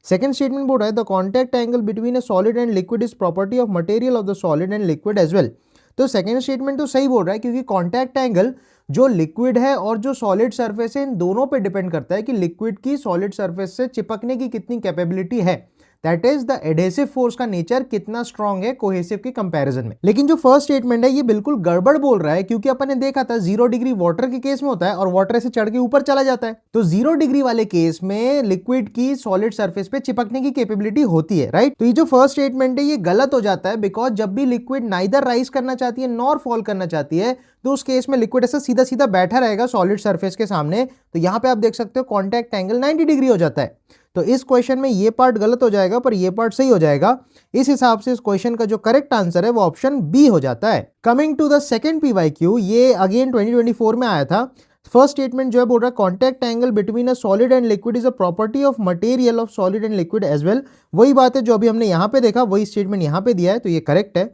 Second statement बोल रहा है the contact angle between a solid and liquid is property of material of the solid and liquid as well. तो second statement तो सही बोल रहा है, क्योंकि कॉन्टैक्ट एंगल जो लिक्विड है और जो सॉलिड सरफेस है इन दोनों पे डिपेंड करता है कि लिक्विड की सॉलिड सरफेस से चिपकने की कितनी कैपेबिलिटी है। That is the adhesive force का नेचर कितना स्ट्रांग है कोहेसिव के कंपैरिजन में। लेकिन जो फर्स्ट स्टेटमेंट है ये बिल्कुल गड़बड़ बोल रहा है, क्योंकि अपन ने देखा था 0 डिग्री वाटर के केस में होता है और वाटर ऐसे चढ़ के ऊपर चला जाता है। तो 0 डिग्री वाले केस में लिक्विड की सॉलिड सरफेस पे चिपकने की कैपेबिलिटी होती है, राइट। तो ये जो फर्स्ट स्टेटमेंट है ये गलत हो जाता है, बिकॉज जब भी लिक्विड नाइदर राइज करना चाहती है नॉर फॉल करना चाहती है तो उस केस में लिक्विड ऐसा सीधा सीधा बैठा रहेगा सॉलिड सरफेस के सामने। तो यहां पे आप देख सकते हो कॉन्टैक्ट एंगल 90 डिग्री हो जाता है। तो इस क्वेश्चन में ये पार्ट गलत हो जाएगा पर ये पार्ट सही हो जाएगा। इस हिसाब से इस क्वेश्चन का जो करेक्ट आंसर है वो ऑप्शन बी हो जाता है। Coming to the second PYQ, ये अगेन 2024 में आया था। फर्स्ट स्टेटमेंट जो है बोल रहा है contact angle between a solid and liquid is a property of material of solid and liquid as well. वही बात है जो अभी हमने यहाँ पे देखा, वही स्टेटमेंट यहाँ पे दिया है, तो ये करेक्ट है।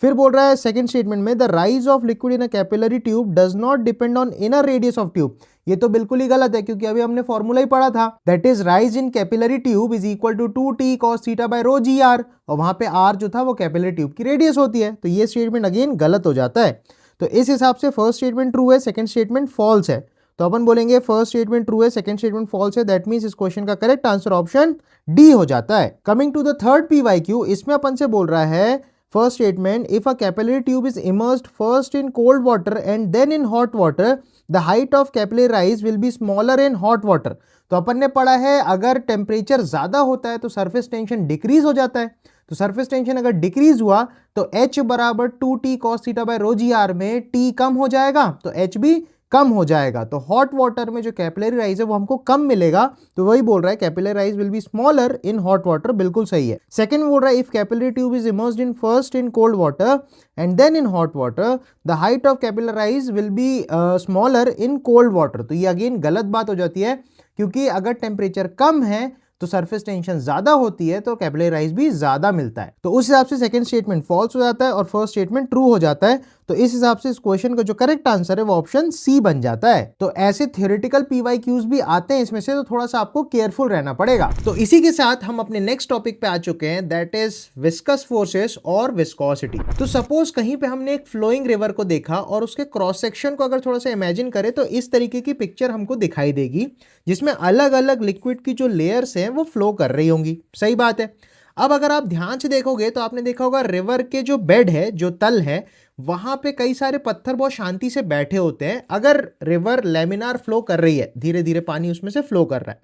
फिर बोल रहा है सेकंड स्टेटमेंट में the rise of liquid in a capillary tube does not depend on inner radius of tube. ये तो बिल्कुल ही गलत है, क्योंकि अभी हमने फॉर्मूला ही पढ़ा था, that is rise in capillary tube is equal to 2t cos theta by rho G R, और वहां पे r जो था वो कैपिलरी ट्यूब की रेडियस होती है। तो ये स्टेटमेंट अगेन गलत हो जाता है। तो इस हिसाब से फर्स्ट स्टेटमेंट ट्रू है, सेकंड स्टेटमेंट फॉल्स है। तो अपन बोलेंगे फर्स्ट स्टेटमेंट ट्रू है, सेकंड स्टेटमेंट फॉल्स है। दैट मींस इस क्वेश्चन का करेक्ट आंसर ऑप्शन डी हो जाता है। Coming to the third PYQ, इसमें अपन से बोल रहा है first statement if a capillary tube is immersed first in cold water and then in hot water the height of capillary rise will be smaller in hot water. तो अपन ने पढ़ा है अगर टेम्परेचर ज्यादा होता है तो सरफेस टेंशन डिक्रीज हो जाता है। तो सरफेस टेंशन अगर डिक्रीज हुआ तो H बराबर 2t cos theta by rho G R में T कम हो जाएगा तो H भी कम हो जाएगा। तो हॉट वाटर में जो कैपिलरी राइज है वो हमको कम मिलेगा। तो वही बोल रहा है capillary rise will be smaller in hot water, बिल्कुल सही है। सेकंड बोल रहा है if capillary tube is immersed in first in cold water and then in hot water the height of capillary rise will be smaller in cold water. तो ये again गलत बात हो जाती है, क्योंकि अगर टेम्परेचर कम है तो सरफेस टेंशन ज्यादा होती है तो कैपिलरी राइज भी ज्यादा मिलता है। तो उस हिसाब से सेकंड स्टेटमेंट फॉल्स हो जाता है और फर्स्ट स्टेटमेंट ट्रू हो जाता है। तो इस हिसाब से इस क्वेश्चन का जो करेक्ट आंसर है वो ऑप्शन सी बन जाता है। तो ऐसे थ्योरेटिकल पीवाईक्यूज भी आते हैं इसमें से, तो थोड़ा सा आपको केयरफुल रहना पड़ेगा। तो इसी के साथ हम अपने नेक्स्ट टॉपिक पे आ चुके हैं, दैट इज विस्कस फोर्सेस और विस्कोसिटी। तो सपोज कहीं पे हमने एक फ्लोइंग रिवर को देखा और उसके क्रॉस सेक्शन को अगर थोड़ा सा इमेजिन करें तो इस तरीके की पिक्चर हमको दिखाई देगी, जिसमें अलग अलग लिक्विड की जो लेयर्स हैं वो फ्लो कर रही होंगी। सही बात है। अब अगर आप ध्यान से देखोगे तो आपने देखा होगा रिवर के जो बेड है, जो तल है, वहां पे कई सारे पत्थर बहुत शांति से बैठे होते हैं। अगर रिवर लेमिनार फ्लो कर रही है, धीरे धीरे पानी उसमें से फ्लो कर रहा है,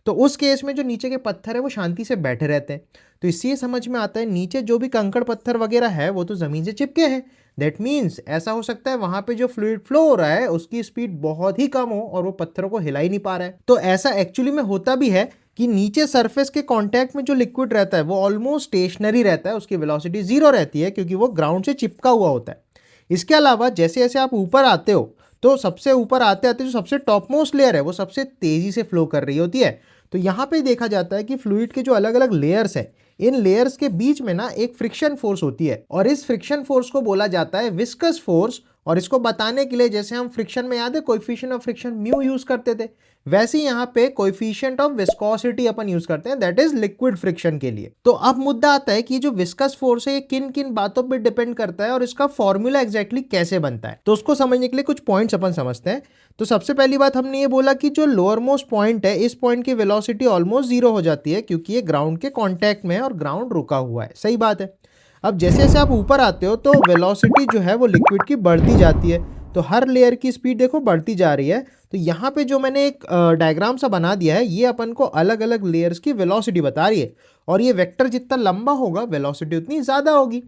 तो उस केस में जो नीचे के पत्थर है वो शांति से बैठे रहते हैं। तो इससे समझ में आता है नीचे जो भी कंकड़ पत्थर वगैरह है वो तो जमीन से चिपके हैं। दैट मीन्स ऐसा हो सकता है वहां पे जो फ्लूइड फ्लो हो रहा है उसकी स्पीड बहुत ही कम हो और वो पत्थरों को हिला ही नहीं पा रहा है। तो ऐसा एक्चुअली में होता भी है कि नीचे सरफेस के कांटेक्ट में जो लिक्विड रहता है वो ऑलमोस्ट स्टेशनरी रहता है, उसकी वेलोसिटी जीरो रहती है क्योंकि वो ग्राउंड से चिपका हुआ होता है। इसके अलावा जैसे जैसे आप ऊपर आते हो तो सबसे ऊपर आते आते जो सबसे टॉप मोस्ट लेयर है वो सबसे तेजी से फ्लो कर रही होती है। तो यहाँ पे देखा जाता है कि फ्लूइड के जो अलग अलग लेयर्स है, इन लेयर्स के बीच में ना एक फ्रिक्शन फोर्स होती है और इस फ्रिक्शन फोर्स को बोला जाता है विस्कस फोर्स। और इसको बताने के लिए जैसे हम फ्रिक्शन में याद है coefficient of friction mu use करते थे, वैसे ही यहाँ पे coefficient of viscosity upon use करते हैं, दैट इज लिक्विड फ्रिक्शन के लिए। तो अब मुद्दा आता है कि जो विस्कस फोर्स है ये किन किन बातों पे डिपेंड करता है और इसका फॉर्मूला एग्जैक्टली कैसे बनता है। तो उसको समझने के लिए कुछ पॉइंट्स अपन समझते हैं। तो सबसे पहली बात हमने ये बोला कि जो लोअर मोस्ट पॉइंट है, इस पॉइंट की वेलोसिटी ऑलमोस्ट जीरो हो जाती है क्योंकि ये ग्राउंड के कांटेक्ट में है और ग्राउंड रुका हुआ है। सही बात है। अब जैसे जैसे आप ऊपर आते हो तो वेलोसिटी जो है वो लिक्विड की बढ़ती जाती है, तो हर लेयर की स्पीड देखो बढ़ती जा रही है। तो यहाँ पे जो मैंने एक डायग्राम सा बना दिया है ये अपन को अलग अलग लेयर्स की वेलोसिटी बता रही है और ये वेक्टर जितना लंबा होगा वेलोसिटी उतनी ज़्यादा होगी।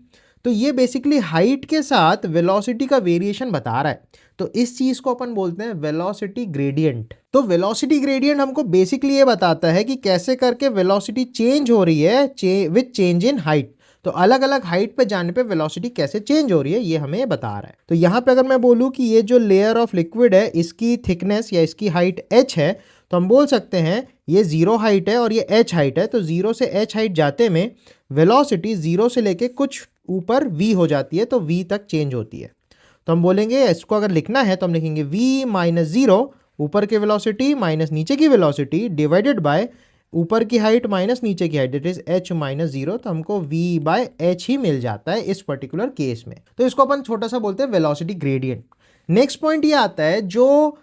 तो ये बेसिकली हाइट के साथ वेलोसिटी का वेरिएशन बता रहा है। तो इस चीज़ को अपन बोलते हैं वेलोसिटी ग्रेडियंट। तो वेलोसिटी ग्रेडियंट हमको बेसिकली ये बताता है कि कैसे करके वेलोसिटी चेंज हो रही है विद चेंज इन हाइट। तो अलग अलग हाइट पे जाने पे वेलोसिटी कैसे चेंज हो रही है ये हमें बता रहा है। तो यहाँ पे अगर मैं बोलूँ कि ये जो लेयर ऑफ लिक्विड है इसकी थिकनेस या इसकी हाइट h है, तो हम बोल सकते हैं ये 0 हाइट है और ये h हाइट है। तो 0 से h हाइट जाते में वेलोसिटी 0 से लेके कुछ ऊपर v हो जाती है, तो v तक चेंज होती है। तो हम बोलेंगे इसको अगर लिखना है तो हम लिखेंगे v माइनस 0 ऊपर की वेलोसिटी माइनस नीचे की वेलोसिटी डिवाइडेड बाय ऊपर की हाइट माइनस नीचे की height, that is h minus 0। तो हमको v बाय h ही मिल जाता है इस पर्टिकुलर केस में। तो इसको अपन छोटा सा बोलते हैं वेलोसिटी ग्रेडियंट। नेक्स्ट पॉइंट ये आता है जो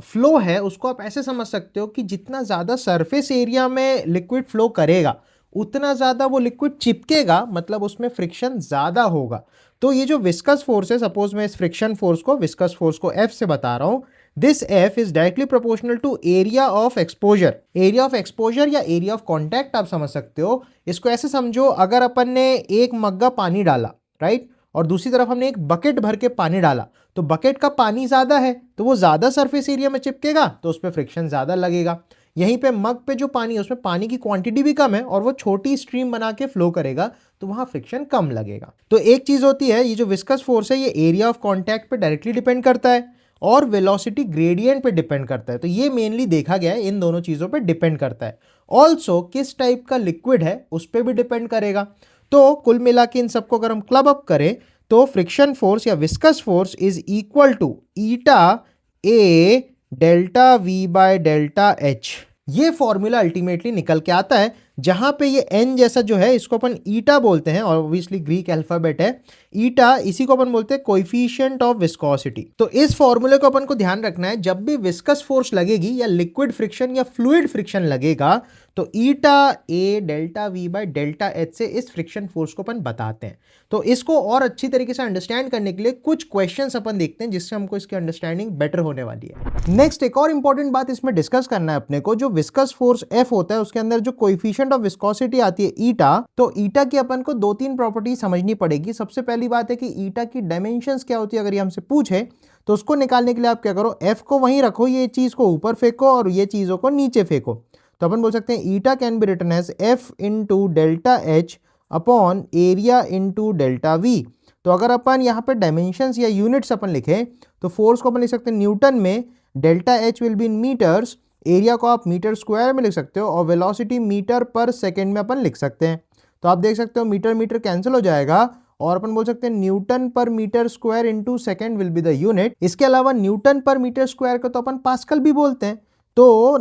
फ्लो है उसको आप ऐसे समझ सकते हो कि जितना ज़्यादा सरफेस एरिया में लिक्विड फ्लो करेगा उतना ज़्यादा वो लिक्विड चिपकेगा, मतलब उसमें फ्रिक्शन ज़्यादा होगा। तो ये जो विस्कस फोर्स है, सपोज मैं इस फ्रिक्शन फोर्स को विस्कस फोर्स को F से बता रहा हूँ, this F is directly proportional to area of exposure. Area of exposure या एरिया ऑफ कॉन्टैक्ट आप समझ सकते हो। इसको ऐसे समझो, अगर अपन ने एक मग्गा पानी डाला, राइट, और दूसरी तरफ हमने एक बकेट भर के पानी डाला, तो बकेट का पानी ज़्यादा है तो वो ज़्यादा सरफेस एरिया में चिपकेगा, तो उस पर फ्रिक्शन ज़्यादा लगेगा। यहीं पे मग पे जो पानी है उसमें पानी की क्वांटिटी भी कम है और वो छोटी स्ट्रीम बना के फ्लो करेगा, तो वहां फ्रिक्शन कम लगेगा। तो एक चीज होती है ये जो विस्कस फोर्स है ये एरिया ऑफ कांटेक्ट पे डायरेक्टली डिपेंड करता है और वेलोसिटी ग्रेडियंट पे डिपेंड करता है। तो ये मेनली देखा गया है, इन दोनों चीजों पे डिपेंड करता है। ऑल्सो किस टाइप का लिक्विड है उस पर भी डिपेंड करेगा। तो कुल मिला के इन सबको अगर हम क्लब अप करें तो फ्रिक्शन फोर्स या viscous force is equal to eta A delta V by delta H. ये फॉर्मूला अल्टीमेटली निकल के आता है, जहां पे ये n जैसा जो है इसको अपन ईटा बोलते हैं, ऑब्वियसली ग्रीक अल्फाबेट है ईटा, इसी को अपन बोलते हैं कोएफिशिएंट ऑफ विस्कोसिटी। तो इस फॉर्मूले को अपन को ध्यान रखना है, जब भी विस्कस फोर्स लगेगी या लिक्विड फ्रिक्शन या फ्लूइड फ्रिक्शन लगेगा तो eta A delta V by delta H से इस फ्रिक्शन फोर्स को अपन बताते हैं। तो इसको और अच्छी तरीके से अंडरस्टैंड करने के लिए कुछ क्वेश्चंस अपन देखते हैं जिससे हमको इसकी अंडरस्टैंडिंग बेटर होने वाली है। नेक्स्ट एक और इंपॉर्टेंट बात इसमें डिस्कस करना है अपने को, जो विस्कस फोर्स F होता है उसके अंदर जो कोएफिशिएंट ऑफ विस्कोसिटी आती है ईटा, तो ईटा की अपन को दो तीन प्रॉपर्टी समझनी पड़ेगी। सबसे पहली बात है कि ईटा की डायमेंशंस क्या होती है, अगर ये हमसे पूछे तो उसको निकालने के लिए आप क्या करो, F को वहीं रखो, ये चीज को ऊपर फेंको और ये चीजों को नीचे फेंको। तो अपन बोल सकते हैं eta can be written as F into delta H upon area into delta V. तो अगर अपन यहाँ पे डायमेंशंस या यूनिट्स अपन लिखें तो फोर्स को अपन लिख सकते हैं न्यूटन में, delta H will be in metres area को आप मीटर स्क्वायर में लिख सकते हो और वेलोसिटी मीटर पर सेकेंड में अपन लिख सकते हैं। तो आप देख सकते हो मीटर मीटर कैंसिल हो जाएगा और अपन बोल सकते हैं न्यूटन पर metre square into second will be the unit. इसके अलावा न्यूटन पर मीटर स्क्वायर को तो अपन पास्कल भी बोलते हैं। तो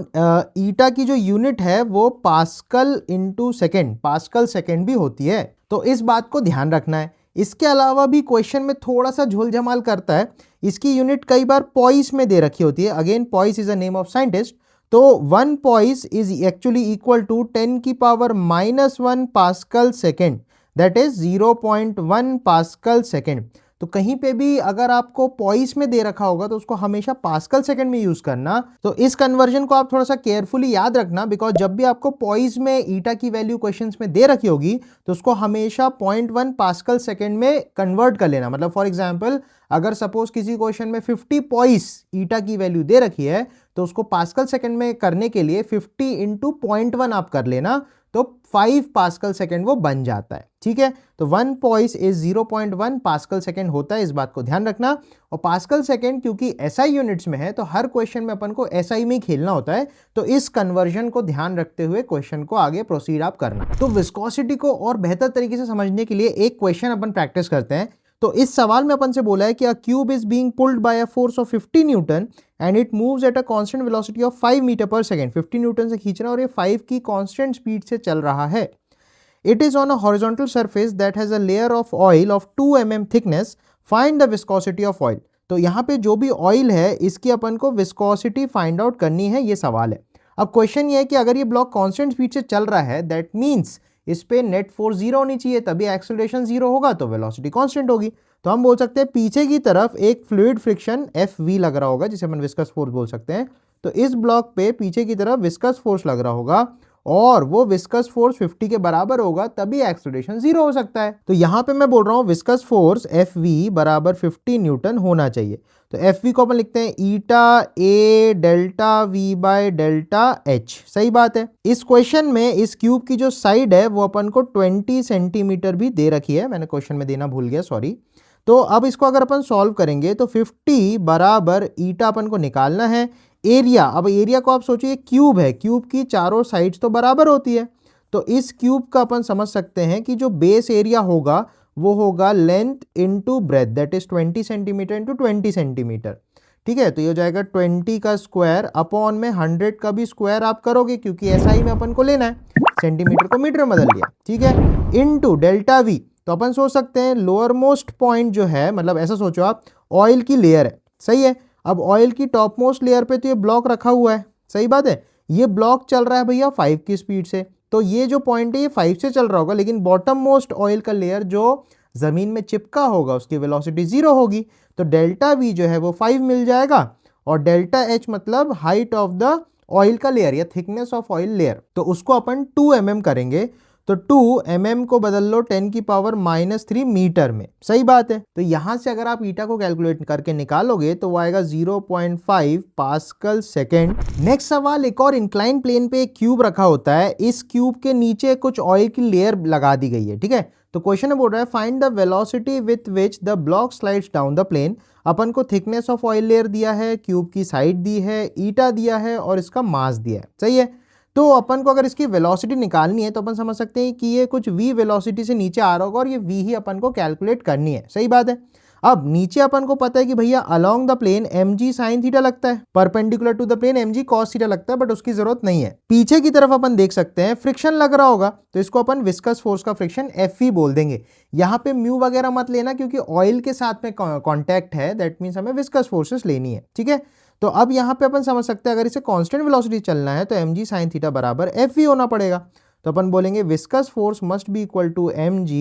ईटा की जो यूनिट है वो pascal into second, pascal second भी होती है। तो इस बात को ध्यान रखना है। इसके अलावा भी क्वेश्चन में थोड़ा सा झोल-झामाल करता है। इसकी यूनिट कई बार पॉइस में दे रखी होती है। Again poise is a name of scientist. तो 1 poise is actually equal to 10 की power -1 pascal second, that is 0.1 pascal second. तो कहीं पे भी अगर आपको पॉइस में दे रखा होगा तो उसको हमेशा पास्कल सेकंड में यूज करना। तो इस कन्वर्जन को आप थोड़ा सा केयरफुली याद रखना, बिकॉज जब भी आपको पॉइस में ईटा की वैल्यू क्वेश्चंस में दे रखी होगी तो उसको हमेशा 0.1 पास्कल सेकंड में कन्वर्ट कर लेना। मतलब फॉर एग्जांपल अगर सपोज किसी क्वेश्चन में 50 पॉइस ईटा की वैल्यू दे रखी है तो उसको पास्कल सेकंड में करने के लिए 50 इंटू 0.1 आप कर लेना, तो 5 पास्कल सेकंड वो बन जाता है। ठीक है, तो 1 पॉइस इज 0.1 पास्कल सेकंड होता है, इस बात को ध्यान रखना। और पास्कल सेकंड क्योंकि एसआई यूनिट्स में है तो हर क्वेश्चन में अपन को एसआई में ही खेलना होता है। तो इस कन्वर्जन को ध्यान रखते हुए क्वेश्चन को आगे प्रोसीड आप करना। तो विस्कोसिटी को और बेहतर तरीके से समझने के लिए एक क्वेश्चन अपन प्रैक्टिस करते हैं। तो इस सवाल में अपन से बोला है कि a cube is being pulled by a force of 50 newton and it moves at a constant velocity of 5 metre per second. 50 newton से खींच रहा है और ये 5 की कांस्टेंट स्पीड से चल रहा है। It is on a horizontal surface that has a layer of oil of 2 mm thickness, find the viscosity of oil. तो यहाँ पे जो भी ऑयल है इसकी अपन को विस्कोसिटी फाइंड आउट करनी है, ये सवाल है। अब क्वेश्चन ये है कि अगर ये ब्लॉक कांस्टेंट स्पीड से चल रहा है दैट मीन्स इस पे नेट फोर्स जीरो होनी चाहिए, तभी एक्सेलरेशन जीरो होगा तो वेलोसिटी कांस्टेंट होगी। तो हम बोल सकते हैं पीछे की तरफ एक फ्लूइड फ्रिक्शन FV लग रहा होगा, जिसे अपन विस्कस फोर्स बोल सकते हैं। तो इस ब्लॉक पे पीछे की तरफ विस्कस फोर्स लग रहा होगा और वो विस्कस फोर्स 50 के बराबर होगा, तभी एक्सेलरेशन जीरो हो सकता है। तो यहाँ पे मैं बोल रहा हूँ विस्कस फोर्स FV बराबर 50 न्यूटन होना चाहिए। तो FV को अपन लिखते हैं ईटा A delta V by delta H। सही बात है। इस क्वेश्चन में इस क्यूब की जो साइड है वो अपन को 20 सेंटीमीटर भी दे रखी है, मैंने क्वेश्चन में देना भूल गया, सॉरी। तो अब इसको अगर अपन सॉल्व करेंगे तो 50 बराबर ईटा अपन को निकालना है। एरिया, अब एरिया को आप सोचिए क्यूब है, क्यूब की चारों साइड्स तो बराबर होती है। तो इस क्यूब का अपन समझ सकते हैं कि जो बेस एरिया होगा वो होगा length into breadth, that is 20 centimetre into 20 centimetre. ठीक है, तो ये हो जाएगा 20 का स्क्वायर अपॉन में 100 का भी स्क्वायर आप करोगे क्योंकि SI में अपन को लेना है, सेंटीमीटर को मीटर में बदल लिया। ठीक है, इनटू डेल्टा V। तो अपन सोच सकते हैं लोअर मोस्ट पॉइंट जो है, मतलब ऐसा सोचो आप ऑयल की लेयर है, सही है। अब ऑयल की टॉप मोस्ट लेयर पे तो ये ब्लॉक रखा हुआ है, सही बात है। ये ब्लॉक चल रहा है भैया 5 की स्पीड से, तो ये जो पॉइंट है ये 5 से चल रहा होगा, लेकिन बॉटम मोस्ट ऑयल का लेयर जो जमीन में चिपका होगा उसकी वेलोसिटी 0 होगी। तो डेल्टा V जो है वो 5 मिल जाएगा और डेल्टा H मतलब हाइट ऑफ द ऑयल का लेयर या थिकनेस ऑफ ऑयल लेयर, तो उसको अपन 2 mm करेंगे। तो 2 mm को बदल लो 10 की पावर -3 मीटर में, सही बात है। तो यहां से अगर आप ईटा को कैलकुलेट करके निकालोगे तो वो आएगा 0.5 पास्कल सेकेंड। नेक्स्ट सवाल, एक और इंक्लाइन प्लेन पे एक क्यूब रखा होता है, इस क्यूब के नीचे कुछ ऑयल की लेयर लगा दी गई है। ठीक है, तो क्वेश्चन में बोल रहा है find the velocity with which the block slides down the plane. अपन को थिकनेस ऑफ ऑयल लेयर दिया है, क्यूब की साइड दी है, ईटा दिया है और इसका मास दिया है, सही है। तो अपन को अगर इसकी वेलोसिटी निकालनी है तो अपन समझ सकते हैं कि ये कुछ v वेलोसिटी से नीचे आ रहा होगा और ये v ही अपन को कैलकुलेट करनी है, सही बात है। अब नीचे अपन को पता है कि भैया along the plane mg sin theta लगता है, perpendicular to the plane mg cos theta लगता है, बट उसकी जरूरत नहीं है। पीछे की तरफ अपन देख सकते हैं फ्रिक्शन लग रहा होगा, तो इसको अपन विस्कस फोर्स का फ्रिक्शन Fe बोल देंगे। यहाँ पे म्यू वगैरह मत लेना क्योंकि ऑयल के साथ में कॉन्टैक्ट है, दैट मीन्स हमें विस्कस फोर्सेस लेनी है। ठीक है, तो अब यहाँ पे अपन समझ सकते हैं अगर इसे कांस्टेंट वेलोसिटी चलना है तो mg sin थीटा बराबर Fe होना पड़ेगा। तो अपन बोलेंगे viscous force must be equal to mg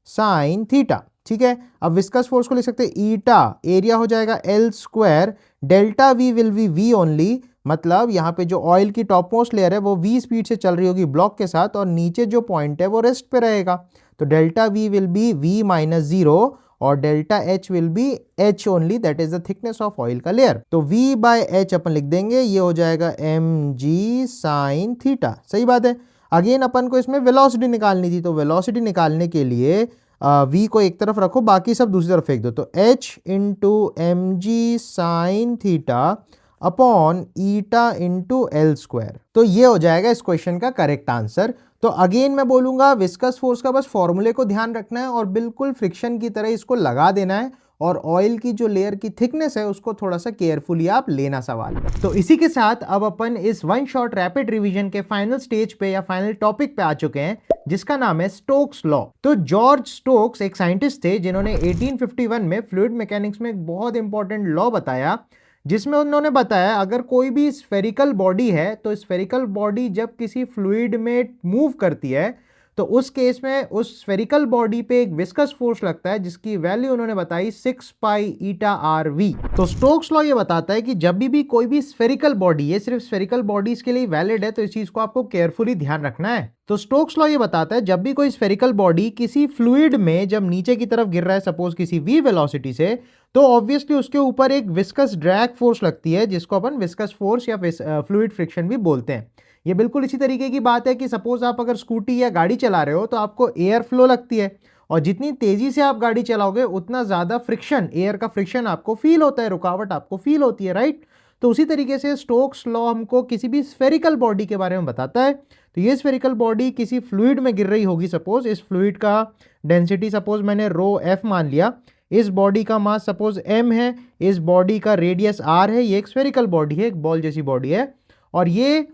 sin theta. ठीक है, अब विस्कस फोर्स को लिख सकते हैं ईटा, एरिया हो जाएगा L square, delta V will be V only, मतलब यहाँ पे जो ऑयल की टॉप मोस्ट लेयर है वो V स्पीड से चल रही होगी ब्लॉक के साथ और नीचे जो पॉइंट है वो रेस्ट पे रहेगा। तो delta V will be V minus 0 और delta H will be H only, that is the thickness of oil का लेयर। तो V बाय H अपन लिख देंगे, ये हो जाएगा mg sin थीटा, सही बात है। अगेन अपन को इसमें वेलोसिटी निकालनी थी, तो वेलोसिटी निकालने के लिए V को एक तरफ रखो, बाकी सब दूसरी तरफ फेंक दो। तो H into mg sin theta upon eta into L square. तो ये हो जाएगा इस क्वेश्चन का करेक्ट आंसर। तो अगेन मैं बोलूंगा विस्कस फोर्स का बस फॉर्मूले को ध्यान रखना है और बिल्कुल फ्रिक्शन की तरह इसको लगा देना है, और ऑयल की जो लेयर की थिकनेस है उसको थोड़ा सा केयरफुली आप लेना सवाल। तो इसी के साथ अब अपन इस वन शॉट रैपिड रिवीजन के फाइनल स्टेज पे या फाइनल टॉपिक पे आ चुके हैं, जिसका नाम है स्टोक्स लॉ। तो जॉर्ज स्टोक्स एक साइंटिस्ट थे जिन्होंने 1851 में फ्लूइड मैकेनिक्स में एक बहुत इंपॉर्टेंट लॉ बताया, जिसमें उन्होंने बताया अगर कोई भी स्फेरिकल बॉडी है तो स्फेरिकल बॉडी जब किसी फ्लूइड में मूव करती है तो उस केस में उस स्फेरिकल बॉडी पे एक विस्कस फोर्स लगता है, जिसकी वैल्यू उन्होंने बताई 6 पाई ईटा आर वी। तो स्टोक्स लॉ ये बताता है कि जब भी कोई भी स्फेरिकल बॉडी, ये सिर्फ स्फेरिकल बॉडीज के लिए वैलिड है, तो इस चीज को आपको केयरफुली ध्यान रखना है। तो स्टोक्स लॉ ये बताता है जब भी कोई स्फेरिकल बॉडी किसी फ्लूइड में जब नीचे की तरफ गिर रहा है सपोज किसी v वेलोसिटी से, तो ऑब्वियसली उसके ऊपर एक विस्कस ड्रैग फोर्स लगती है, जिसको अपन विस्कस फोर्स या फ्लूइड फ्रिक्शन भी बोलते हैं। ये बिल्कुल इसी तरीके की बात है कि सपोज आप अगर स्कूटी या गाड़ी चला रहे हो तो आपको एयर फ्लो लगती है, और जितनी तेजी से आप गाड़ी चलाओगे उतना ज्यादा फ्रिक्शन, एयर का फ्रिक्शन आपको फील होता है, रुकावट आपको फील होती है, राइट। तो उसी तरीके से स्टोक्स लॉ हमको किसी भी स्फेरिकल बॉडी के बारे में बताता है। तो ये स्फेरिकल बॉडी किसी फ्लूइड में गिर रही होगी, सपोज इस फ्लूइड का डेंसिटी सपोज मैंने रो एफ मान लिया, इस बॉडी का मास सपोज m है, इस बॉडी का रेडियस r है, ये एक स्फेरिकल बॉडी है, एक बॉल जैसी बॉडी है, और ये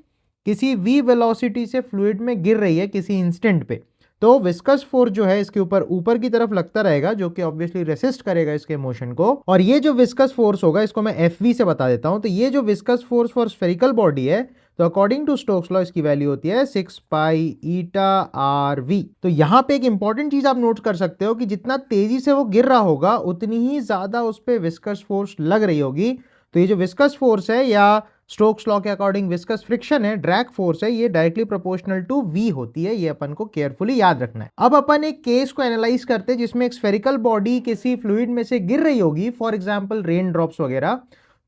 किसी v वेलोसिटी से फ्लूइड में गिर रही है किसी इंस्टेंट पे। तो विस्कस फोर्स जो है इसके ऊपर की तरफ लगता रहेगा, जो कि ऑब्वियसली रेसिस्ट करेगा इसके मोशन को, और ये जो विस्कस फोर्स होगा इसको मैं एफ से बता देता हूं। तो ये जो viscous force for spherical body है, तो अकॉर्डिंग टू स्टोक्स लॉ इसकी वैल्यू होती है 6 पाई ईटा आर वी। तो यहां पे एक इंपॉर्टेंट चीज आप नोट कर सकते हो कि जितना तेजी से वो गिर रहा होगा उतनी ही ज्यादा उस पर विस्कस फोर्स लग रही होगी। तो ये जो विस्कस फोर्स है या स्टोक्स लॉ के अकॉर्डिंग विस्कस फ्रिक्शन है, ड्रैग फोर्स है, ये डायरेक्टली प्रोपोर्शनल टू v होती है। ये अपन को केयरफुली याद रखना है। अब अपन एक केस को एनालाइज करते हैं जिसमें एक स्फेरिकल बॉडी किसी फ्लूइड में से गिर रही होगी, फॉर एग्जांपल रेन ड्रॉप्स वगैरह।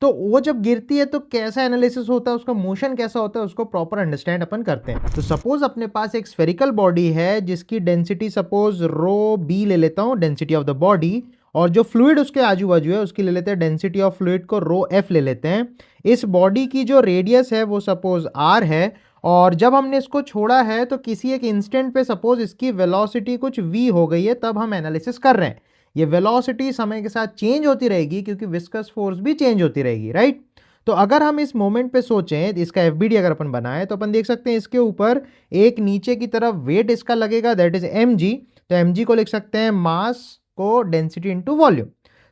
तो वो जब गिरती है तो कैसा एनालिसिस होता है, उसका मोशन कैसा होता है, उसको प्रॉपर अंडरस्टैंड अपन करते हैं। तो सपोज अपने पास एक स्फेरिकल बॉडी है जिसकी डेंसिटी सपोज रो बी ले लेता हूं, डेंसिटी ऑफ द बॉडी, और जो फ्लूइड उसके आजू बाजू है उसकी ले लेते हैं डेंसिटी ऑफ फ्लूइड को रो एफ ले लेते हैं। इस बॉडी की जो रेडियस है वो सपोज आर है, और जब हमने इसको छोड़ा है तो किसी एक इंस्टेंट पे सपोज इसकी वेलोसिटी कुछ v हो गई है, तब हम एनालिसिस कर रहे हैं। ये वेलोसिटी समय के साथ चेंज होती रहेगी क्योंकि विस्कस फोर्स भी चेंज होती रहेगी, राइट। तो अगर हम इस मोमेंट पे सोचें, इसका एफबीडी अगर अपन बनाए तो अपन देख सकते हैं इसके ऊपर एक नीचे की तरफ वेट इसका लगेगा, दैट इज mg। तो mg को लिख सकते हैं मास को डेंसिटी इंटू वॉल्यूम।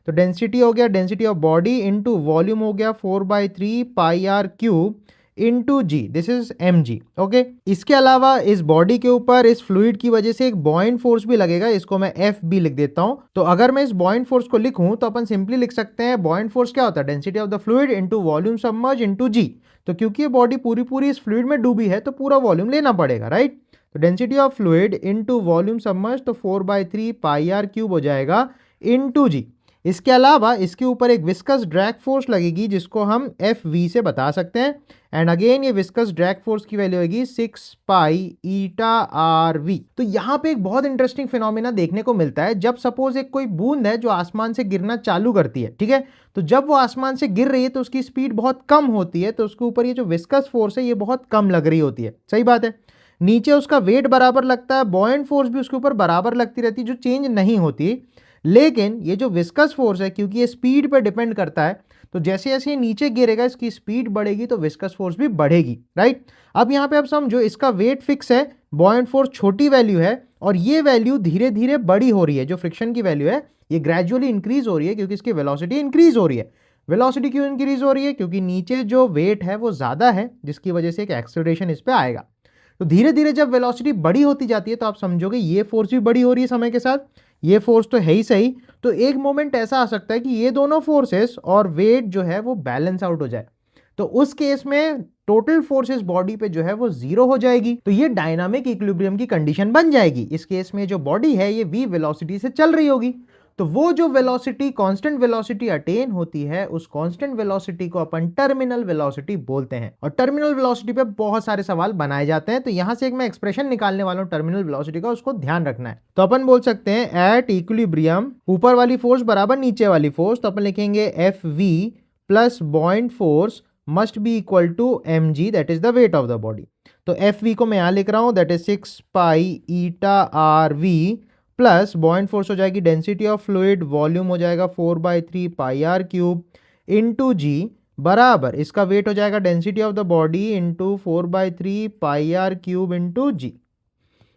तो डेंसिटी हो गया density of body into volume हो गया 4/3 pi R cube into g, this is mg, okay. इसके अलावा इस बॉडी के ऊपर इस फ्लूइड की वजह से एक बॉइंट फोर्स भी लगेगा, इसको मैं fb लिख देता हूं। तो अगर मैं इस बॉइंट फोर्स को लिखूं तो अपन सिंपली लिख सकते हैं बॉइंट फोर्स क्या होता है, density of the fluid into volume submerge into g. तो क्योंकि ये बॉडी पूरी इस फ्लूइड में डूबी है तो पूरा वॉल्यूम लेना पड़ेगा, राइट। तो density of fluid into volume submerge, तो 4/3 पाई आर क्यूब हो जाएगा इंटू जी। इसके अलावा इसके ऊपर एक विस्कस ड्रैग फोर्स लगेगी जिसको हम एफ वी से बता सकते हैं, एंड अगेन ये विस्कस ड्रैग फोर्स की वैल्यू होगी 6 पाई ईटा आर वी। तो यहाँ पे एक बहुत इंटरेस्टिंग फिनोमेना देखने को मिलता है, जब सपोज एक कोई बूंद है जो आसमान से गिरना चालू करती है, ठीक है। तो जब वो आसमान से गिर रही है तो उसकी स्पीड बहुत कम होती है, तो उसके ऊपर ये जो विस्कस फोर्स है ये बहुत कम लग रही होती है, सही बात है। नीचे उसका वेट बराबर लगता है, बॉयंट फोर्स भी उसके ऊपर बराबर लगती रहती है, जो चेंज नहीं होती। लेकिन ये जो विस्कस फोर्स है, क्योंकि ये स्पीड पर डिपेंड करता है, तो जैसे जैसे ये नीचे गिरेगा इसकी स्पीड बढ़ेगी तो विस्कस फोर्स भी बढ़ेगी, राइट। अब यहाँ पे आप समझो इसका वेट फिक्स है, बॉयंट फोर्स छोटी वैल्यू है, और ये वैल्यू धीरे धीरे बड़ी हो रही है। जो फ्रिक्शन की वैल्यू है ये ग्रेजुअली इंक्रीज हो रही है क्योंकि इसकी वेलोसिटी इंक्रीज हो रही है। वेलोसिटी क्यों इंक्रीज हो रही है, क्योंकि नीचे जो वेट है वो ज्यादा है, जिसकी वजह से एक एक्सेलरेशन इस पे आएगा। तो धीरे धीरे जब वेलोसिटी बड़ी होती जाती है तो आप समझोगे ये फोर्स भी बड़ी हो रही है समय के साथ, ये फोर्स तो है ही सही। तो एक मोमेंट ऐसा आ सकता है कि ये दोनों फोर्सेस और वेट जो है वो बैलेंस आउट हो जाए, तो उस केस में टोटल फोर्सेस बॉडी पे जो है वो जीरो हो जाएगी। तो ये डायनामिक इक्विलिब्रियम की कंडीशन बन जाएगी। इस केस में जो बॉडी है ये v वेलोसिटी से चल रही होगी, तो वो जो वेलोसिटी कांस्टेंट वेलोसिटी अटेन होती है उस कांस्टेंट वेलोसिटी को अपन टर्मिनल वेलोसिटी बोलते हैं। और टर्मिनल वेलोसिटी पे बहुत सारे सवाल बनाए जाते हैं, तो यहां से एक मैं एक्सप्रेशन निकालने वाला हूं टर्मिनल वेलोसिटी का, उसको ध्यान रखना है। तो अपन बोल सकते हैं एट इक्विलिब्रियम, ऊपर वाली फोर्स बराबर नीचे वाली फोर्स, तो अपन लिखेंगे F V plus buoyant force must be equal to mg, that is the weight of the body. तो Fv को मैं यहाँ लिख रहा हूँ, that is 6 pi eta Rv plus buoyant force हो जाएगी डेंसिटी ऑफ फ्लूइड, वॉल्यूम हो जाएगा 4/3 pi R cube into g, बराबर इसका वेट हो जाएगा density of the body into 4/3 pi R cube into g.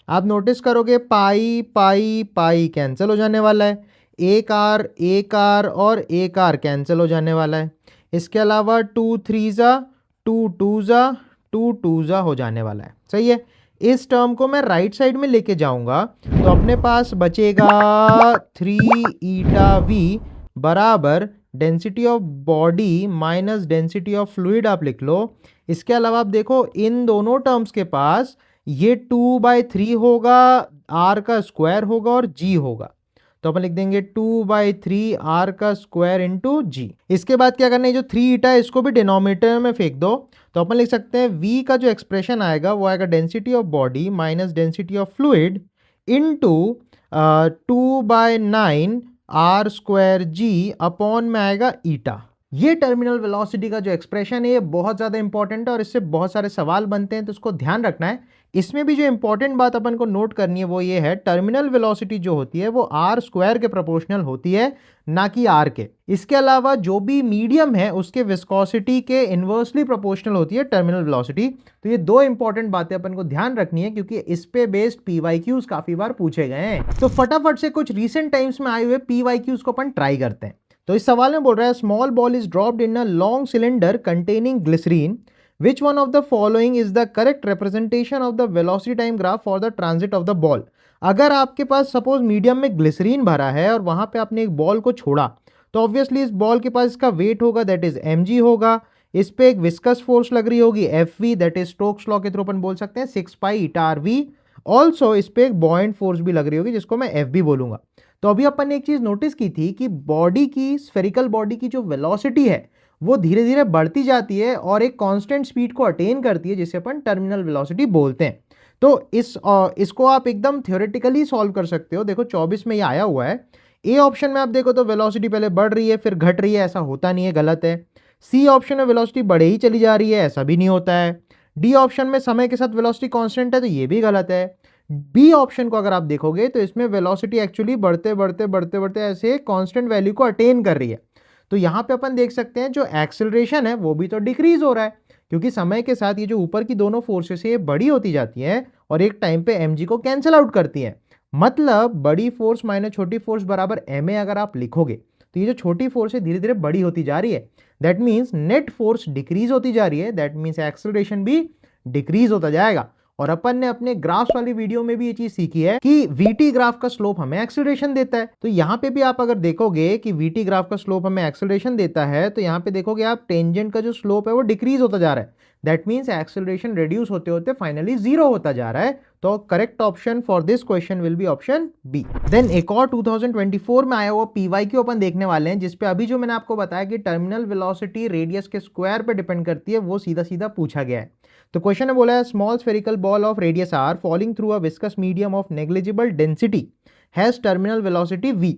आप नोटिस करोगे पाई पाई पाई कैंसिल हो जाने वाला है, एक आर और एक आर कैंसिल हो जाने वाला है। इसके अलावा 2 3 ज़ा 2 2 ज़ा 2 2 ज़ा हो जाने वाला है। सही है, इस टर्म को मैं राइट साइड में लेके जाऊंगा तो अपने पास बचेगा 3 ईटा वी बराबर density of body minus density of fluid आप लिख लो। इसके अलावा आप देखो इन दोनों टर्म्स के पास ये 2/3 होगा, आर का स्क्वायर होगा और जी होगा, तो अपन लिख देंगे 2/3 आर का स्क्वायर इंटू जी। इसके बाद क्या करना है, जो 3 ईटा है इसको भी डिनोमिनेटर में फेंक दो, तो अपन लिख सकते हैं v का जो एक्सप्रेशन आएगा वो आएगा density of body minus density of fluid into 2/9 R square G upon में आएगा ईटा। ये टर्मिनल वेलोसिटी का जो एक्सप्रेशन है ये बहुत ज़्यादा इंपॉर्टेंट है और इससे बहुत सारे सवाल बनते हैं, तो उसको ध्यान रखना है। इसमें भी जो इंपॉर्टेंट बात अपन को नोट करनी है वो ये है, टर्मिनल वेलोसिटी जो होती है वो आर स्क्वायर के प्रोपोर्शनल होती है, ना कि आर के। इसके अलावा जो भी मीडियम है उसके विस्कोसिटी के इन्वर्सली प्रोपोर्शनल होती है टर्मिनल वेलोसिटी। तो ये दो इंपॉर्टेंट बातें अपन को ध्यान रखनी है क्योंकि इस पे बेस्ड पीवाईक्यूज काफी बार पूछे गए हैं। तो फटाफट से कुछ रीसेंट टाइम्स में आए हुए पीवाईक्यूज को अपन ट्राई करते हैं। तो इस सवाल में बोल रहा है small ball is dropped in a long cylinder containing glycerine, which one of the following is the correct representation of the velocity time graph for the transit of the ball। अगर आपके पास सपोज मीडियम में glycerine भरा है और वहां पे आपने एक बॉल को छोड़ा तो ऑब्वियसली इस बॉल के पास इसका वेट होगा, दैट इज mg होगा, इस पे एक विस्कस फोर्स लग रही होगी Fv, that is Stokes law के थ्रू अपन बोल सकते हैं 6 पाई ईटा Rv, ऑल्सो इस पे एक बॉइंट फोर्स भी लग रही होगी जिसको मैं Fb बोलूंगा। तो अभी अपन ने एक चीज नोटिस की थी कि बॉडी की, स्फेरिकल बॉडी की जो वेलोसिटी है वो धीरे धीरे बढ़ती जाती है और एक कांस्टेंट स्पीड को अटेन करती है जिसे अपन टर्मिनल वेलोसिटी बोलते हैं। तो इसको आप एकदम थ्योरेटिकली सॉल्व कर सकते हो। देखो 24 में ये आया हुआ है, ए ऑप्शन में आप देखो तो वेलोसिटी पहले बढ़ रही है फिर घट रही है, ऐसा होता नहीं है, गलत है। सी ऑप्शन में वेलोसिटी बढ़े ही चली जा रही है, ऐसा भी नहीं होता है। डी ऑप्शन में समय के साथ वेलोसिटी कांस्टेंट है, तो ये भी गलत है। बी ऑप्शन को अगर आप देखोगे तो इसमें वेलोसिटी एक्चुअली बढ़ते बढ़ते बढ़ते बढ़ते ऐसे कांस्टेंट वैल्यू को अटेन कर रही है। तो यहाँ पे अपन देख सकते हैं जो एक्सेलरेशन है वो भी तो डिक्रीज हो रहा है क्योंकि समय के साथ ये जो ऊपर की दोनों फोर्सेस है ये बड़ी होती जाती हैं और एक टाइम पे mg को कैंसिल आउट करती हैं। मतलब बड़ी फोर्स माइनस छोटी फोर्स बराबर ma अगर आप लिखोगे तो ये जो छोटी फोर्स है धीरे धीरे बड़ी होती जा रही है, that means net force decrease होती जा रही है, दैट मीन्स एक्सेलरेशन भी डिक्रीज होता जाएगा। और अपन ने अपने ग्राफ्स वाली वीडियो में भी ये चीज सीखी है कि वीटी ग्राफ का स्लोप हमें एक्सेलरेशन देता है। तो यहाँ पे भी आप अगर देखोगे कि वीटी ग्राफ का स्लोप हमें एक्सेलरेशन देता है तो यहाँ पे देखोगे आप टेंजेंट का जो स्लोप है वो डिक्रीज होता जा रहा है, दैट मीन्स एक्सेलरेशन रिड्यूस होते होते फाइनली जीरो होता जा रहा है। तो correct option for this question will be option B. Then एक और 2024 में आया हुआ पीवाईक्यू अपन देखने वाले हैं जिसपे अभी जो मैंने आपको बताया कि टर्मिनल वेलोसिटी रेडियस के स्क्वायर पे डिपेंड करती है वो सीधा सीधा पूछा गया है। तो क्वेश्चन ने बोला है small spherical ball of radius R falling through a viscous medium of negligible density has terminal velocity v,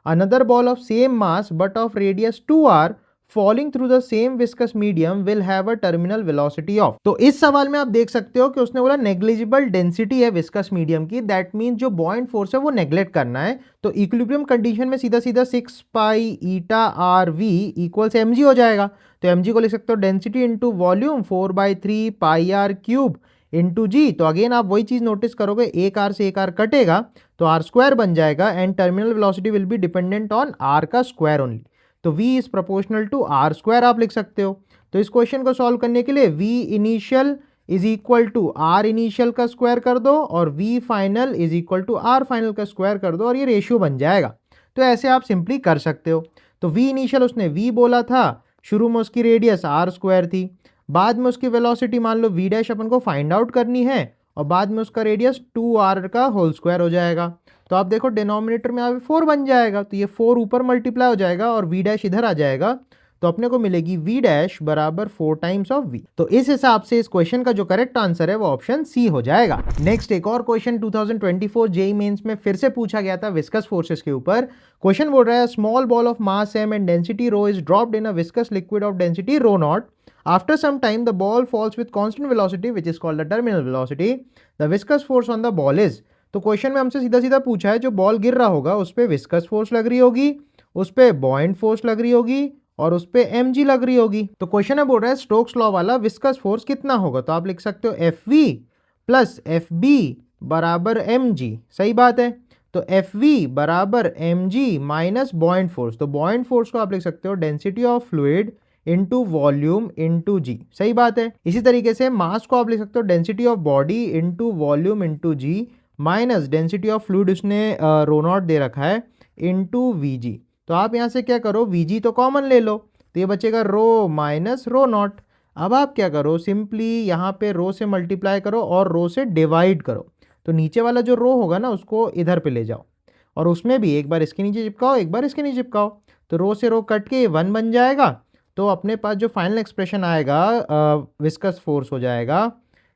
another ball of same mass but of radius 2r falling through the same viscous medium will have a terminal velocity of। तो इस सवाल में आप देख सकते हो कि उसने बोला नेग्लिजिबल डेंसिटी है विस्कस मीडियम की, दैट मीन्स जो बॉइंट फोर्स है वो नेग्लेक्ट करना है। तो इक्विलिब्रियम कंडीशन में सीधा सीधा 6 pi eta Rv equals mg हो जाएगा। तो mg को लिख सकते हो density into volume 4/3 pi R cube into g. तो अगेन आप वही चीज नोटिस करोगे, एक आर से एक आर कटेगा तो आर स्क्वायर बन जाएगा and terminal velocity will be dependent on R का स्क्वायर ओनली। तो v is proportional to R square आप लिख सकते हो। तो इस क्वेश्चन को सॉल्व करने के लिए v initial is equal to R initial का स्क्वायर कर दो और v final is equal to R final का स्क्वायर कर दो और ये रेशियो बन जाएगा। तो ऐसे आप सिंपली कर सकते हो। तो v इनिशियल उसने v बोला था, शुरू में उसकी रेडियस आर स्क्वायर थी, बाद में उसकी वेलोसिटी मान लो v डैश अपन को फाइंड आउट करनी है और बाद में उसका रेडियस 2r का होल स्क्वायर हो जाएगा। तो आप देखो डिनोमिनेटर में यहाँ पे 4 बन जाएगा, तो ये 4 ऊपर मल्टीप्लाई हो जाएगा और v डैश इधर आ जाएगा। तो अपने को मिलेगी v डैश बराबर 4 टाइम्स ऑफ v। तो इस हिसाब से इस क्वेश्चन का जो करेक्ट आंसर है वो ऑप्शन सी हो जाएगा। नेक्स्ट एक और क्वेश्चन 2024 जेईई मेंस में फिर से पूछा गया था विस्कस फोर्सेस के ऊपर। क्वेश्चन बोल रहा है small ball of mass m and density rho is dropped in a viscous liquid of density rho not. After some time, the ball falls with constant velocity, which is called the terminal velocity. The viscous force on the ball is। तो question में हमसे सीधा सीधा पूछा है जो ball गिर रहा होगा उस पर विस्कस फोर्स लग रही होगी, उस पर बॉइंट फोर्स लग रही होगी और उस पर mg लग रही होगी। तो क्वेश्चन में बोल रहा है स्टोक्स लॉ वाला विस्कस फोर्स कितना होगा, तो आप लिख सकते हो Fv प्लस Fb बराबर mg। सही बात है। तो Fv बराबर mg माइनस बॉइंट फोर्स, तो बॉइंट फोर्स को आप लिख सकते हो density of fluid into volume into g. सही बात है। इसी तरीके से मास को आप लिख सकते हो density of body into volume into G minus density of fluid उसने रो नॉट दे रखा है इंटू वी जी। तो आप यहाँ से क्या करो, वी जी तो कॉमन ले लो, तो ये बचेगा रो माइनस रो नॉट। अब आप क्या करो, सिंपली यहाँ पे रो से मल्टीप्लाई करो और रो से डिवाइड करो। तो नीचे वाला जो रो होगा ना उसको इधर पे ले जाओ और उसमें भी एक बार इसके नीचे चिपकाओ एक बार इसके नीचे चिपकाओ, तो रो से रो कट के 1 बन जाएगा। तो अपने पास जो फाइनल एक्सप्रेशन आएगा विस्कस फोर्स हो जाएगा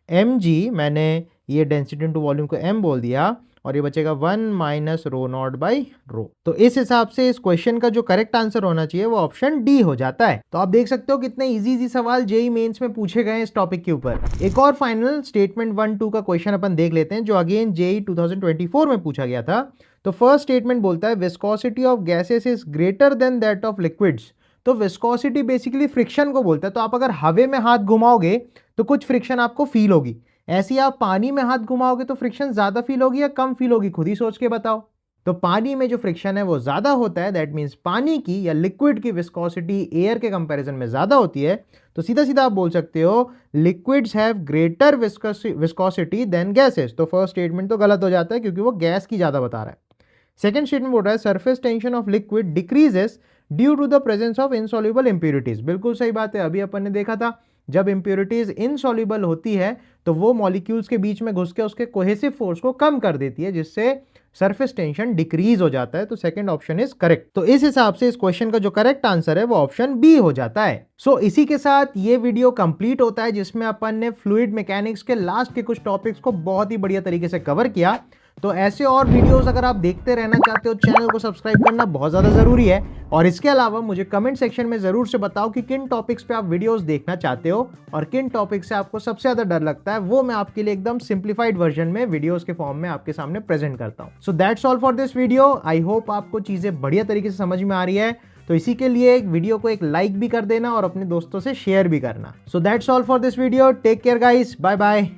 mg, मैंने ये डेंसिटी इनटू वॉल्यूम को m बोल दिया और ये बचेगा 1 minus rho not by rho. तो इस हिसाब से इस क्वेश्चन का जो करेक्ट आंसर होना चाहिए वो ऑप्शन डी हो जाता है। तो आप देख सकते हो कितने इजी सवाल जेईई मेंस में पूछे गए इस टॉपिक के ऊपर। एक और फाइनल स्टेटमेंट 1-2 का क्वेश्चन अपन देख लेते हैं जो अगेन जेईई 2024 में पूछा गया था। तो फर्स्ट स्टेटमेंट बोलता है viscosity of gases is greater than that of liquids. तो विस्कोसिटी बेसिकली फ्रिक्शन को बोलता है। तो आप अगर हवा में हाथ घुमाओगे तो कुछ फ्रिक्शन आपको फील होगी, ऐसे ही आप पानी में हाथ घुमाओगे तो फ्रिक्शन ज्यादा फील होगी या कम फील होगी, खुद ही सोच के बताओ। तो पानी में जो फ्रिक्शन है वो ज्यादा होता है, दैट मीन्स पानी की या लिक्विड की विस्कोसिटी एयर के कंपैरिजन में ज्यादा होती है। तो सीधा सीधा आप बोल सकते हो liquids have greater viscosity then gases. तो फर्स्ट स्टेटमेंट तो गलत हो जाता है क्योंकि वो गैस की ज्यादा बता रहा है। सेकेंड स्टेटमेंट बोल रहा है surface tension of liquid decreases due to the presence of insoluble impurities. बिल्कुल सही बात है, अभी अपन ने देखा था जब इंप्योरिटीज इनसॉल्युबल होती है तो वो मॉलिक्यूल्स के बीच में घुस के उसके कोहेसिव फोर्स को कम कर देती है जिससे सरफेस टेंशन डिक्रीज हो जाता है। तो सेकंड ऑप्शन इज करेक्ट। तो इस हिसाब से इस क्वेश्चन का जो करेक्ट आंसर है वो ऑप्शन बी हो जाता है। सो इसी के साथ ये वीडियो कंप्लीट होता है जिसमें अपन ने फ्लूइड मैकेनिक्स के लास्ट के कुछ टॉपिक्स को बहुत ही बढ़िया तरीके से कवर किया। तो ऐसे और वीडियोस अगर आप देखते रहना चाहते हो चैनल को सब्सक्राइब करना बहुत ज़्यादा ज़रूरी है। और इसके अलावा मुझे कमेंट सेक्शन में ज़रूर से बताओ कि किन टॉपिक्स पे आप वीडियोस देखना चाहते हो और किन टॉपिक से आपको सबसे ज़्यादा डर लगता है, वो मैं आपके लिए एकदम सिंप्लीफाइड वर्जन में वीडियोस के फॉर्म में आपके सामने प्रेजेंट करता हूँ। सो that's all for this video. I hope आपको चीज़ें बढ़िया तरीके से समझ में आ रही है। तो इसी के लिए एक वीडियो को एक लाइक भी कर देना और अपने दोस्तों से शेयर भी करना। So that's all for this video. Take care guys, bye bye.